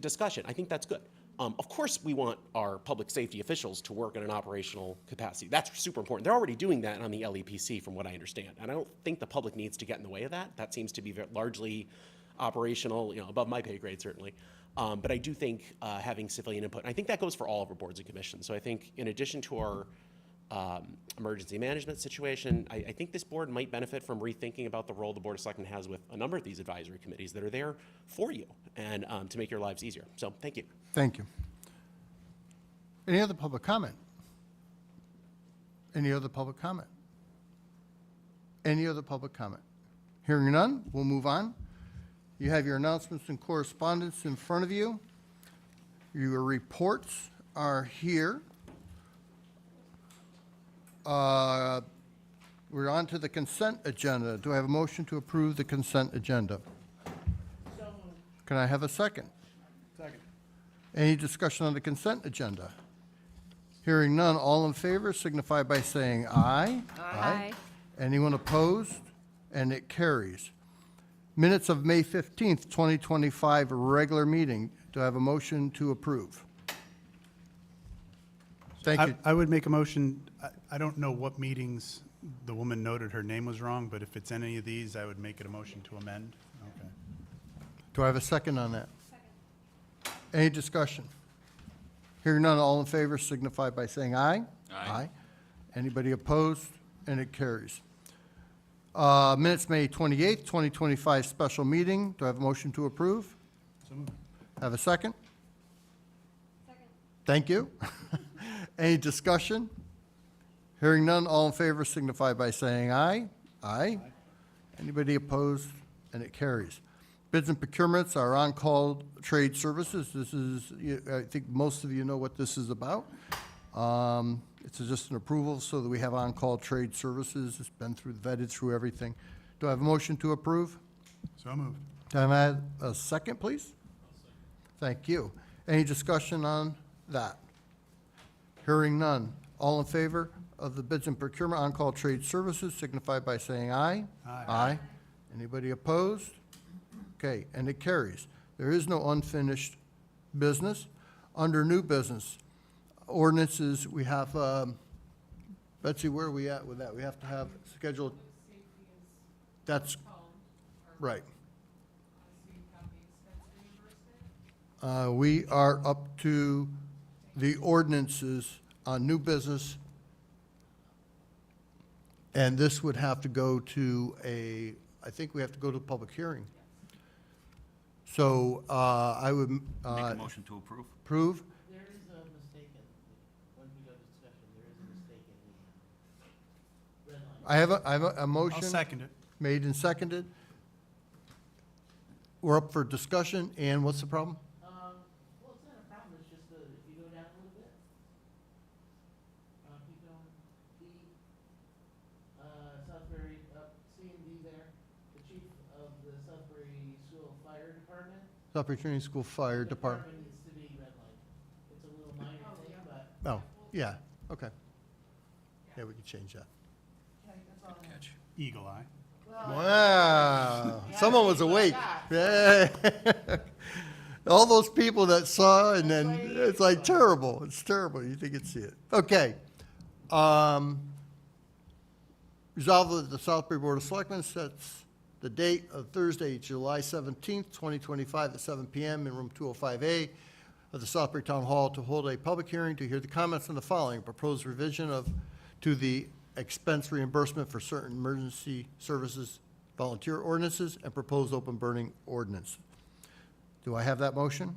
discussion, I think that's good. Of course, we want our public safety officials to work in an operational capacity. That's super important. They're already doing that on the LEPC, from what I understand. And I don't think the public needs to get in the way of that. That seems to be largely operational, above my pay grade, certainly. But I do think having civilian input, and I think that goes for all of our boards and commissions. So I think in addition to our emergency management situation, I think this board might benefit from rethinking about the role the Board of Selectmen has with a number of these advisory committees that are there for you and to make your lives easier. So thank you. Thank you. Any other public comment? Any other public comment? Any other public comment? Hearing none, we'll move on. You have your announcements and correspondence in front of you. Your reports are here. We're on to the consent agenda. Do I have a motion to approve the consent agenda? So moved. Can I have a second? Second. Any discussion on the consent agenda? Hearing none, all in favor signify by saying aye. Aye. Anyone opposed? And it carries. Minutes of May 15th, 2025, regular meeting. Do I have a motion to approve? Thank you. I would make a motion. I don't know what meetings the woman noted her name was wrong, but if it's any of these, I would make it a motion to amend. Okay. Do I have a second on that? Second. Any discussion? Hearing none, all in favor signify by saying aye. Aye. Anybody opposed? And it carries. Minutes, May 28th, 2025, special meeting. Do I have a motion to approve? Have a second? Second. Thank you. Any discussion? Hearing none, all in favor signify by saying aye. Aye. Anybody opposed? And it carries. Bids and procurements are on-call trade services. This is, I think most of you know what this is about. It's just an approval so that we have on-call trade services. It's been vetted through everything. Do I have a motion to approve? So moved. Do I have a second, please? Thank you. Any discussion on that? Hearing none. All in favor of the bids and procurement on-call trade services signify by saying aye. Aye. Anybody opposed? Okay, and it carries. There is no unfinished business. Under new business, ordinances, we have, Betsy, where are we at with that? We have to have scheduled. That's, right. We are up to the ordinances on new business. And this would have to go to I think we have to go to a public hearing. So I would. Make a motion to approve. Approve. There is a mistake when we go to discussion, there is a mistake in the red line. I have a motion. I'll second it. Made and seconded. We're up for discussion, and what's the problem? Well, it's not a problem, it's just if you go down a little bit. Keep going, Southbury, C and D there, the chief of the Southbury School Fire Department. Southbury Community School Fire Department. Needs to be redlined. It's a little minor thing, but. Oh, yeah, okay. Yeah, we could change that. Catch. Eagle eye. Wow, someone was awake. Yeah. All those people that saw, and then it's like terrible. It's terrible. You think you'd see it. Okay. Resolved that the Southbury Board of Selectmen sets the date of Thursday, July 17th, 2025 at 7 p.m. in room 205A of the Southbury Town Hall to hold a public hearing to hear the comments on the following proposed revision to the expense reimbursement for certain emergency services volunteer ordinances and proposed open burning ordinance. Do I have that motion?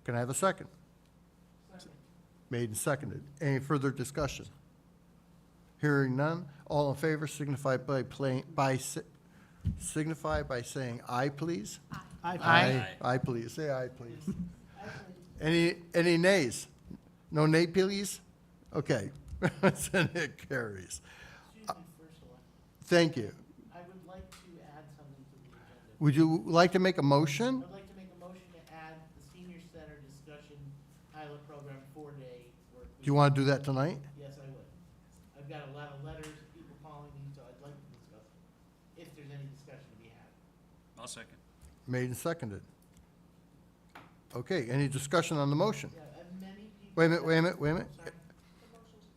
Can I have a second? Made and seconded. Any further discussion? Hearing none. All in favor signify by saying aye, please. Aye. Aye, please. Say aye, please. Any nays? No nay, please? Okay. Then it carries. Excuse me, first of all, Thank you. I would like to add something to the agenda. Would you like to make a motion? I'd like to make a motion to add the senior center discussion pilot program 4-day work. Do you want to do that tonight? Yes, I would. I've got a lot of letters, people calling me, so I'd like to discuss it, if there's any discussion to be had. I'll second. Made and seconded. Okay, any discussion on the motion? Yeah, and many people. Wait a minute. Sorry.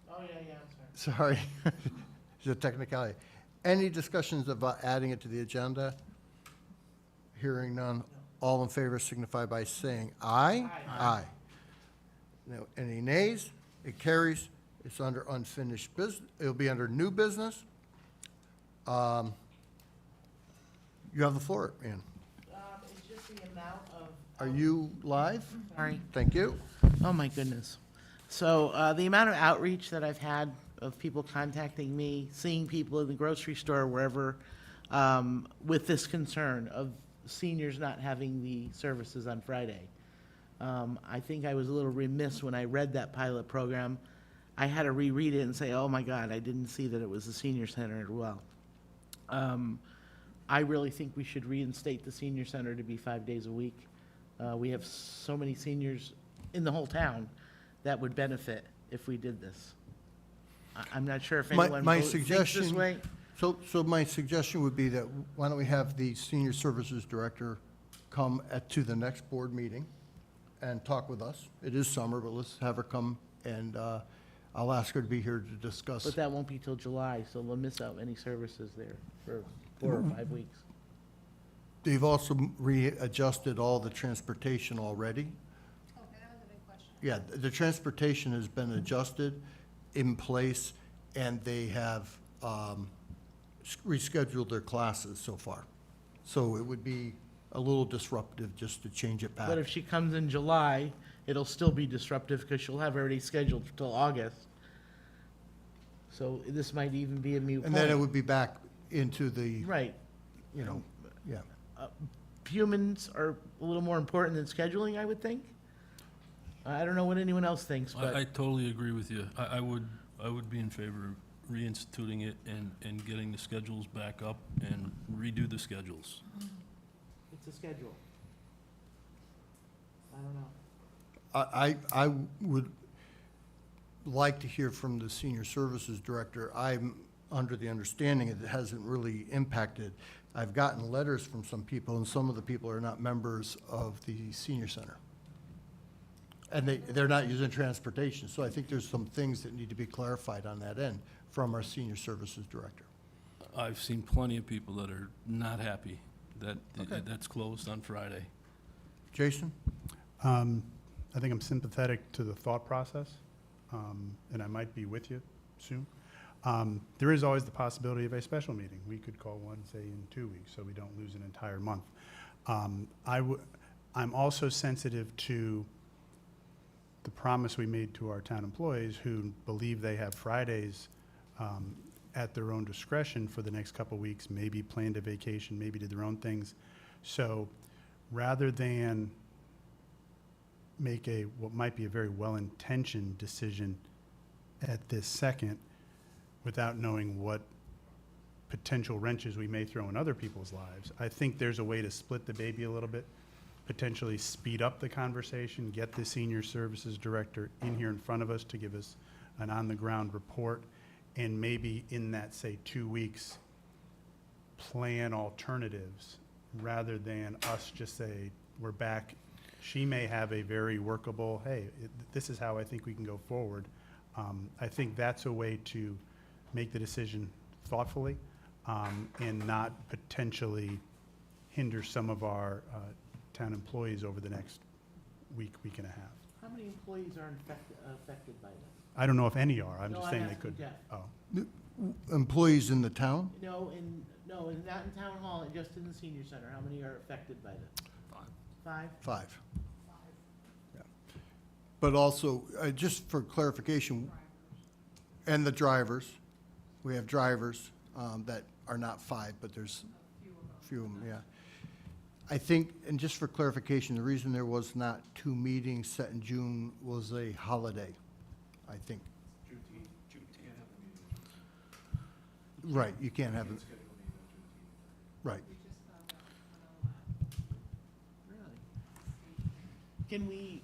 Oh, yeah, I'm sorry. Sorry. It's a technicality. Any discussions about adding it to the agenda? Hearing none. All in favor signify by saying aye. Aye. No, any nays? It carries. It's under unfinished business. It'll be under new business. You have the floor, Ann. It's just the amount of. Are you live? Sorry. Thank you. Oh, my goodness. So the amount of outreach that I've had of people contacting me, seeing people in the grocery store, wherever, with this concern of seniors not having the services on Friday. I think I was a little remiss when I read that pilot program. I had to reread it and say, oh, my God, I didn't see that it was the senior center as well. I really think we should reinstate the senior center to be 5 days a week. We have so many seniors in the whole town that would benefit if we did this. I'm not sure if anyone My thinks this suggestion, way. so my suggestion would be that, why don't we have the Senior Services Director come to the next board meeting and talk with us? It is summer, but let's have her come, and I'll ask her to be here to discuss. But that won't be till July, so we'll miss out any services there for 4 or 5 weeks. They've also readjusted all the transportation already. Okay, that was a big question. Yeah, the transportation has been adjusted in place, and they have rescheduled their classes so far. So it would be a little disruptive just to change it back. But if she comes in July, it'll still be disruptive because she'll have already scheduled till August. So this might even be a moot And then it point. would be back into the, Right. you know, yeah. Humans are a little more important than scheduling, I would think. I don't know what anyone else thinks, I but totally agree with you. I would be in favor of reinstituting it and getting the schedules back up and redo the schedules. it's a schedule. I don't know. I would like to hear from the senior services director. I'm under the understanding it hasn't really impacted. I've gotten letters from some people, and some of the people are not members of the senior center. And they're not using transportation, so I think there's some things that need to be clarified on that end from our senior services director. I've seen plenty of people that are not happy that that's closed on Friday. Jason? I think I'm sympathetic to the thought process, and I might be with you soon. There is always the possibility of a special meeting. We could call one, say, in 2 weeks, so we don't lose an entire month. I'm also sensitive to the promise we made to our town employees who believe they have Fridays at their own discretion for the next couple of weeks, maybe planned a vacation, maybe did their own things. So rather than make what might be a very well-intentioned decision at this second, without knowing what potential wrenches we may throw in other people's lives, I think there's a way to split the baby a little bit, potentially speed up the conversation, get the senior services director in here in front of us to give us an on-the-ground report, and maybe in that, say, 2 weeks, plan alternatives rather than us just say, we're back. She may have a very workable, hey, this is how I think we can go forward. I think that's a way to make the decision thoughtfully and not potentially hinder some of our town employees over the next week, week and a half. How many employees are affected by this? I don't know if any are. I'm No, just I'm saying they asking could. Jeff. Oh, Employees in the town? No, not in town hall, just in the senior center. How many are affected by this? Five. 5. Yeah. But also, just for clarification, and the drivers, we have drivers that are not 5, but there's a few of them, yeah. I think, and just for clarification, the reason there was not 2 meetings set in June was a holiday, I think. Right, you can't have it. Right. Can we,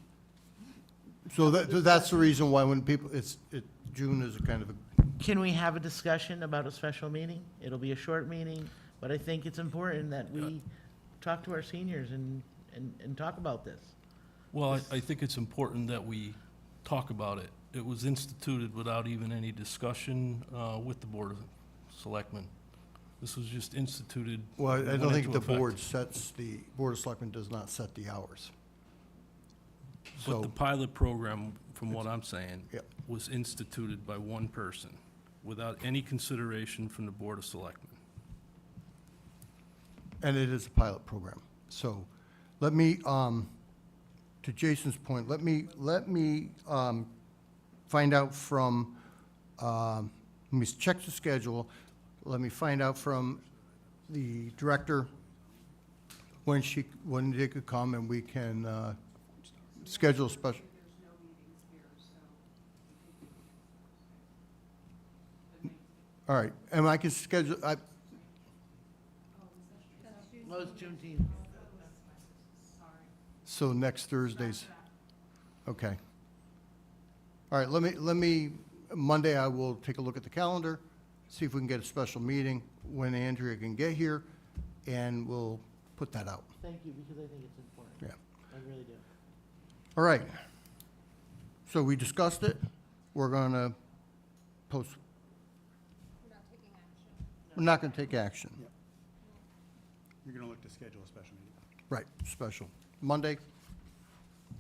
So that's the reason why when people, June is a kind of a, can we have a discussion about a special meeting? It'll be a short meeting, but I think it's important that we talk to our seniors and talk about this. Well, I think it's important that we talk about it. It was instituted without even any discussion with the Board of Selectmen. This was just instituted. well, I went don't think into the effect. Board of Selectmen does not set the hours. But the So, pilot program, from what I'm saying, Yep. was instituted by one person without any consideration from the Board of Selectmen. and it is a pilot program. So let me, to Jason's point, let me find out from, let me check the schedule. Let me find out from the director when they could come, and we can schedule a special. All right, and I can schedule, Well, it's Juneteenth. so next Thursday's, okay. All right, Monday I will take a look at the calendar, see if we can get a special meeting when Andrea can get here, and we'll put that out. Thank you, because I think it's important. Yeah. I really do. All right. So we discussed it. We're going to post. We're not taking action. We're not going to take action. You're going to look to schedule a special meeting. Right, special. Monday,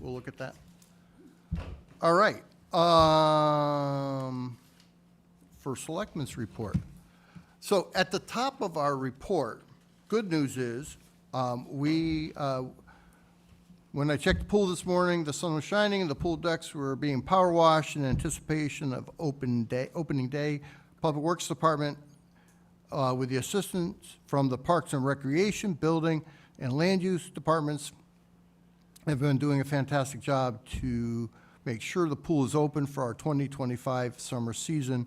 we'll look at that. All right. For Selectmen's report. So at the top of our report, good news is, when I checked the pool this morning, the sun was shining and the pool decks were being power washed in anticipation of opening day. Public Works Department, with the assistance from the Parks and Recreation, Building, and Land Use Departments, have been doing a fantastic job to make sure the pool is open for our 2025 summer season.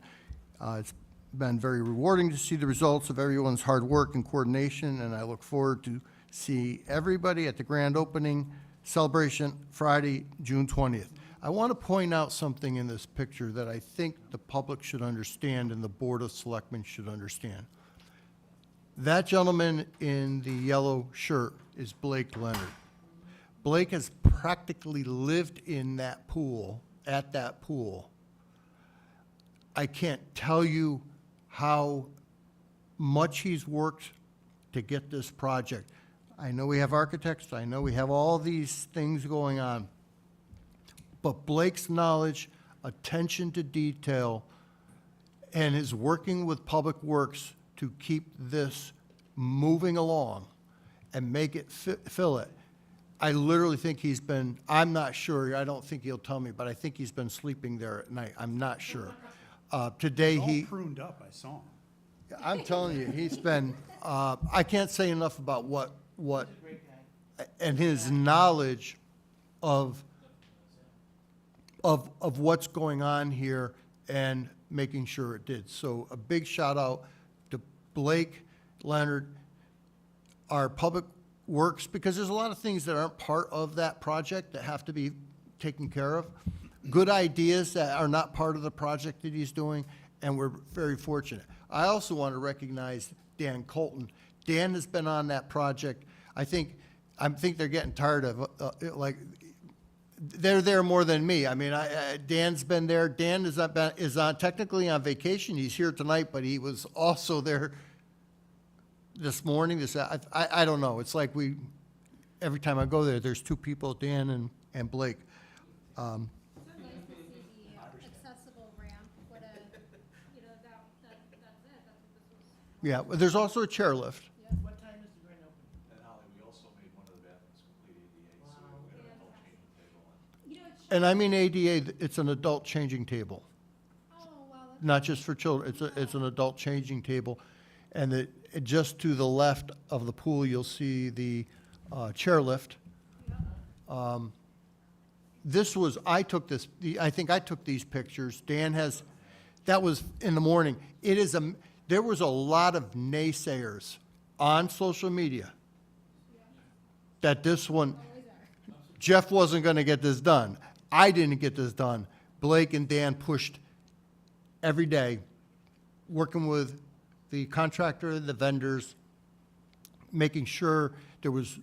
It's been very rewarding to see the results of everyone's hard work and coordination, and I look forward to see everybody at the grand opening celebration Friday, June 20th. I want to point out something in this picture that I think the public should understand and the Board of Selectmen should understand. That gentleman in the yellow shirt is Blake Leonard. Blake has practically lived in that pool, at that pool. I can't tell you how much he's worked to get this project. I know we have architects, I know we have all these things going on, but Blake's knowledge, attention to detail, and his working with Public Works to keep this moving along and make it fill it. I literally think he's been, I'm not sure, I don't think he'll tell me, but I think he's been sleeping there at night. I'm not sure. Today All he, pruned up, I saw him. I'm telling you, he's been, I can't say enough about what, and his knowledge of what's going on here and making sure it did. So a big shout out to Blake Leonard, our Public Works, because there's a lot of things that aren't part of that project that have to be taken care of. Good ideas that are not part of the project that he's doing, and we're very fortunate. I also want to recognize Dan Colton. Dan has been on that project. I think they're getting tired of, they're there more than me. I mean, Dan's been there. Dan is on technically on vacation. He's here tonight, but he was also there this morning. I don't know. It's like every time I go there, there's two people, Dan and Blake. Nice to see the accessible ramp with that's it, that's what this was. Yeah, but there's also a chairlift. What time is the grand opening? And Holly, we also made one of the bathrooms complete ADA, so we got an adult changing table and. And I mean ADA, it's an adult changing table. Oh, wow, that's Not just for children, it's an adult changing table. And just to the left of the pool, you'll see the chairlift. I think I took these pictures. Dan has, that was in the morning. There was a lot of naysayers on social media that this one, Jeff wasn't going to get this done. I didn't get this done. Blake and Dan pushed every day, working with the contractor, the vendors, making sure there was,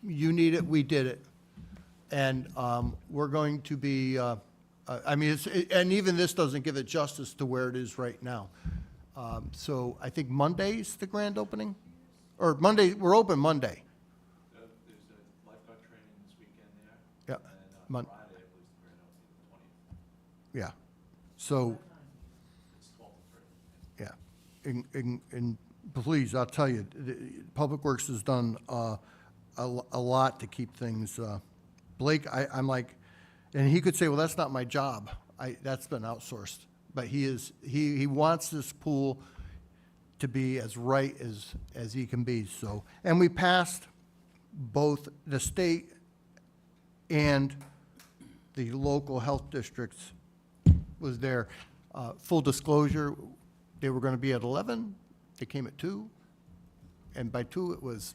you need it, we did it. And we're going to be, and even this doesn't give it justice to where it is right now. So I think Monday's the grand opening? Or Monday, we're open Monday. There's a lifeguard training this weekend there. Yeah. And on Friday, I believe is the grand opening, the 20th. Yeah. So, It's 12 to 3. yeah. And please, I'll tell you, Public Works has done a lot to keep things, Blake, I'm like, and he could say, well, that's not my job. That's been outsourced. But he wants this pool to be as right as he can be, so. And we passed both the state and the local health districts was there. Full disclosure, they were gonna be at 11, they came at 2, and by 2, it was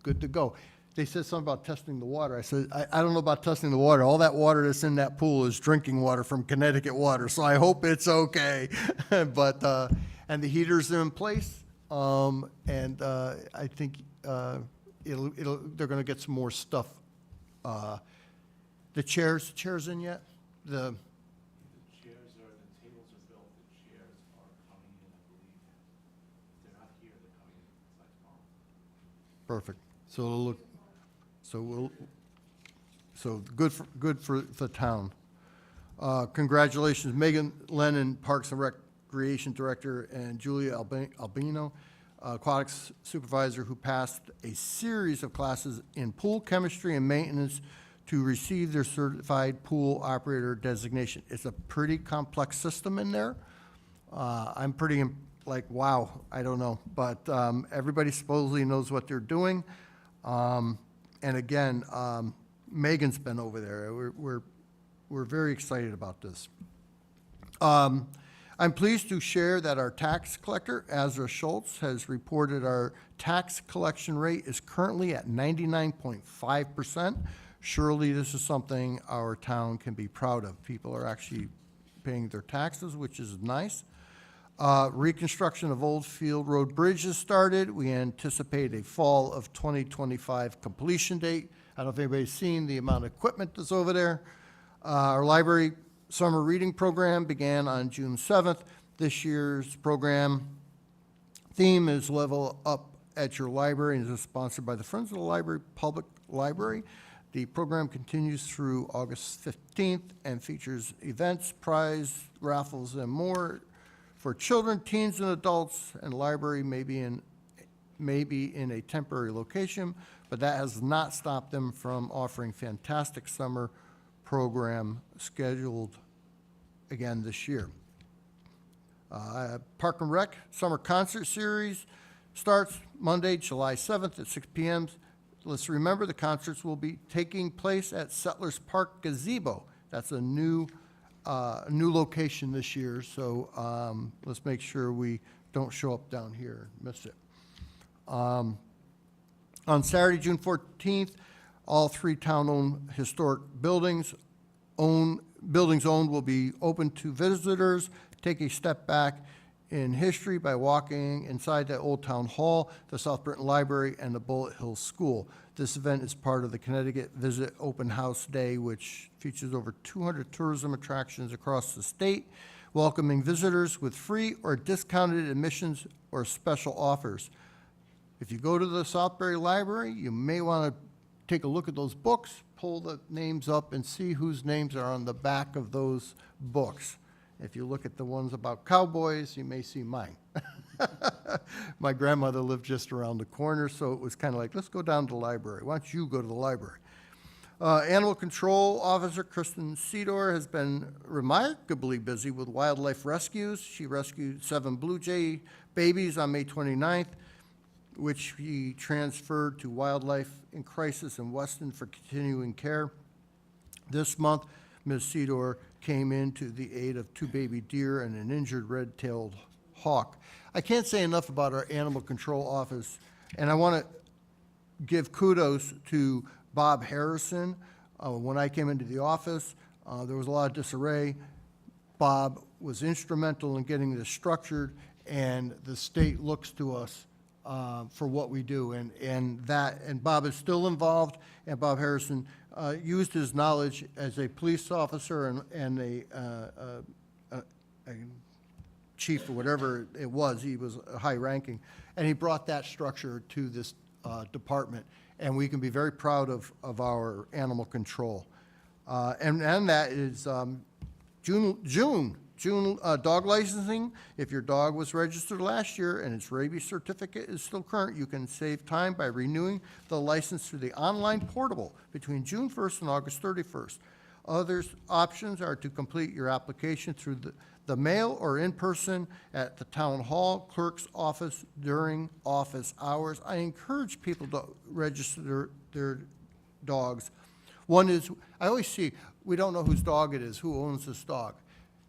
good to go. They said something about testing the water. I said, I don't know about testing the water. All that water that's in that pool is drinking water from Connecticut water, so I hope it's okay. But, and the heaters are in place, and I think they're gonna get some more stuff. The chairs in yet? The chairs the tables are built, the chairs are coming in, I believe. If they're not here, they're coming in by tomorrow. Perfect. So it'll look, so good for the town. Congratulations, Megan Lennon, Parks and Recreation Director, and Julia Albino, Aquatics Supervisor, who passed a series of classes in pool chemistry and maintenance to receive their certified pool operator designation. It's a pretty complex system in there. I'm pretty like, wow, I don't know, but everybody supposedly knows what they're doing. And again, Megan's been over there. We're very excited about this. I'm pleased to share that our tax collector, Azra Schultz, has reported our tax collection rate is currently at 99.5%. Surely this is something our town can be proud of. People are actually paying their taxes, which is nice. Reconstruction of Old Field Road Bridge has started. We anticipate a fall of 2025 completion date. I don't know if anybody's seen the amount of equipment that's over there. Our library summer reading program began on June 7th. This year's program theme is Level Up at Your Library, and is sponsored by the Friends of the Library Public Library. The program continues through August 15th and features events, prize raffles, and more for children, teens, and adults. And library may be in a temporary location, but that has not stopped them from offering fantastic summer program scheduled again this year. Park and Rec Summer Concert Series starts Monday, July 7th at 6 p.m. Let's remember the concerts will be taking place at Settlers Park Gazebo. That's a new location this year, so let's make sure we don't show up down here and miss it. On Saturday, June 14th, all 3 town-owned historic buildings owned will be open to visitors. Take a step back in history by walking inside the Old Town Hall, the South Britton Library, and the Bullet Hill School. This event is part of the Connecticut Visit Open House Day, which features over 200 tourism attractions across the state, welcoming visitors with free or discounted admissions or special offers. If you go to the Southbury Library, you may want to take a look at those books, pull the names up, and see whose names are on the back of those books. If you look at the ones about cowboys, you may see mine. My grandmother lived just around the corner, so it was kind of like, let's go down to the library. Why don't you go to the library? Animal Control Officer Kristen Sedor has been remarkably busy with wildlife rescues. She rescued 7 blue jay babies on May 29th, which he transferred to Wildlife in Crisis in Weston for continuing care. This month, Ms. Sedor came in to the aid of 2 baby deer and an injured red-tailed hawk. I can't say enough about our Animal Control Office, and I want to give kudos to Bob Harrison. When I came into the office, there was a lot of disarray. Bob was instrumental in getting this structured, and the state looks to us for what we do, and Bob is still involved, and Bob Harrison used his knowledge as a police officer and a chief or whatever it was. He was high ranking, and he brought that structure to this department, and we can be very proud of our animal control. And that is June dog licensing. If your dog was registered last year and its rabies certificate is still current, you can save time by renewing the license through the online portal between June 1st and August 31st. Other options are to complete your application through the mail or in person at the town hall clerk's office during office hours. I encourage people to register their dogs. One is, I always see, we don't know whose dog it is, who owns this dog.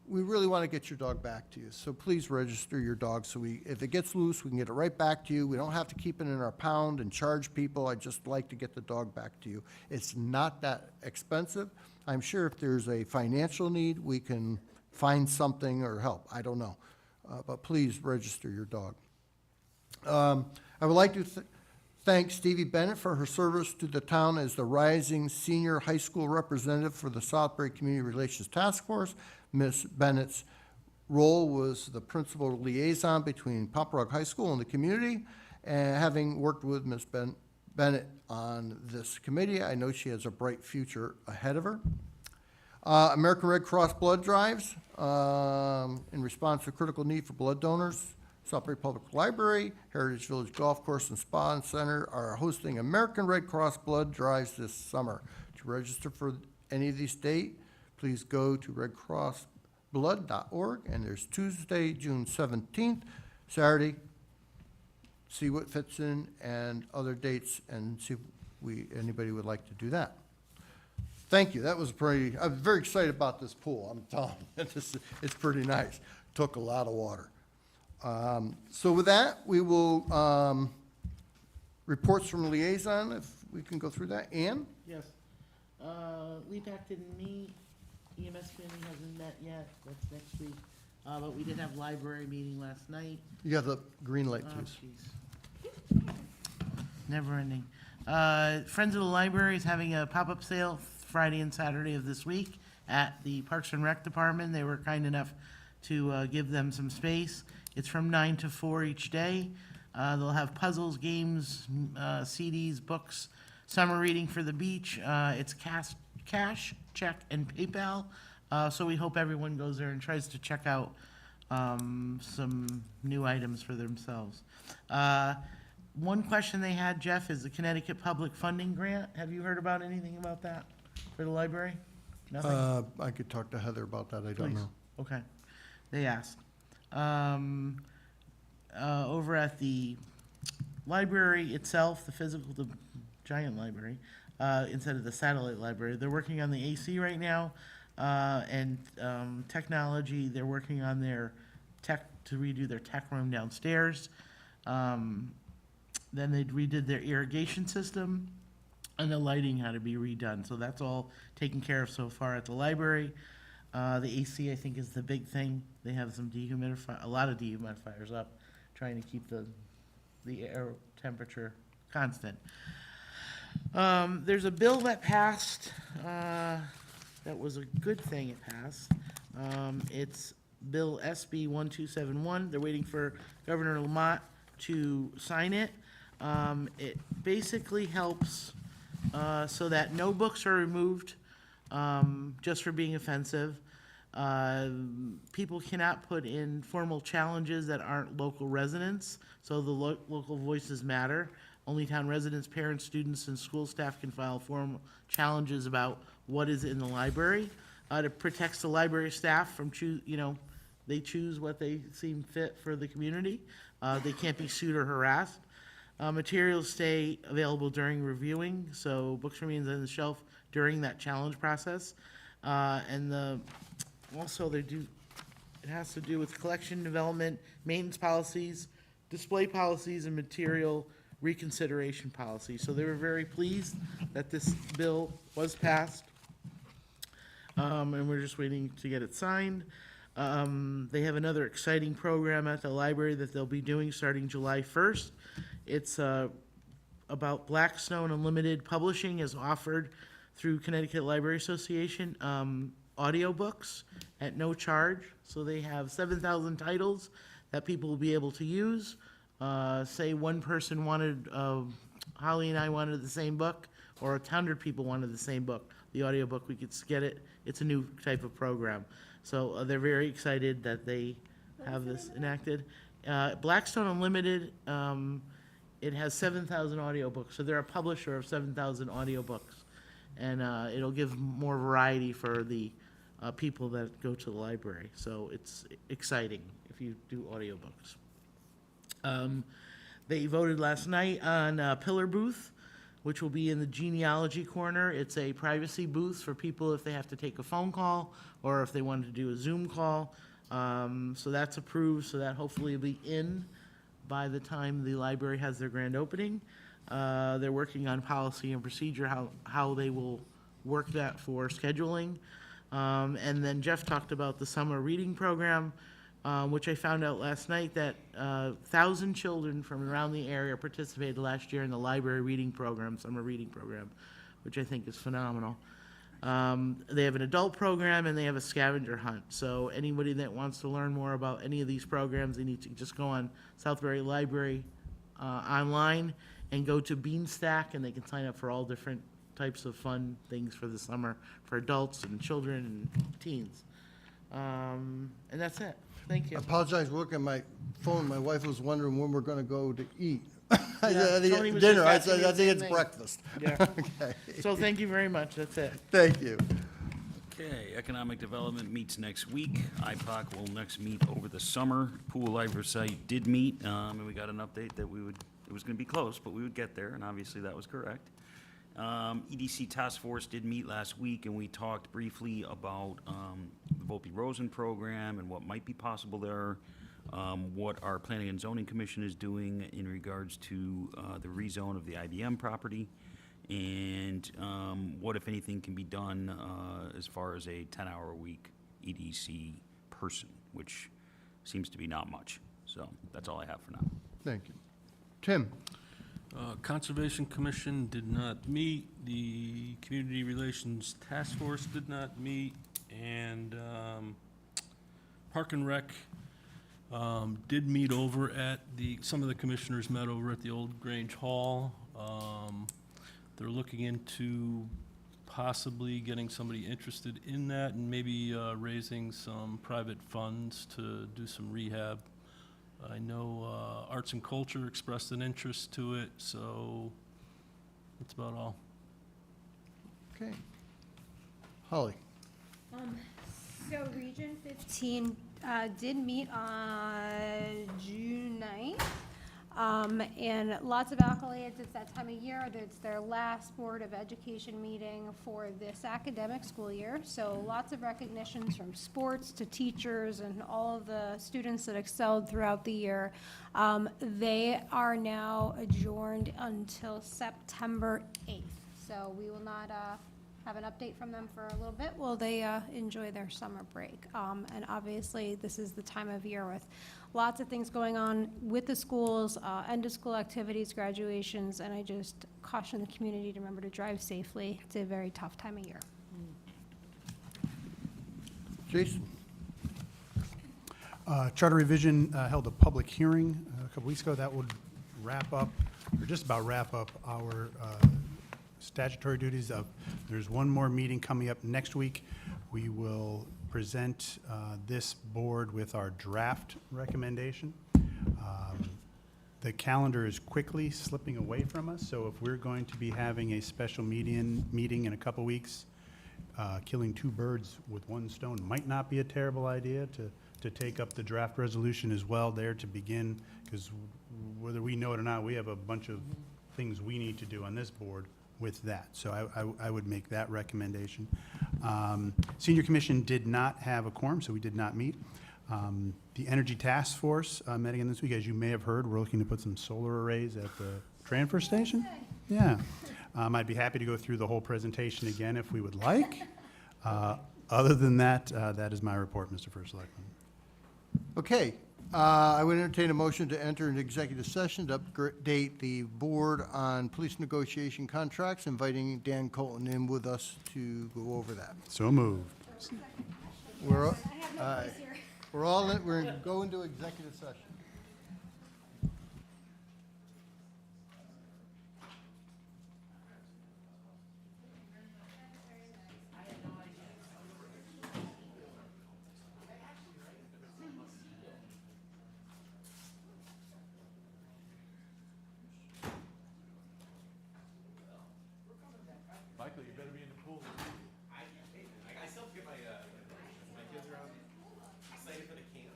We really want to get your dog back to you, so please register your dog so if it gets loose, we can get it right back to you. We don't have to keep it in our pound and charge people. I'd just like to get the dog back to you. It's not that expensive. I'm sure if there's a financial need, we can find something or help. I don't know. But please register your dog. I would like to thank Stevie Bennett for her service to the town as the rising senior high school representative for the Southbury Community Relations Task Force. Ms. Bennett's role was the principal liaison between Pomperaug High School and the community. And having worked with Ms. Bennett on this committee. I know she has a bright future ahead of her. American Red Cross blood drives, in response to critical need for blood donors. Southbury Public Library, Heritage Village Golf Course and Spa and Center are hosting American Red Cross blood drives this summer. To register for any of these dates, please go to redcrossblood.org, and there's Tuesday, June 17th, Saturday, see what fits in, and other dates, and see if anybody would like to do that. Thank you. That was I'm very excited about this pool. I'm telling you, it's pretty nice. Took a lot of water. So with that, we will, reports from liaison, if we can go through that. Ann? Yes. LEPAC didn't meet, EMS committee hasn't met yet, that's next week. But we did have library meeting last night. You got the green light, Oh, please. jeez. Never ending. Friends of the Library is having a pop-up sale Friday and Saturday of this week at the Parks and Rec Department. They were kind enough to give them some space. It's from 9 to 4 each day. They'll have puzzles, games, CDs, books, summer reading for the beach. It's cash, check, and PayPal. So we hope everyone goes there and tries to check out some new items for themselves. One question they had, Jeff, is the Connecticut Public Funding Grant. Have you heard about anything about that for the library? Nothing? I could talk to Heather about that. I don't Please. know. Okay. They asked. Over at the library itself, the physical, the giant library, instead of the satellite library, they're working on the AC right now, and technology. They're working on their tech, to redo their tech room downstairs. Then they redid their irrigation system, and the lighting had to be redone. So that's all taken care of so far at the library. The AC, I think, is the big thing. They have some a lot of dehumidifiers up, trying to keep the air temperature constant. There's a bill that passed, that was a good thing it passed. It's Bill SB 1271. They're waiting for Governor Lamont to sign it. It basically helps so that no books are removed just for being offensive. People cannot put in formal challenges that aren't local residents, so the local voices matter. Only town residents, parents, students, and school staff can file formal challenges about what is in the library. It protects the library staff from they choose what they seem fit for the community. They can't be sued or harassed. Materials stay available during reviewing, so books remain on the shelf during that challenge process. Also, it has to do with collection development, maintenance policies, display policies, and material reconsideration policies. So they were very pleased that this bill was passed, and we're just waiting to get it signed. They have another exciting program at the library that they'll be doing starting July 1st. It's about Blackstone Unlimited Publishing is offered through Connecticut Library Association, audiobooks at no charge. So they have 7,000 titles that people will be able to use. Say one person wanted, Holly and I wanted the same book, or 100 people wanted the same book, the audiobook, we could get it. It's a new type of program. So they're very excited that they have this enacted. Blackstone Unlimited, it has 7,000 audiobooks, so they're a publisher of 7,000 audiobooks. And it'll give more variety for the people that go to the library. So it's exciting if you do audiobooks. They voted last night on Pillar Booth, which will be in the genealogy corner. It's a privacy booth for people if they have to take a phone call or if they wanted to do a Zoom call. So that's approved, so that hopefully will be in by the time the library has their grand opening. They're working on policy and procedure, how they will work that for scheduling. And then Jeff talked about the summer reading program, which I found out last night that 1,000 children from around the area participated last year in the library reading program, summer reading program, which I think is phenomenal. They have an adult program and they have a scavenger hunt. So anybody that wants to learn more about any of these programs, they need to just go on Southbury Library online and go to Beanstack, and they can sign up for all different types of fun things for the summer for adults and children and teens. And that's it. Thank I you. apologize, look at my phone, my wife was wondering when we're gonna go to eat. Yeah, Tony was Dinner, just I asking said, me I the think same it's thing. breakfast. Yeah. Okay, So thank you very much. That's it. thank you. Okay, Economic Development meets next week. IPOC will next meet over the summer. Pool Oversight did meet, and we got an update that it was gonna be close, but we would get there, and obviously that was correct. EDC Task Force did meet last week, and we talked briefly about the Volpe Rosen program and what might be possible there, what our Planning and Zoning Commission is doing in regards to the rezone of the IBM property, and what, if anything, can be done as far as a 10-hour-a-week EDC person, which seems to be not much. So that's all I have for now. Thank you. Tim? Conservation Commission did not meet, the Community Relations Task Force did not meet, and Park and Rec did meet over at some of the commissioners met over at the old Grange Hall. They're looking into possibly getting somebody interested in that and maybe raising some private funds to do some rehab. I know Arts and Culture expressed an interest to it, so that's about all. Okay. Holly? So Region 15 did meet on June 9th. And lots of accolades. It's that time of year. It's their last Board of Education meeting for this academic school year. So lots of recognitions from sports to teachers and all of the students that excelled throughout the year. They are now adjourned until September 8th. So we will not have an update from them for a little bit while they enjoy their summer break. And obviously, this is the time of year with lots of things going on with the schools, end-of-school activities, graduations, and I just caution the community to remember to drive safely. It's a very tough time of year. Jason? Charter Revision held a public hearing a couple weeks ago. That would wrap up, or just about wrap up, our statutory duties of, there's one more meeting coming up next week. We will present this board with our draft recommendation. The calendar is quickly slipping away from us, so if we're going to be having a special meeting in a couple weeks, killing two birds with one stone might not be a terrible idea to take up the draft resolution as well there to begin, because whether we know it or not, we have a bunch of things we need to do on this board with that. So I would make that recommendation. Senior Commission did not have a quorum, so we did not meet. The Energy Task Force met again this week. As you may have heard, we're looking to put some solar arrays at the transfer station. Yeah. I'd be happy to go through the whole presentation again if we would like. Other than that, that is my report, Mr. First Selectman. Okay, I would entertain a motion to enter an executive session to update the board on police negotiation contracts, inviting Dan Colton in with us to go over that. So moved. We're we're going to executive session. Michael, you better be in the pool. I still get my kids around excited for the camp.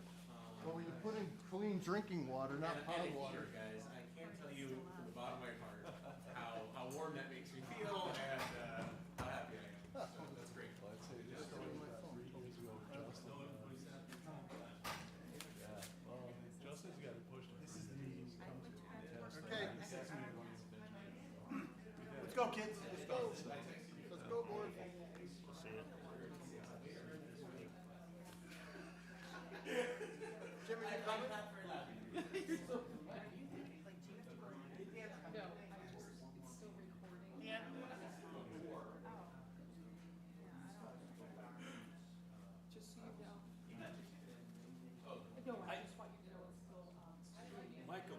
Well, you put in clean drinking water, not And potted here, water. guys, I can't tell you from the bottom of my heart how warm that makes me feel and how happy I am. So that's great. Justin's got it pushed. This is the meeting. Okay. Let's go, kids. Let's go. Let's go, board. Jimmy, you coming? Michael,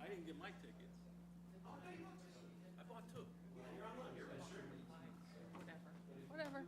I didn't get my tickets. Whatever.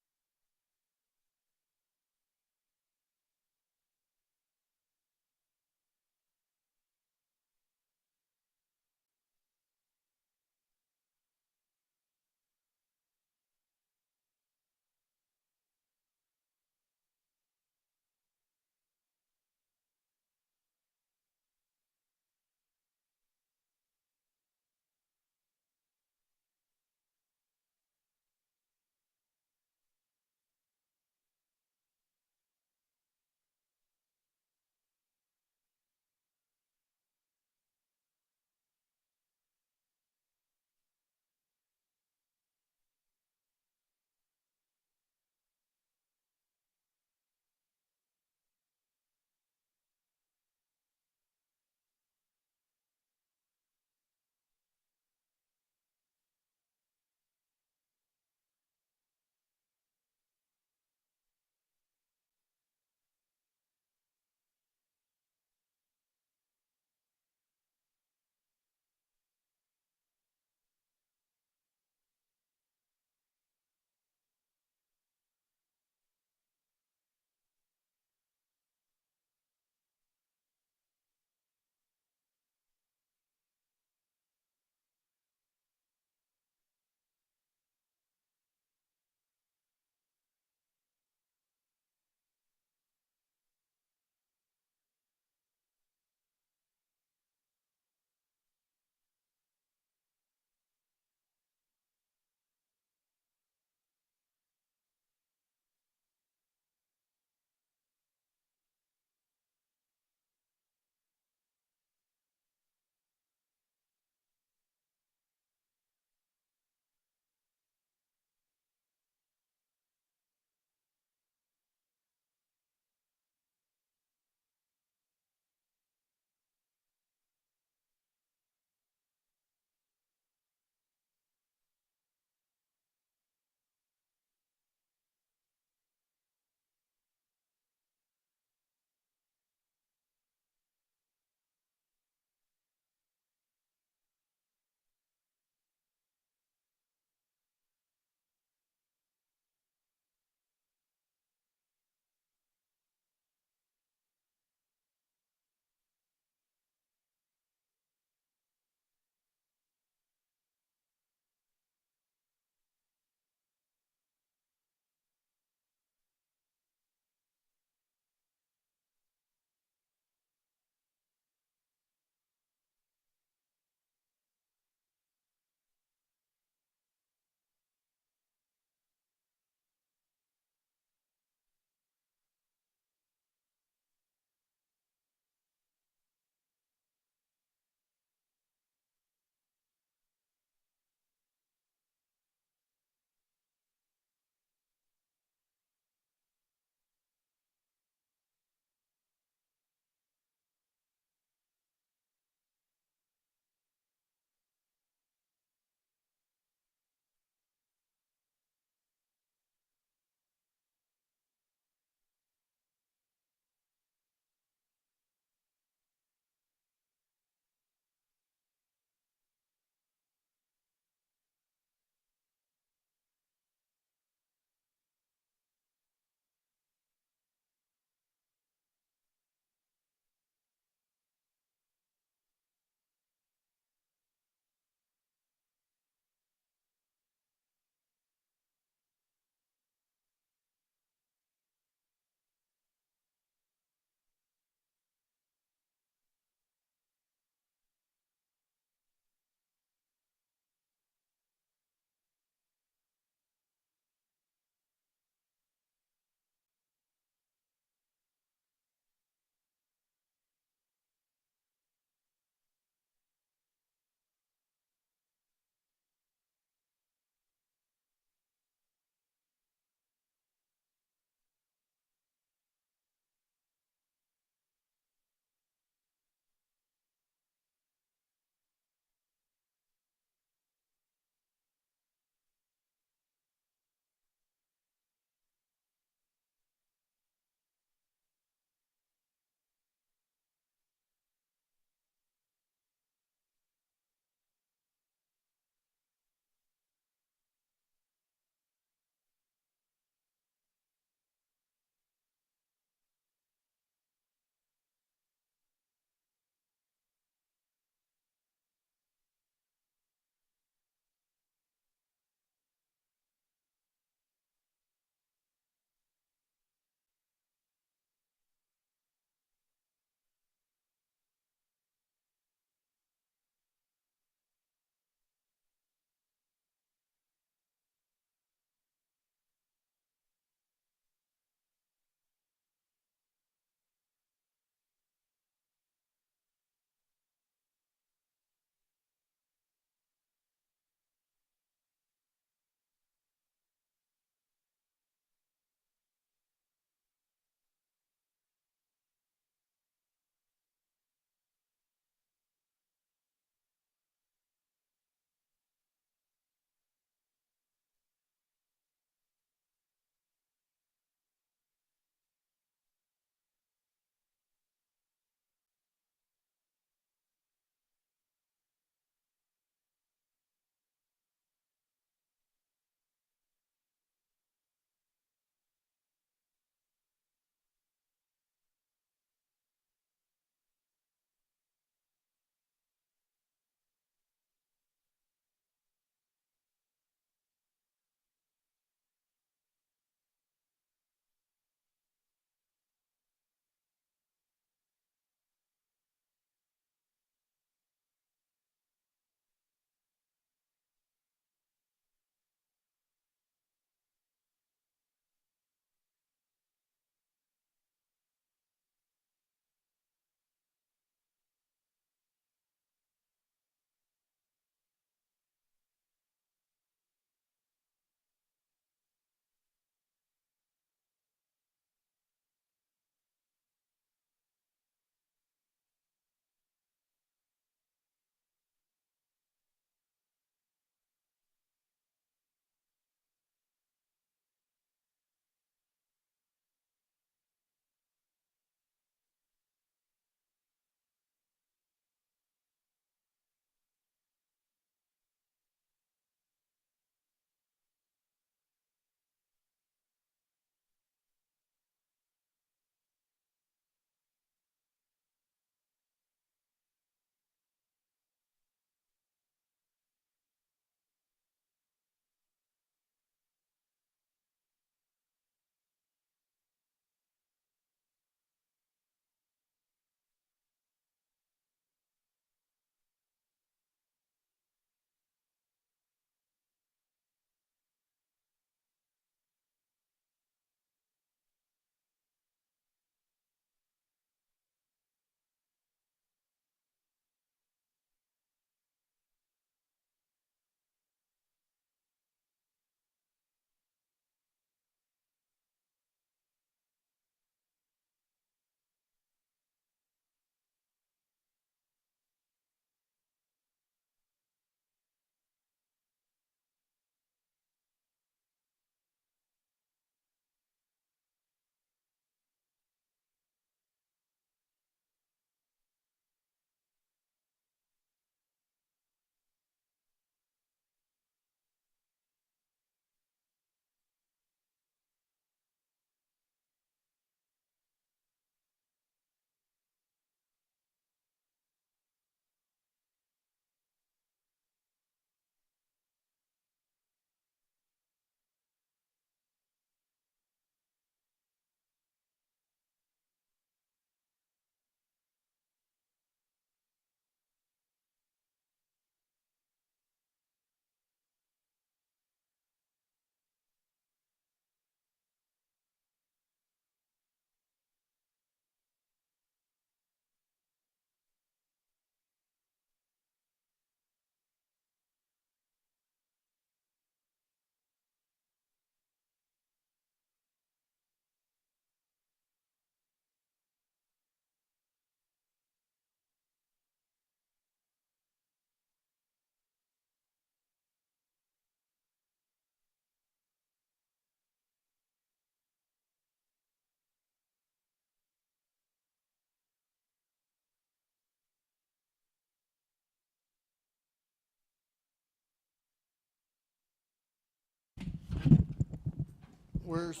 Where's,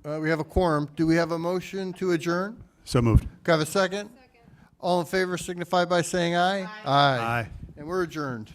we have a quorum. Do we have a motion to adjourn? So moved. Do I have a second? All in favor signify by saying aye. Aye. Aye. And we're adjourned.